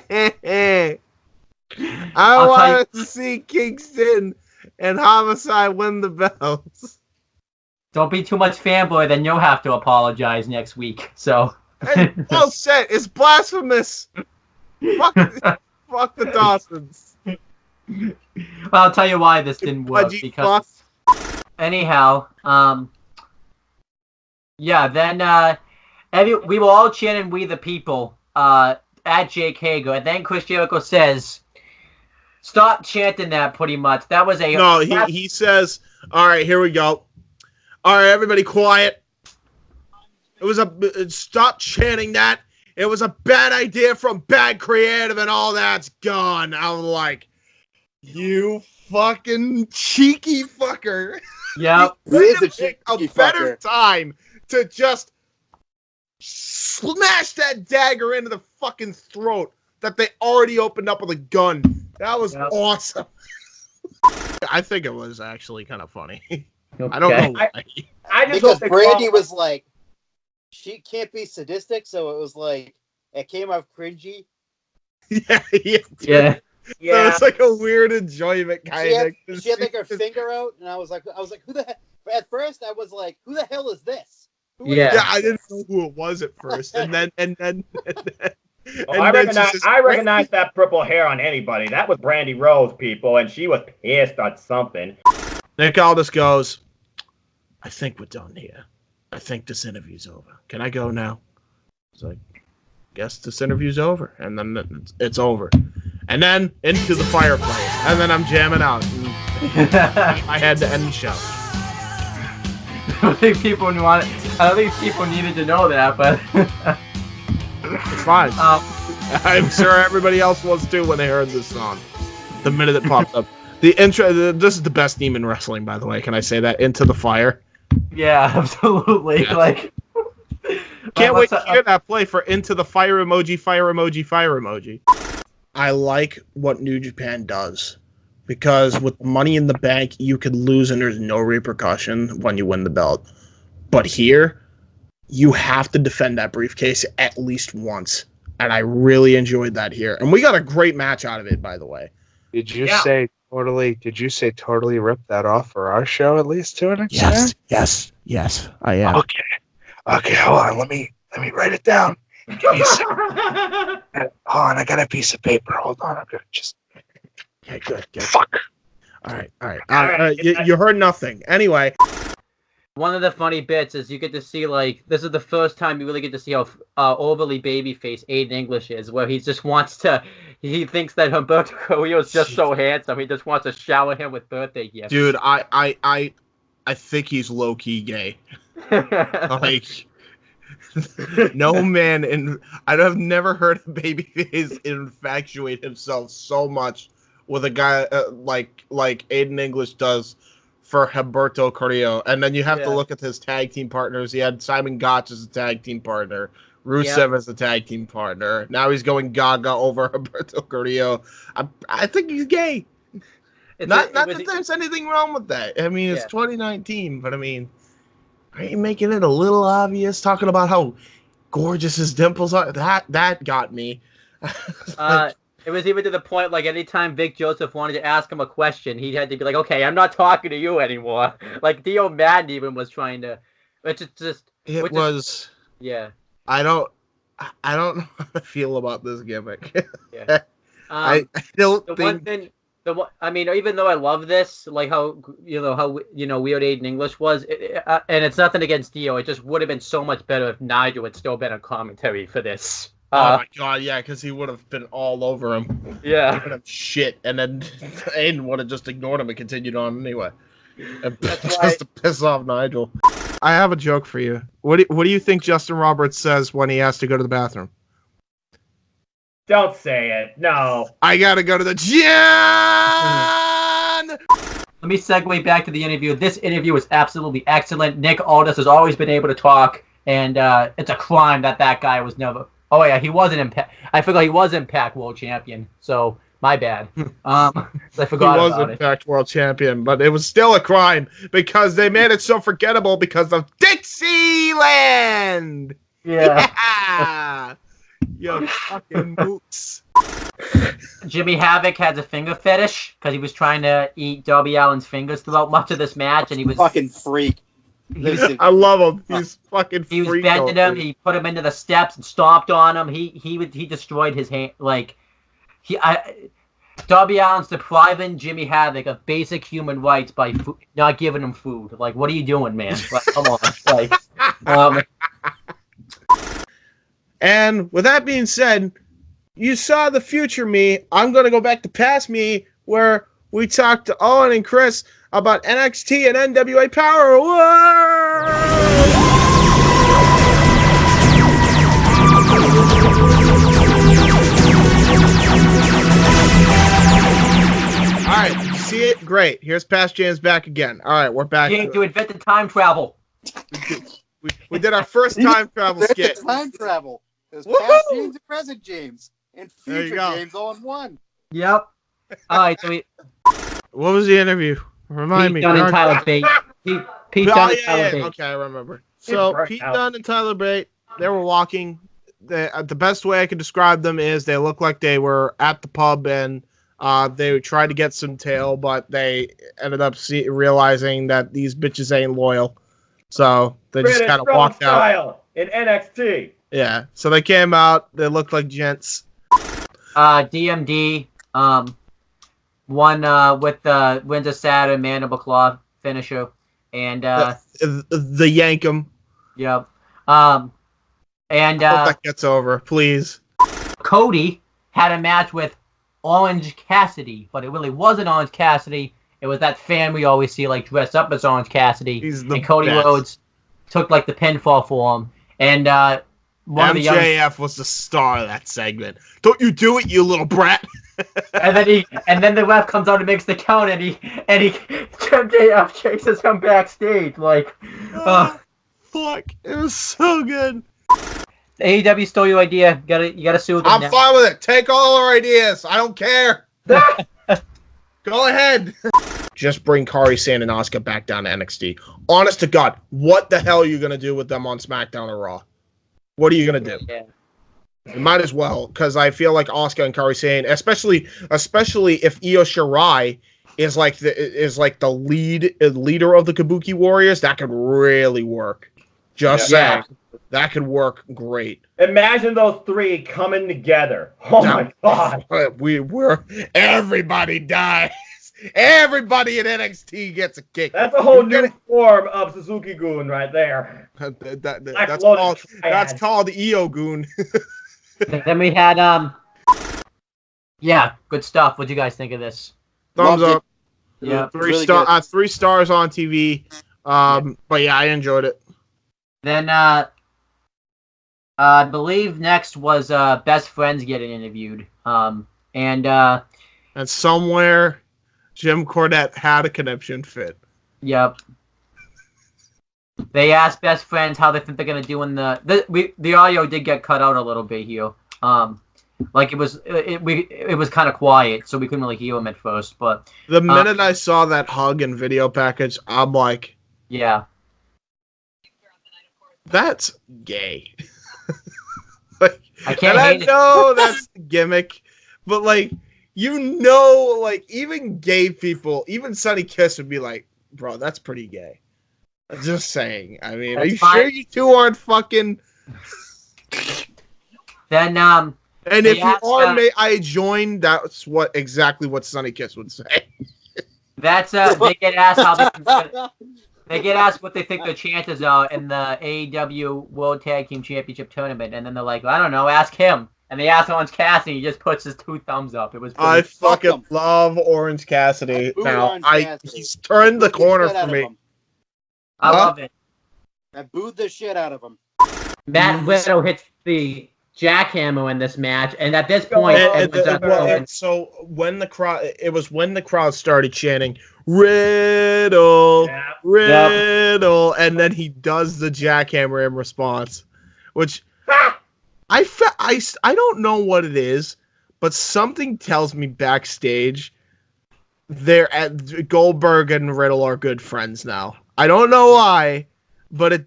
want to see Kingston and Homicide win the belts. Don't be too much fanboy, then you'll have to apologize next week. So. Well said. It's blasphemous. Fuck the Dawsons. Well, I'll tell you why this didn't work. Because anyhow, then we were all chanting "We the People" at Jake Hager, and then Chris Jericho says, "Stop chanting that." Pretty much, that was a no. He says, "All right, here we go. All right, everybody, quiet. It was stop chanting that. It was a bad idea from bad creative, and all that's gone." I'm like, you fucking cheeky fucker. Yeah, you could pick a better time to just smash that dagger into the fucking throat that they already opened up with a gun. That was awesome. I think it was actually kind of funny. Okay. I don't know why. I just because Brandy was like, she can't be sadistic, so it was like, it came off cringy. Yeah. Yeah. it's like a weird enjoyment kind of. She had like her finger out, and I was like, who the hell? At first, I was like, who the hell is this? Who is Yeah. Yeah, I didn't know who it was at first, and then Oh, I recognize that purple hair on anybody. That was Brandy Rose, people, and she was pissed on something. Nick Aldis goes, I think we're done here. I think this interview's over. Can I go now? It's like, guess this interview's over. And then it's over. And then into the fireplace. And then I'm jamming out. And I had to end the show. I don't think people needed to know that, but It's fine. I'm sure everybody else was too when they heard this song. The minute it popped up. The intro, this is the best theme in wrestling, by the way. Can I say that? Into the Fire. yeah, absolutely. Yeah. Like, Can't wait to hear that play for Into the Fire emoji, fire emoji, fire emoji. I like what New Japan does. Because with Money in the Bank, you could lose and there's no repercussion when you win the belt. But here, you have to defend that briefcase at least once. And I really enjoyed that here. And we got a great match out of it, by the way. Did you say totally rip that off for our show at least to an extent? Yes, I am. Okay, hold on. Let me write it down. Give me a second. Hold on, I got a piece of paper. Hold on, I'm gonna just. Okay, good. Fuck. All right. You heard nothing. Anyway. one of the funny bits is you get to see, like, this is the first time you really get to see how overly babyface Aiden English is, where he just wants to, he thinks that Humberto Carrillo is just so handsome, he just wants to shower him with birthday gifts. Dude, I think he's low-key gay. Like, no man, and I've never heard a babyface infatuate himself so much with a guy like Aiden English does for Humberto Carrillo. And then you have to look at his tag team partners. He had Simon Gotch as a tag team partner, Rusev as a tag team partner. Now he's going gaga over Humberto Carrillo. I think he's gay. Not that there's anything wrong with that. I mean, it's 2019, but I mean, are you making it a little obvious? Talking about how gorgeous his dimples are. That got me. It was even to the point, like, anytime Vic Joseph wanted to ask him a question, he had to be like, okay, I'm not talking to you anymore. Like, Dio Madden even was trying to... I don't know how to feel about this gimmick. Yeah. I don't think... One thing... I mean, even though I love this, like how weird Aiden English was, and it's nothing against Dio, it just would have been so much better if Nigel had still been on commentary for this. Oh my god, yeah, because he would have been all over him. Yeah. Giving him shit, and then Aiden would have just ignored him and continued on anyway. Just to piss off Nigel. I have a joke for you. What do you think Justin Roberts says when he has to go to the bathroom? Don't say it. No. I gotta go to the gym! Let me segue back to the interview. This interview was absolutely excellent. Nick Aldis has always been able to talk, and it's a crime that guy was never... Oh, yeah, he was an Impact... I forgot he was Impact World Champion, so my bad. I forgot about it. He was Impact World Champion, but it was still a crime because they made it so forgettable because of Dixieland! Yeah. Yo, fucking mooks. Jimmy Havoc has a finger fetish because he was trying to eat Darby Allin's fingers throughout much of this match, and he was fucking freak. I love him. He's fucking freak. He was bending him. He put him into the steps and stomped on him. He destroyed his hand. Like Darby Allin's depriving Jimmy Havoc of basic human rights by not giving him food. Like, what are you doing, man? Like, come on. Like, And with that being said, you saw the future me. I'm going to go back to past me where we talked to Owen and Chris about NXT and NWA Powerrr. All right, you see it? Great. Here's Past James back again. All right, we're back. You invented time travel. We did our first time travel skit. Time travel. There's past James and present James. And future James all in one. Yep. All right, so what was the interview? Remind me. Pete Dunne and Tyler Bate. Pete Dunne and Tyler Bate. Okay, I remember. So Pete Dunne and Tyler Bate, they were walking. The best way I could describe them is they looked like they were at the pub and They tried to get some tail, but they ended up realizing that these bitches ain't loyal. So they just British kind of strong walked out. style in NXT. Yeah. So they came out. They looked like gents. DMD won with the Windsor Saturn Mandible Claw finisher, and The Yankum. yep. I hope that gets over, please. Cody had a match with Orange Cassidy, but it really wasn't Orange Cassidy. It was that fan we always see like dressed up as Orange Cassidy. And Cody Rhodes took like the pinfall for him. And MJF was the star of that segment. Don't you do it, you little brat. and then the ref comes out and makes the count, and MJF chases him backstage like, fuck, it was so good. AEW stole your idea. You gotta sue them. I'm fine with it. Take all our ideas. I don't care. Go ahead. Just bring Kairi Sane and Asuka back down to NXT. Honest to God, what the hell are you gonna do with them on SmackDown or Raw? What are you gonna do? Yeah. You might as well, because I feel like Asuka and Kairi Sane, especially if Io Shirai is like the leader of the Kabuki Warriors, that could really work. Just saying. That could work great. Imagine those three coming together. Oh my god. We're everybody dies. Everybody in NXT gets a kick. That's a whole new form of Suzuki-gun right there. That's called Io-gun. Then we had yeah, good stuff. What'd you guys think of this? Thumbs up. Yeah, three stars on TV. But yeah, I enjoyed it. Then I believe next was Best Friends getting interviewed. And somewhere Jim Cornette had a connection fit. Yep. They asked Best Friends how they think they're gonna do in the audio did get cut out a little bit here. Like it was kind of quiet, so we couldn't really hear them at first. But the minute I saw that hug and video package, I'm like, yeah, that's gay. Like, I know that's the gimmick, but like, like even gay people, even Sonny Kiss would be like, bro, that's pretty gay. I'm just saying. I mean, are you sure you two aren't fucking? Then and if you are, may I join? That's exactly what Sonny Kiss would say. That's they get asked how they get asked what they think their chances are in the AEW World Tag Team Championship tournament, and then they're like, I don't know, ask him. And they ask Orange Cassidy, he just puts his 2 thumbs up. It was. I fucking love Orange Cassidy. Now he's turned the corner for me. I love it. I booed the shit out of him. Matt Widow hits the jackhammer in this match, and at this point, so when the crowd started chanting Riddle, Riddle, and then he does the jackhammer in response, which I don't know what it is, but something tells me backstage Goldberg and Riddle are good friends now. I don't know why, but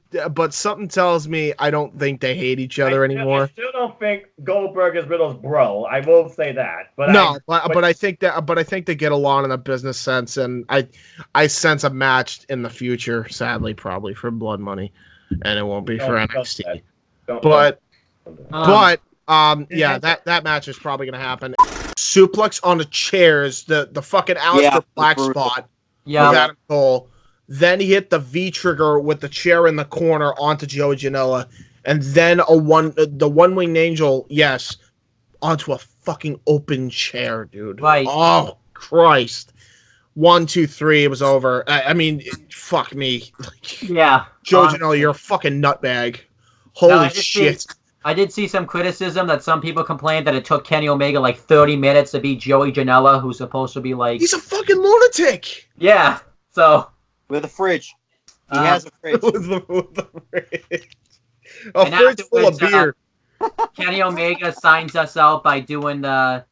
something tells me I don't think they hate each other anymore. I still don't think Goldberg is Riddle's bro. I will say that. But I think they get along in a business sense, and I sense a match in the future. Sadly, probably for Blood Money, and it won't be for NXT. Yeah, that match is probably gonna happen. Suplex on the chairs, the fucking Aleister Black spot. Yeah. With Adam Cole. Then he hit the V trigger with the chair in the corner onto Joey Janela, and then the one-winged angel, yes, onto a fucking open chair, dude. Right. Oh Christ! 1, 2, 3, it was over. I mean, fuck me. Yeah. Joey Janela, you're a fucking nutbag. Holy shit. I did see some criticism that some people complained that it took Kenny Omega like 30 minutes to beat Joey Janela, who's supposed to be like... He's a fucking lunatic! Yeah, so... With a fridge. He has a fridge. with a fridge. A fridge full of beer. Kenny Omega signs us out by doing the...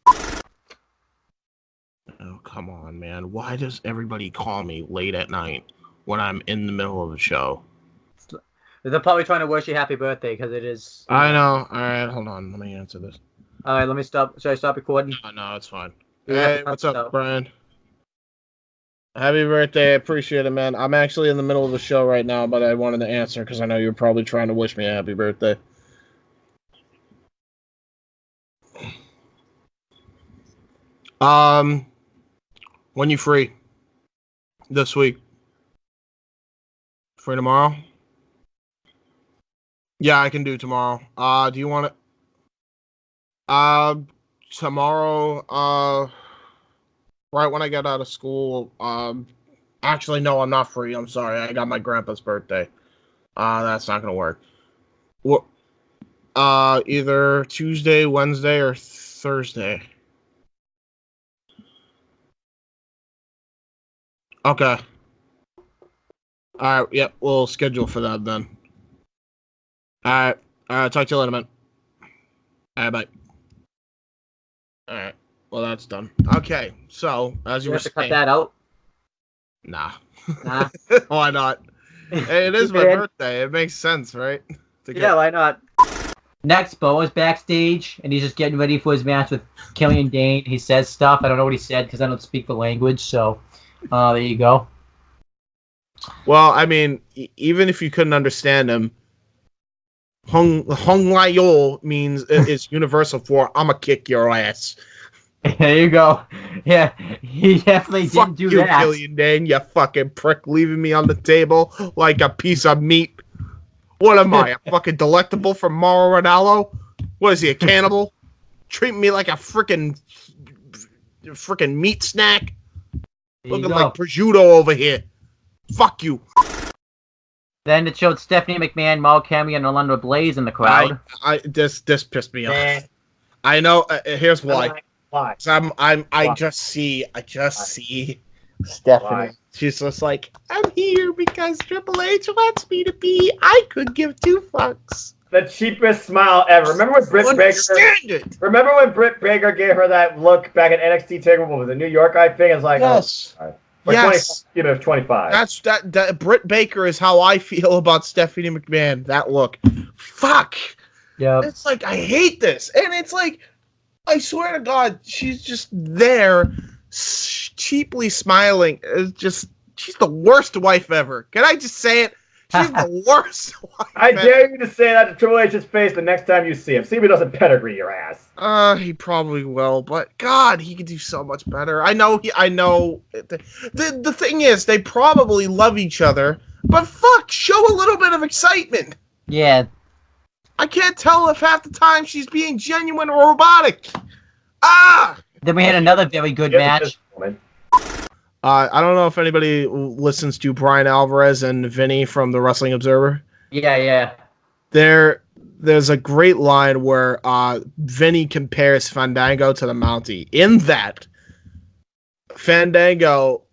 Oh, come on, man. Why does everybody call me late at night when I'm in the middle of a show? They're probably trying to wish you happy birthday because it is... I know. All right, hold on. Let me answer this. All right, let me stop. Should I stop recording? No, it's fine. Hey, what's up, Brian? Happy birthday. I appreciate it, man. I'm actually in the middle of the show right now, but I wanted to answer because I know you're probably trying to wish me a happy birthday. When you free? This week? Free tomorrow? Yeah, I can do tomorrow. Do you want it? Tomorrow, right when I get out of school, actually, no, I'm not free. I'm sorry. I got my grandpa's birthday. That's not gonna work. What? Either Tuesday, Wednesday, or Thursday. Okay. All right. Yep. We'll schedule for that then. All right. Talk to you later, man. All right. Bye. All right. Well, that's done. Okay. So, as you were have to saying, cut that out. Nah. Nah. Why not? Hey, it is my birthday. It makes sense, right? Yeah, why not? Next, Bo is backstage, and he's just getting ready for his match with Killian Dane. He says stuff. I don't know what he said because I don't speak the language. So, there you go. Well, I mean, even if you couldn't understand him, Hung Lai Yo means is universal for "I'ma kick your ass." There you go. Yeah, he definitely Fuck didn't do you, that. Killian Dane, you fucking prick, leaving me on the table like a piece of meat. What am I, a fucking delectable from Mauro Ranallo? What is he, a cannibal? Treating me like a freaking meat snack? Looking like prosciutto over here. Fuck you. Then it showed Stephanie McMahon, Mark Henry, and Orlando Blaze in the crowd. This pissed me off. I know. Here's why. Why? I just see Stephanie. Why? She's just like, I'm here because Triple H wants me to be. I could give two fucks. The cheapest smile ever. Remember when Britt Baker gave her that look back at NXT TakeOver? What was it, New York? I think it's like, yes, for yes. 25. That's that. Britt Baker is how I feel about Stephanie McMahon. That look, fuck. Yeah. It's like I hate this, and it's like, I swear to God, she's just there, cheaply smiling. It's just, she's the worst wife ever. Can I just say it? She's the worst wife I dare you to say that to Triple H's face the next time you see him. See if he doesn't pedigree your ass. He probably will, but God, he could do so much better. I know. The thing is, they probably love each other, but fuck, show a little bit of excitement. Yeah. I can't tell if half the time she's being genuine or robotic. Then we had another very good match. I don't know if anybody listens to Brian Alvarez and Vinny from the Wrestling Observer. Yeah. There's a great line where Vinny compares Fandango to the Mountie. In that, Fandango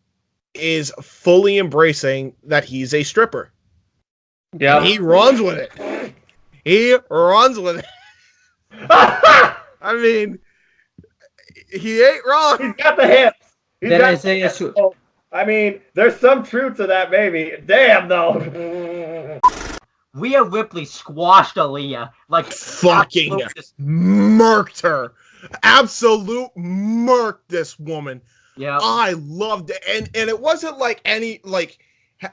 is fully embracing that he's a stripper. Yeah. He runs with it. He runs with it. I mean, he ain't wrong. He's got the hips. Then Isaiah I mean, there's some truth to that, maybe. Damn, though. Rhea Ripley squashed Aaliyah. Like, fucking murked her. Absolute murked this woman. Yeah. I loved it. And it wasn't like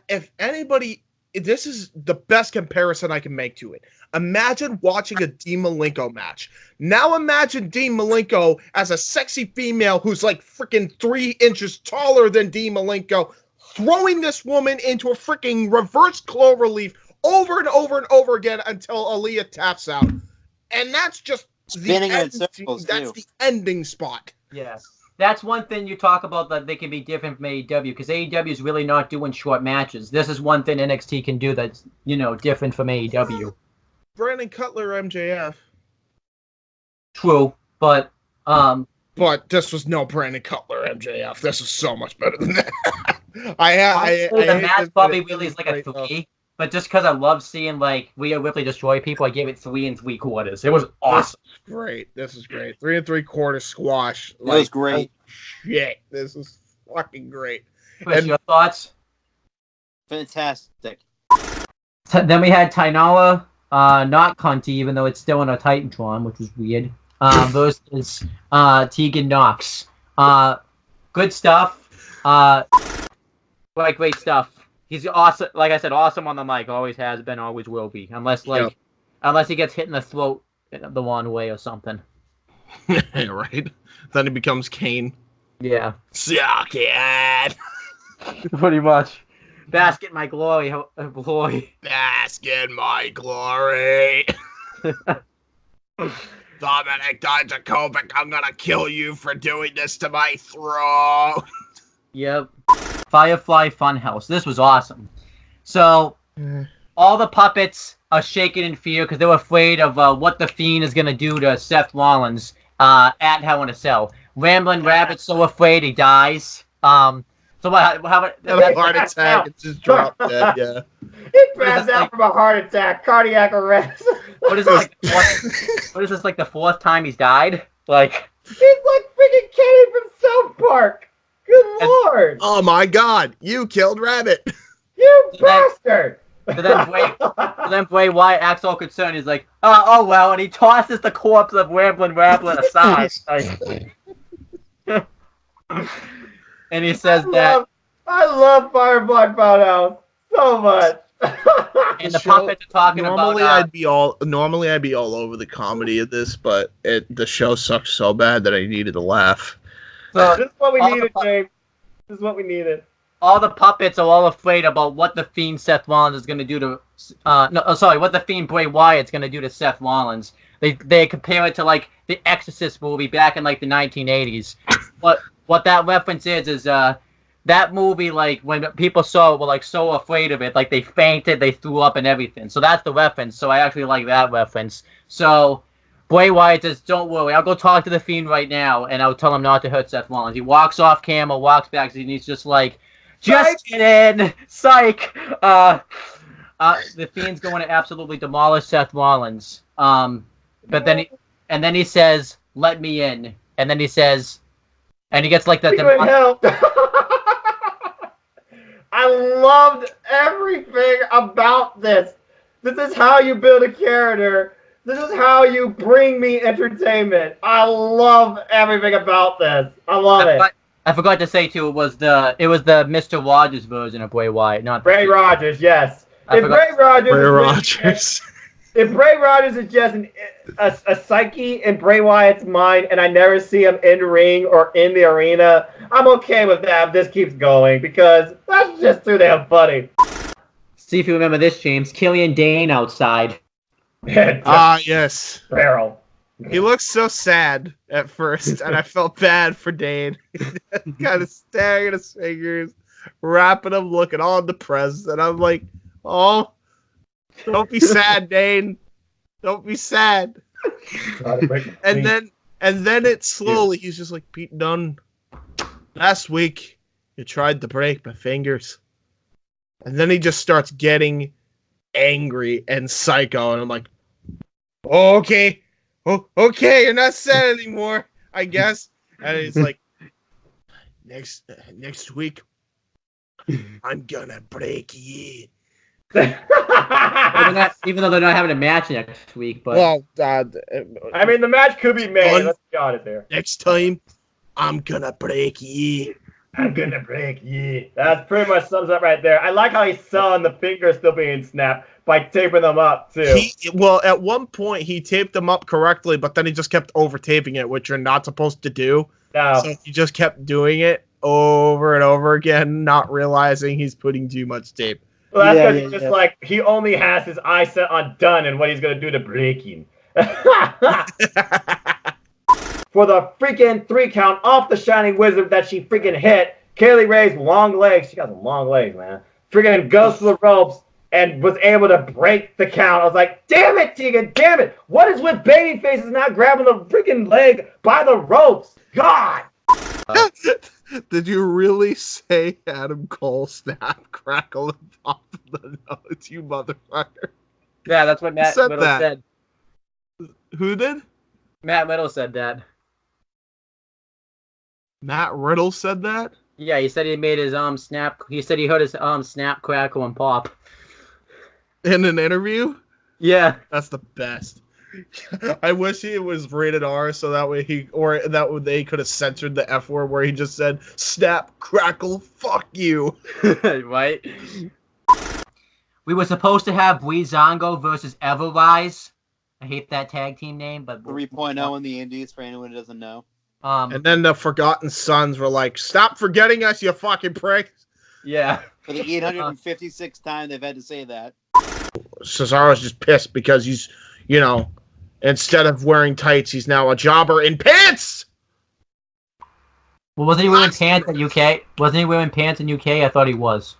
if anybody, this is the best comparison I can make to it. Imagine watching a Dean Malenko match. Now imagine Dean Malenko as a sexy female who's like freaking 3 inches taller than Dean Malenko, throwing this woman into a freaking reverse cloverleaf over and over and over again until Aaliyah taps out. And that's just spinning in circles. That's the ending spot. Yes. That's one thing you talk about that they can be different from AEW, because AEW is really not doing short matches. This is one thing NXT can do that's, different from AEW. Brandon Cutler, MJF. True, but But this was no Brandon Cutler, MJF. This was so much better than that. The match probably really is like a 3, but just because I love seeing like Rhea Ripley destroy people, I gave it 3 3/4. It was awesome. Great. This is great. 3 3/4 squash. That was great. Shit, this is fucking great. Chris, your thoughts? Fantastic. Then we had Tainala, not Cunty, even though it's still in a Titantron, which was weird. Versus Tegan Knox. Good stuff. Great stuff. He's awesome. Like I said, awesome on the mic. Always has been. Always will be. Unless he gets hit in the throat the one way or something. Right. Then he becomes Kane. Yeah. Suck it. Pretty much. Bask in my glory, boy. Bask in my glory. Dominic Dijakovic, I'm gonna kill you for doing this to my throat. Yep. Firefly Funhouse. This was awesome. So, all the puppets are shaking in fear because they're afraid of what the Fiend is gonna do to Seth Rollins at Hell in a Cell. Ramblin' Rabbit's so afraid he dies. So how about a heart attack? It just dropped dead. Yeah. He passed out from a heart attack, cardiac arrest. What is this? What is this? Like the fourth time he's died? Like he's like freaking Kenny from South Park. Good lord! Oh my God! You killed Rabbit. You bastard! So then Bray Wyatt acts all concerned. He's like, oh well, and he tosses the corpse of Ramblin' aside. And he says I love Firefly Funhouse so much. And the puppets are talking normally about. Normally I'd be all over the comedy of this, but the show sucked so bad that I needed to laugh. So this is what we needed, James. This is what we needed. All the puppets are all afraid about what the Fiend Seth Rollins is going to do to. What the Fiend Bray Wyatt's going to do to Seth Rollins. They compare it to like the Exorcist movie back in like the 1980s. What that reference is that movie, like when people saw it, were like so afraid of it, like they fainted, they threw up and everything. So that's the reference. So I actually like that reference. So Bray Wyatt says, "Don't worry, I'll go talk to the Fiend right now, and I'll tell him not to hurt Seth Rollins." He walks off camera, walks back, and he's just like, "Just kidding, psych." The Fiend's going to absolutely demolish Seth Rollins. But then he says, "Let me in," and then he says. And he gets like that. I loved everything about this. This is how you build a character. This is how you bring me entertainment. I love everything about this. I love it. I forgot to say too. It was the Mr. Rogers version of Bray Wyatt, not Bray Rogers. Yes. If Bray Rogers is just a psyche in Bray Wyatt's mind, and I never see him in the ring or in the arena, I'm okay with that if this keeps going, because that's just too damn funny. See if you remember this, James. Killian Dane outside. Yes. Barrel. He looks so sad at first, and I felt bad for Dane. Kind of staring at his fingers, wrapping them, looking all depressed, and I'm like, oh. Don't be sad, Dane. Don't be sad. And then it slowly, he's just like, Pete Dunne, last week you tried to break my fingers. And then he just starts getting angry and psycho, and I'm like, oh, okay. Oh, okay, you're not sad anymore, I guess. And it's like, next week, I'm gonna break you. Even though they're not having a match next week, but I mean, the match could be made. Let's be honest here. Next time, I'm gonna break ye. I'm gonna break ye. That pretty much sums up right there. I like how he's selling the fingers still being snapped by taping them up too. At one point he taped them up correctly, but then he just kept over taping it, which you're not supposed to do. No. So he just kept doing it over and over again, not realizing he's putting too much tape. Well, that's because he's just like, he only has his eye set on done and what he's going to do to breaking. For the freaking 3 count off the Shining Wizard that she freaking hit, Kaylee Ray's long legs, she got some long legs, man, freaking goes to the ropes and was able to break the count. I was like, damn it, Tegan, damn it. What is with baby faces not grabbing the freaking leg by the ropes? God! Did you really say Adam Cole snap, crackle, and pop the nose, you motherfucker? Yeah, that's what Matt Riddle said. Who did? Matt Riddle said that. Matt Riddle said that? Yeah, he said he made his snap. He said he heard his snap, crackle, and pop. In an interview? Yeah. That's the best. I wish it was rated R so that way they could have censored the F word where he just said snap, crackle, fuck you. Right? We were supposed to have Breezango versus Everrise. I hate that tag team name, but 3.0 in the Indies for anyone who doesn't know. And then the Forgotten Sons were like, stop forgetting us, you fucking prick. Yeah. For the 856th time they've had to say that. Cesaro's just pissed because he's, instead of wearing tights, he's now a jobber in pants. Well, wasn't he wearing pants in UK? Wasn't he wearing pants in UK? I thought he was.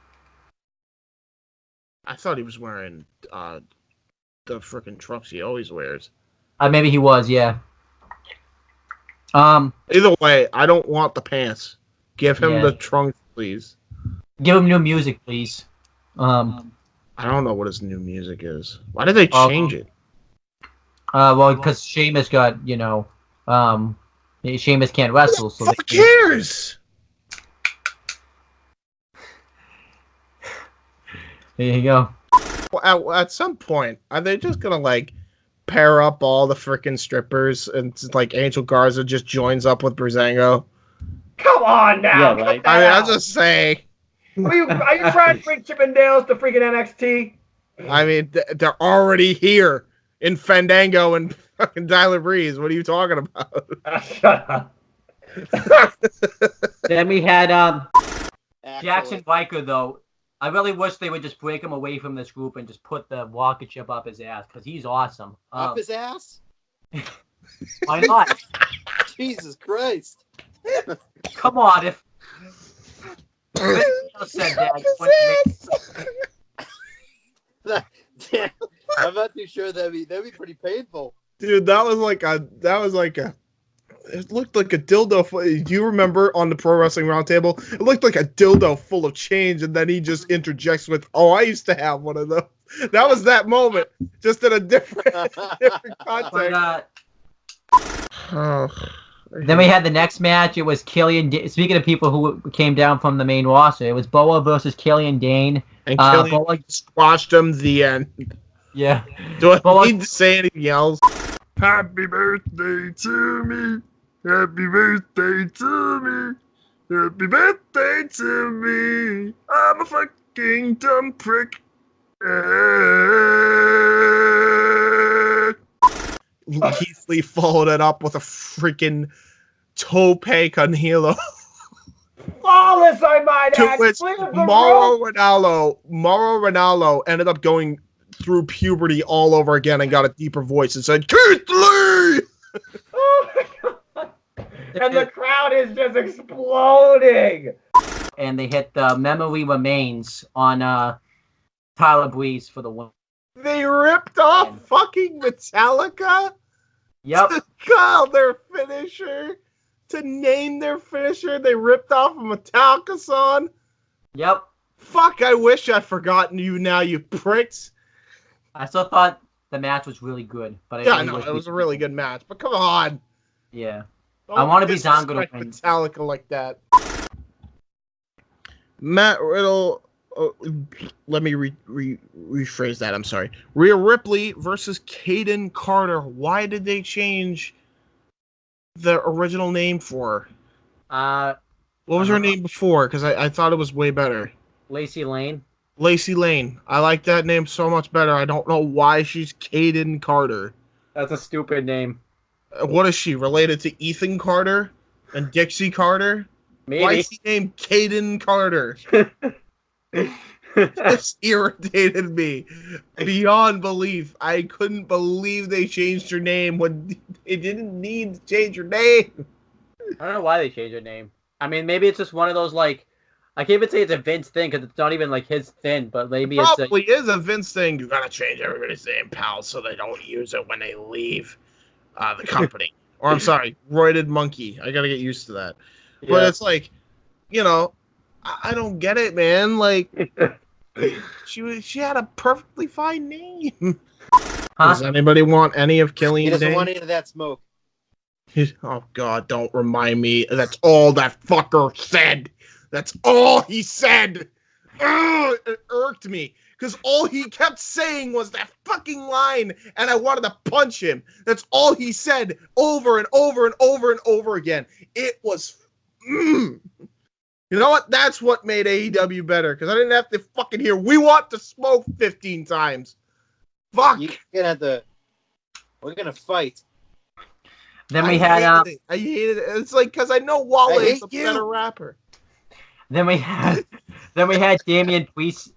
I thought he was wearing the freaking trunks he always wears. Maybe he was, yeah. Either way, I don't want the pants. Give him the trunks, please. Give him new music, please. I don't know what his new music is. Why did they change it? Well, because Sheamus got, Sheamus can't wrestle. Who the fuck cares? There you go. At some point, are they just gonna pair up all the freaking strippers and Angel Garza just joins up with Breezango? Come on now. Yeah, right. I'll just say. Are you trying to bring Chippendales to freaking NXT? I mean, they're already here in Fandango and fucking Tyler Breeze. What are you talking about? Shut up. Then we had Excellent. Jackson Biker, though. I really wish they would just break him away from this group and just put the rocket ship up his ass, because he's awesome. Up his ass? Why not? Jesus Christ. Come on, if... said that, I'm not too sure that'd be pretty painful. Dude, that was like a it looked like a dildo. Do you remember on the Pro Wrestling Roundtable? It looked like a dildo full of change, and then he just interjects with, "Oh, I used to have one of those." That was that moment, just in a different context. Then we had the next match. It was Killian. Speaking of people who came down from the main roster, it was Boa versus Killian Dane. And Killian squashed him. The end. Yeah. Do I need to say anything else? Happy birthday to me. Happy birthday to me. Happy birthday to me. I'm a fucking dumb prick. Keith Lee followed it up with a freaking tope con hilo. Flawless, I might To add. which Clear the Mauro rope. Ranallo ended up going through puberty all over again and got a deeper voice and said, Keith Lee! Oh my God. And the crowd is just exploding. And they hit the Memory Remains on Tyler Breeze for the win. They ripped off fucking Metallica Yep. to call their finisher, to name their finisher. They ripped off a Metallica song. Yep. Fuck, I wish I'd forgotten you now, you pricks. I still thought the match was really good, but Yeah, no, it was a really good match, but come on. Yeah. Don't I want to be Zongo to disrespect win. Metallica like that. Matt Riddle. Let me rephrase that. I'm sorry. Rhea Ripley versus Kaden Carter. Why did they change the original name for her? What was her name before? Because I thought it was way better. Lacey Lane. Lacey Lane. I like that name so much better. I don't know why she's Kaden Carter. That's a stupid name. What is she? Related to Ethan Carter and Dixie Carter? Maybe. Why is he named Kaden Carter? This irritated me beyond belief. I couldn't believe they changed her name when they didn't need to change her name. I don't know why they changed her name. I mean, maybe it's just one of those, I can't even say it's a Vince thing because it's not even his thing, but maybe It it's probably is a Vince thing. You gotta change everybody's name, pal, so they don't use it when they leave the company. Or I'm sorry, Roided Monkey. I gotta get used to that. But it's I don't get it, man. She had a perfectly fine name. Does anybody want any of Killian He doesn't Dane? want any of that smoke. Oh God! Don't remind me. That's all that fucker said. That's all he said. Ugh, it irked me because all he kept saying was that fucking line, and I wanted to punch him. That's all he said over and over and over and over again. It was, You know what? That's what made AEW better, because I didn't have to fucking hear, "We want to smoke" 15 times. Fuck. We're gonna fight. Then we had I hated it. It's like, because I know Wale is a you. better rapper. Then we had Damian Priest.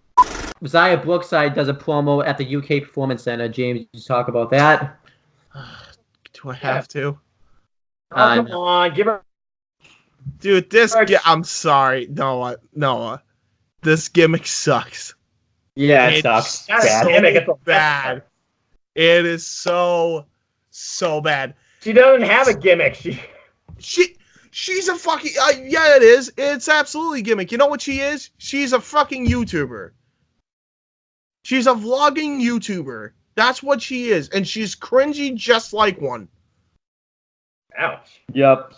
Zaya Brookside does a promo at the UK Performance Center. James, you talk about that. Do I have to? Come on, give her. Dude, I'm sorry, Noah. This gimmick sucks. Yeah, it It's sucks. So bad. It is so bad. She doesn't have a gimmick. She's a fucking yeah. It is. It's absolutely gimmick. You know what she is? She's a fucking YouTuber. She's a vlogging YouTuber. That's what she is, and she's cringy just like one. Ouch. Yep.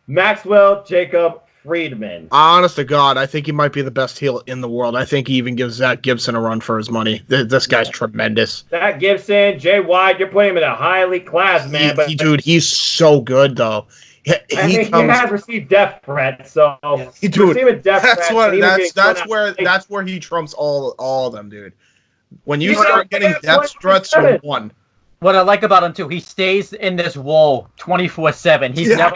Maxwell Jacob Friedman. Honest to God, I think he might be the best heel in the world. I think he even gives Zach Gibson a run for his money. This guy's tremendous. Zach Gibson, Jay White, you're putting him in a highly class, man. Dude, he's so good though. He has received death threats, so dude, receiving death threats. That's where he trumps all of them, dude. When you start getting death threats from one. What I like about him too, he stays in this role 24/7. He's never.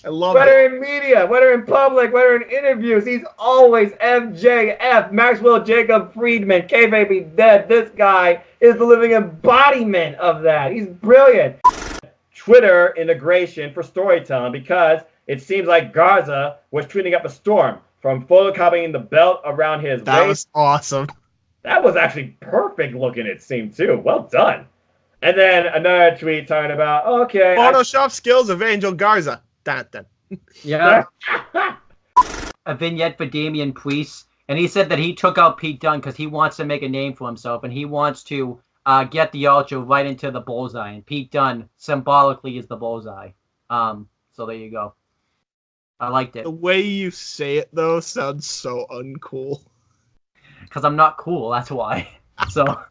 I love whether it. in media, whether in public, whether in interviews, he's always MJF, Maxwell Jacob Friedman, K-Baby Dead. This guy is the living embodiment of that. He's brilliant. Twitter integration for storytelling, because it seems like Garza was tweeting up a storm from photocopying the belt around his waist. That was awesome. That was actually perfect looking, it seemed, too. Well done. And then another tweet talking about, okay. Photoshop skills of Angel Garza. Dun. Yeah. A vignette for Damian Priest. And he said that he took out Pete Dunne because he wants to make a name for himself. And he wants to get the Ultra right into the bullseye. And Pete Dunne symbolically is the bullseye. So there you go. I liked it. The way you say it, though, sounds so uncool. Because I'm not cool, that's why. So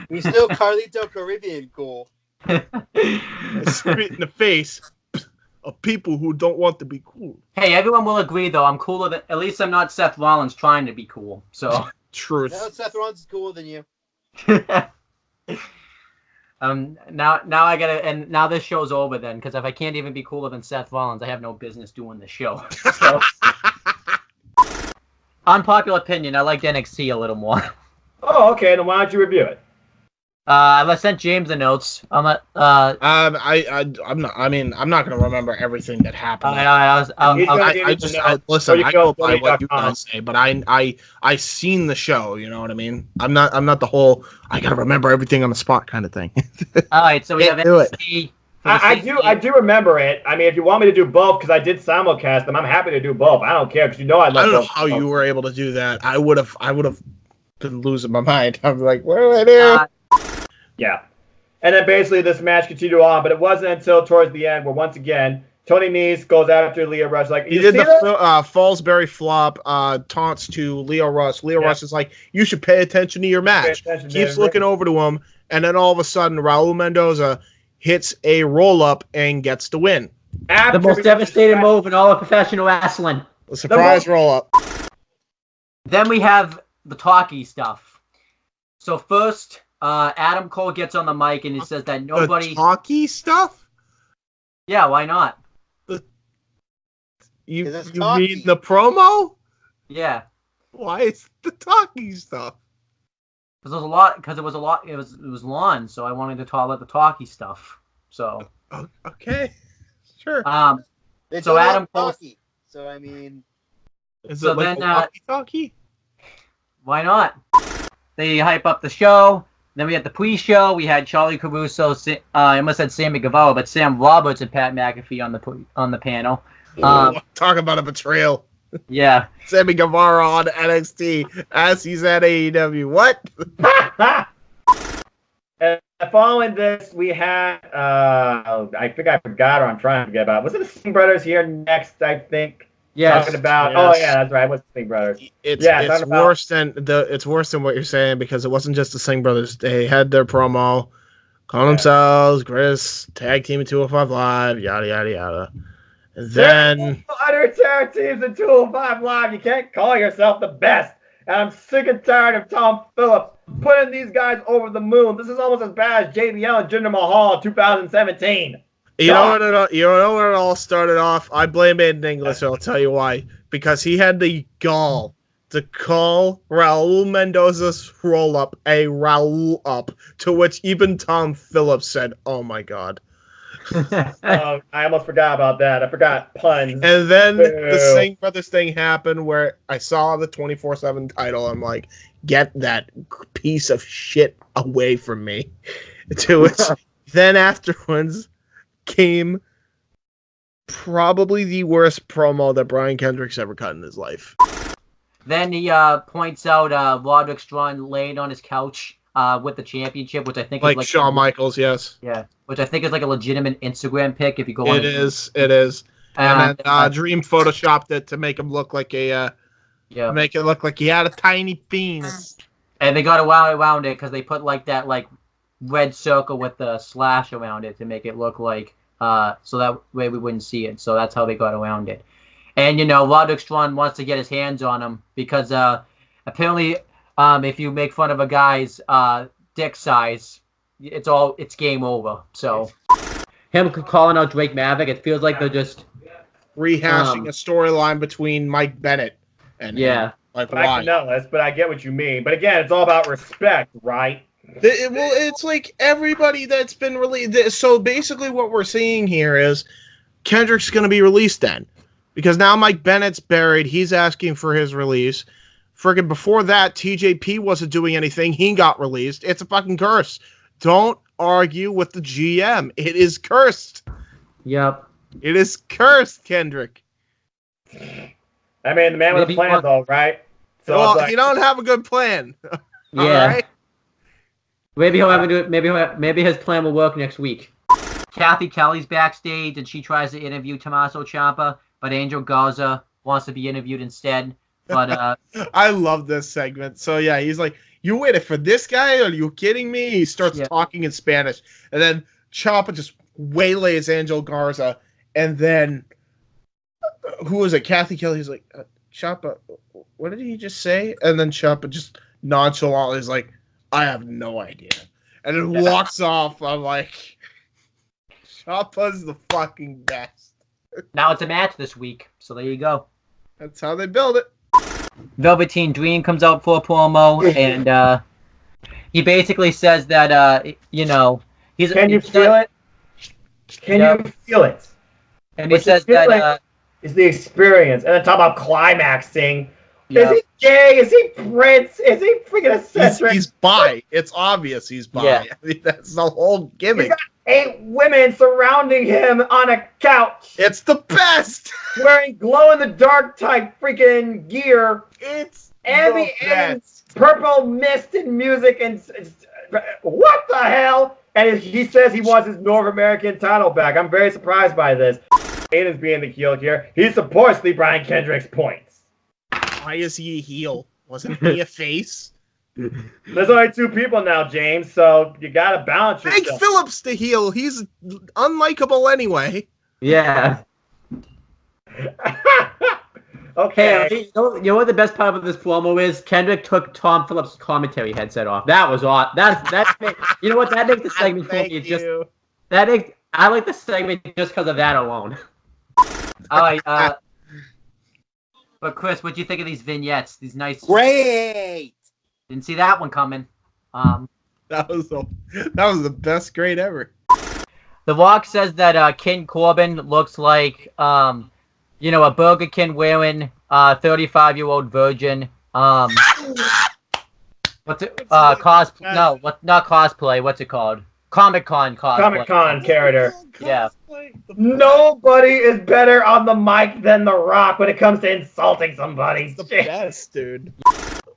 he's still Carlito Caribbean cool. Spit in the face of people who don't want to be cool. Hey, everyone will agree though. I'm cooler than. At least I'm not Seth Rollins trying to be cool. So. Truth. No, Seth Rollins is cooler than you. Now I gotta, and now this show's over then, because if I can't even be cooler than Seth Rollins, I have no business doing the show. So. Unpopular opinion, I liked NXT a little more. Oh, okay. Then why don't you review it? I sent James the notes. I'm not. I'm not. I mean, I'm not gonna remember everything that happened. Listen. I go by what you guys say, but I seen the show. You know what I mean? I'm not the whole. I gotta remember everything on the spot kind of thing. All right, so we have NXT. I do remember it. I mean, if you want me to do both, because I did simulcast them, I'm happy to do both. I don't care, because you know I love. I don't know how you were able to do that. I would have been losing my mind. I'm like, what do I do? Yeah. And then basically this match continued on, but it wasn't until towards the end where once again Tony Nese goes after Leo Rush. Like he did the Fallsbury flop taunts to Leo Rush. Leo Rush is like, you should pay attention to your match. Keeps looking over to him, and then all of a sudden Raul Mendoza hits a roll up and gets the win. The most devastating move in all of professional wrestling. A surprise roll up. Then we have the talkie stuff. So first, Adam Cole gets on the mic and he says that nobody. The talkie stuff? Yeah, why not? You mean the promo? Yeah. Why is the talkie stuff? Because it was lawn, so I wanted to call it the talkie stuff. So. Okay. Sure. So Adam Cole. So I mean. Is it like a talkie? Why not? They hype up the show. Then we had the pre-show. We had Charlie Caruso. I almost said Sammy Guevara, but Sam Roberts and Pat McAfee on the panel. Talk about a betrayal. Yeah. Sammy Guevara on NXT as he's at AEW. What? And following this, we had I think I forgot, or I'm trying to forget about. Was it the Singh Brothers here next? I think Yes. Talking about. Yes. Oh yeah, that's right. What's the Singh brothers? It's Yeah, it's talking about- worse than what you're saying, because it wasn't just the Singh brothers. They had their promo, calling themselves Chris Tag Team at 205 Live, yada yada yada. And then Other tag teams in 205 Live, you can't call yourself the best. And I'm sick and tired of Tom Phillips putting these guys over the moon. This is almost as bad as JBL and Jinder Mahal in 2017. you know what it all started off. I blame Aiden English. I'll tell you why. Because he had the gall to call Raul Mendoza's roll up a Raul up, to which even Tom Phillips said, "Oh my god." I almost forgot about that. I forgot puns. And then the Boo. Singh Brothers thing happened where I saw the 24/7 title. I'm like, get that piece of shit away from me. To which then afterwards came probably the worst promo that Brian Kendrick's ever cut in his life. Then he points out Roderick Strong laying on his couch with the championship, which I think Like is like Shawn Michaels, yes. Yeah, which I think is like a legitimate Instagram pic if you go on. It is. And then Dream photoshopped it to make him look like make it look like he had a tiny penis. And they got around it because they put like that like red circle with the slash around it to make it look like so that way we wouldn't see it. So that's how they got around it. And Roderick Strong wants to get his hands on him because apparently if you make fun of a guy's dick size, it's game over. So him calling out Drake Maverick, it feels like they're just rehashing a storyline between Mike Bennett and him. Like, why? But I get what you mean. But again, it's all about respect, right? Well, it's like everybody that's been released. So basically, what we're seeing here is Kendrick's going to be released then, because now Mike Bennett's buried. He's asking for his release. Friggin' before that, TJP wasn't doing anything. He got released. It's a fucking curse. Don't argue with the GM. It is cursed. Yep. It is cursed, Kendrick. I mean, the man with a plan, though, right? So well, you don't have a good plan. Yeah. All right? Maybe he'll have to do it. Maybe his plan will work next week. Kathy Kelly's backstage and she tries to interview Tommaso Ciampa, but Angel Garza wants to be interviewed instead. But I love this segment. So yeah, he's like, "You waited for this guy? Are you kidding me?" He starts talking in Spanish, and then Ciampa just waylays Angel Garza, and then who is it? Kathy Kelly's like, "Ciampa, what did he just say?" And then Ciampa just nonchalantly is like, "I have no idea," and then walks off. I'm like, Ciampa's the fucking best. Now it's a match this week, so there you go. That's how they build it. Velveteen Dream comes out for a promo, and he basically says that he's. Can you feel it? Can you feel it? And he says that is the experience, and then talk about climaxing. Yep. Is he gay? Is he Prince? Is he freaking eccentric? He's bi. It's obvious he's bi. Yeah. I mean, that's the whole gimmick. He's got 8 women surrounding him on a couch. It's the best. Wearing glow-in-the-dark type freaking gear. It's and purple mist and music and what the hell? And he says he wants his North American title back. I'm very surprised by this. Aiden's being the heel here. He supports the Brian Kendrick's points. Why is he a heel? Wasn't he a face? There's only 2 people now, James, so you gotta balance yourself. Make Phillips the heel. He's unlikable anyway. Yeah. Okay. Hey, you know what the best part of this promo is? Kendrick took Tom Phillips' commentary headset off. That was odd. You know what? That makes the segment for me I like the segment just because of that alone. All right. But Chris, what do you think of these vignettes? These nice. Great. Didn't see that one coming. That was the best grade ever. The Rock says that King Corbin looks like a Burger King wearing 35-year-old virgin. What's it? Cosplay? No, not cosplay. What's it called? Comic-Con cosplay. Comic-Con character. Yeah. Nobody is better on the mic than The Rock when it comes to insulting somebody. The best, dude.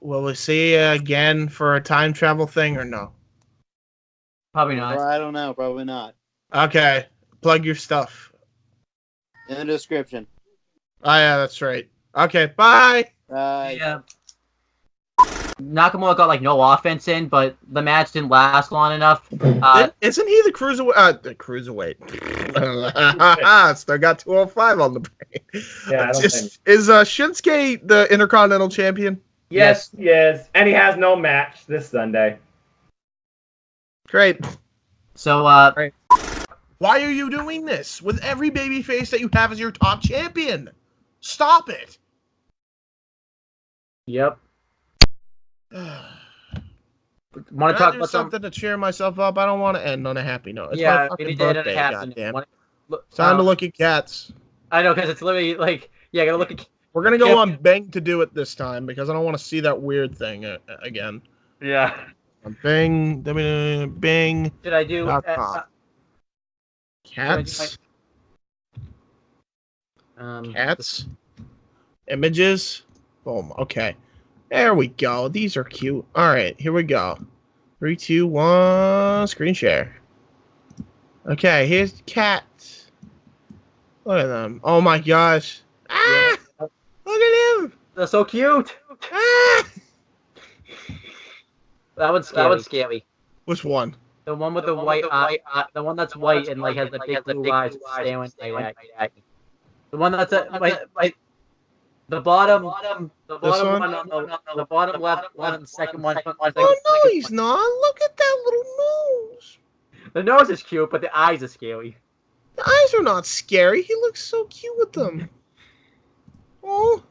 Will we see you again for a time travel thing or no? Probably not. I don't know. Probably not. Okay. Plug your stuff. In the description. Oh yeah, that's right. Okay, bye. Yeah. Nakamura got like no offense in, but the match didn't last long enough. Isn't he the cruiserweight? The cruiserweight. Still got 205 on the brain. Yeah, I don't think. Is Shinsuke the Intercontinental Champion? Yes, and he has no match this Sunday. Great. So, why are you doing this with every babyface that you have as your top champion? Stop it. Yep. Want to talk about something to cheer myself up? I don't want to end on a happy note. It's my fucking birthday, goddamn. It's time to look at cats. I know, because it's literally like, yeah, I gotta look at. We're gonna go on Bing to do it this time because I don't want to see that weird thing again. Yeah. Bing, Bing. Did I do cats? Cats. Images. Boom. Okay. There we go. These are cute. All right, here we go. 3, 2, 1. Screen share. Okay, here's the cat. Look at them. Oh my gosh. Ah! Look at him. They're so cute. Ah! That one's scary. Which one? The one with the white eye. The one that's white and like has the big blue eyes staring at you. The one that's like. The bottom one, the bottom left one, and the second one. Oh no, he's not! Look at that little nose. The nose is cute, but the eyes are scary. The eyes are not scary. He looks so cute with them. Oh.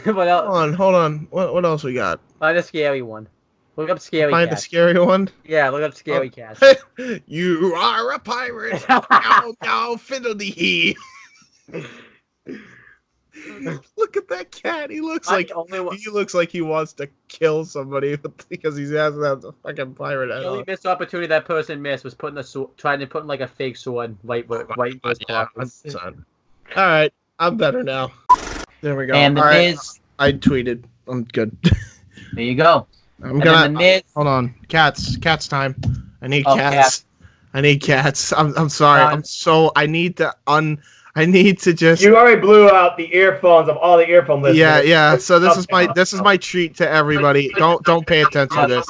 What else? Hold on. What else we got? Find a scary one. Look up scary. Find cat. a scary one. Yeah, look up scary cat. You are a pirate. No, fiddle-dee. Look at that cat. He looks like he wants to kill somebody because he has that fucking pirate head. The only missed opportunity that person missed was putting trying to put like a fake sword right in his pocket. All right, I'm better now. There we go. And the Miz. I tweeted. I'm good. There you go. I'm gonna hold on. Cats time. I need cats. I need cats. I'm sorry. I need to just. You already blew out the earphones of all the earphone listeners. Yeah. So this is my treat to everybody. Don't pay attention to this.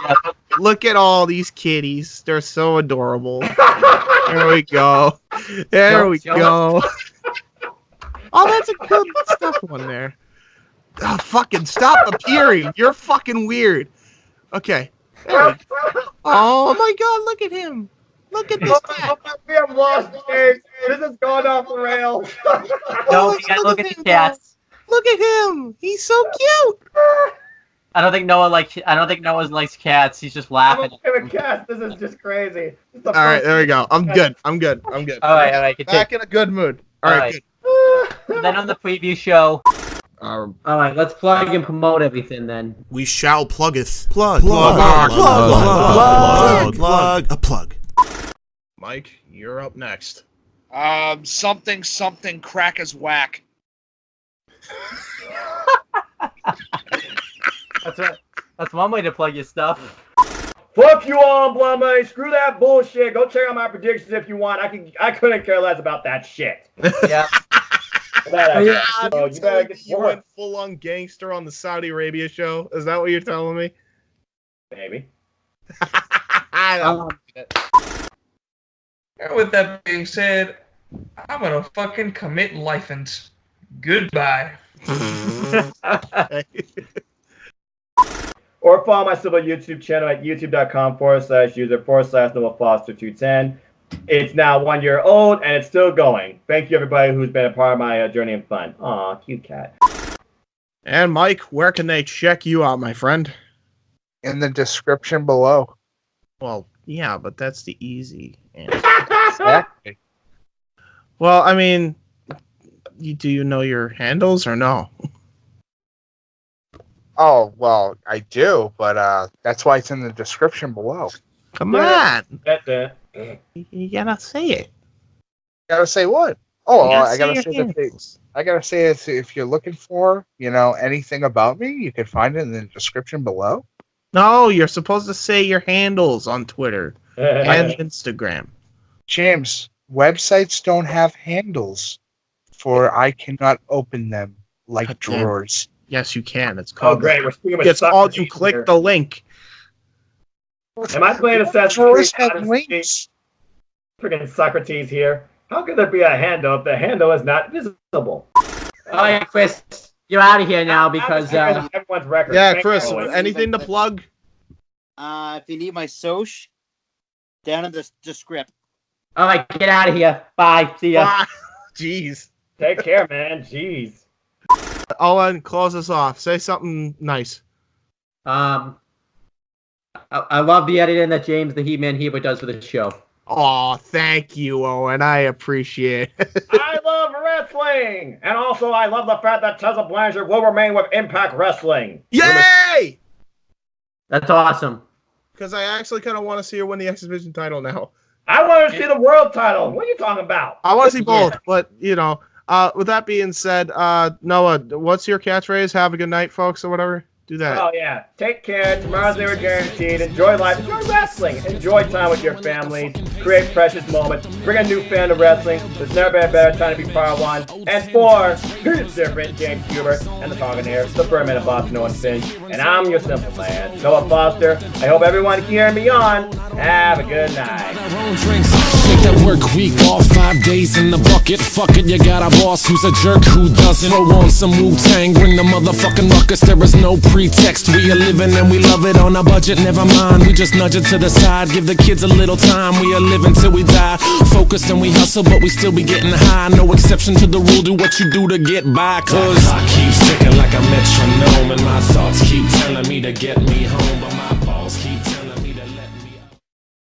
Look at all these kitties. They're so adorable. There we go. There we go. Oh, that's a good stuff one there. Oh, fucking stop appearing. You're fucking weird. Okay. Oh my God! Look at him. Look at this cat. We have lost James. This has gone off the rails. No, you gotta look at the cats. Look at him. He's so cute. I don't think Noah likes cats. He's just laughing. Cats. This is just crazy. All right, there we go. I'm good. All right. Back in a good mood. All right. Good. Then on the preview show. All right, let's plug and promote everything then. We shall pluggeth. Plug. Mike, you're up next. Something crack as whack. That's one way to plug your stuff. Fuck you all, Blummy. Screw that bullshit. Go check out my predictions if you want. I couldn't care less about that shit. Yeah. You went full on gangster on the Saudi Arabia show. Is that what you're telling me? Maybe. With that being said, I'm gonna fucking commit license. Goodbye. Or follow my civil YouTube channel at youtube.com/user/Noah Foster210. It's now 1 year old and it's still going. Thank you, everybody who's been a part of my journey and fun. Aw, cute cat. And Mike, where can they check you out, my friend? In the description below. Well, yeah, but that's the easy answer. Exactly. Well, I mean, do you know your handles or no? Oh, well, I do, but that's why it's in the description below. Come on. You gotta say it. Gotta say what? Oh, I gotta say that I gotta say it if you're looking for, anything about me, you can find it in the description below. No, you're supposed to say your handles on Twitter and Instagram. James, websites don't have handles. for I cannot open them like God damn. drawers. Yes, you can. It's Oh, called. great. We're speaking with It's called you Socrates click here. the link. Am I playing Assassin's Drawers Creed have Odyssey? links. Freaking Socrates here. How could there be a handle if the handle is not visible? All right, Chris, you're out of here now because everyone's record. Yeah, Thank Chris. you. Anything to plug? If you need my soch, down in the script. all right, get out of here. Bye. See ya. Ah, jeez. Take care, man. Jeez. Owen, close us off. Say something nice. I love the editing that James the He-Man Hebert does for the show. Oh, thank you, Owen. I appreciate it. I love wrestling, and also I love the fact that Tessa Blanchard will remain with Impact Wrestling. Yay! That's awesome. Because I actually kind of want to see her win the X Division title now. I want to see the world title. What are you talking about? I want to see both, but you know. With that being said, Noah, what's your catchphrase? Have a good night, folks, or whatever. Do that. Oh yeah. Take care. Tomorrow's never guaranteed. Enjoy life. Enjoy wrestling. Enjoy time with your families. Create precious moments. Bring a new fan to wrestling. There's never been a better time to be part one. And for who's different, James Hubert and the Talking Hair, the Birdman of Boston, Owen Finch, and I'm your simple man, Noah Foster. I hope everyone here and beyond have a good night. Take that work week off, 5 days in the bucket. Fuck it, you got a boss who's a jerk who doesn't. Throw on some Wu-Tang, bring the motherfucking ruckus. There is no pretext. We are living and we love it on a budget. Never mind, we just nudge it to the side. Give the kids a little time. We are living till we die. Focused and we hustle, but we still be getting high. No exception to the rule. Do what you do to get by. Cause I keep ticking.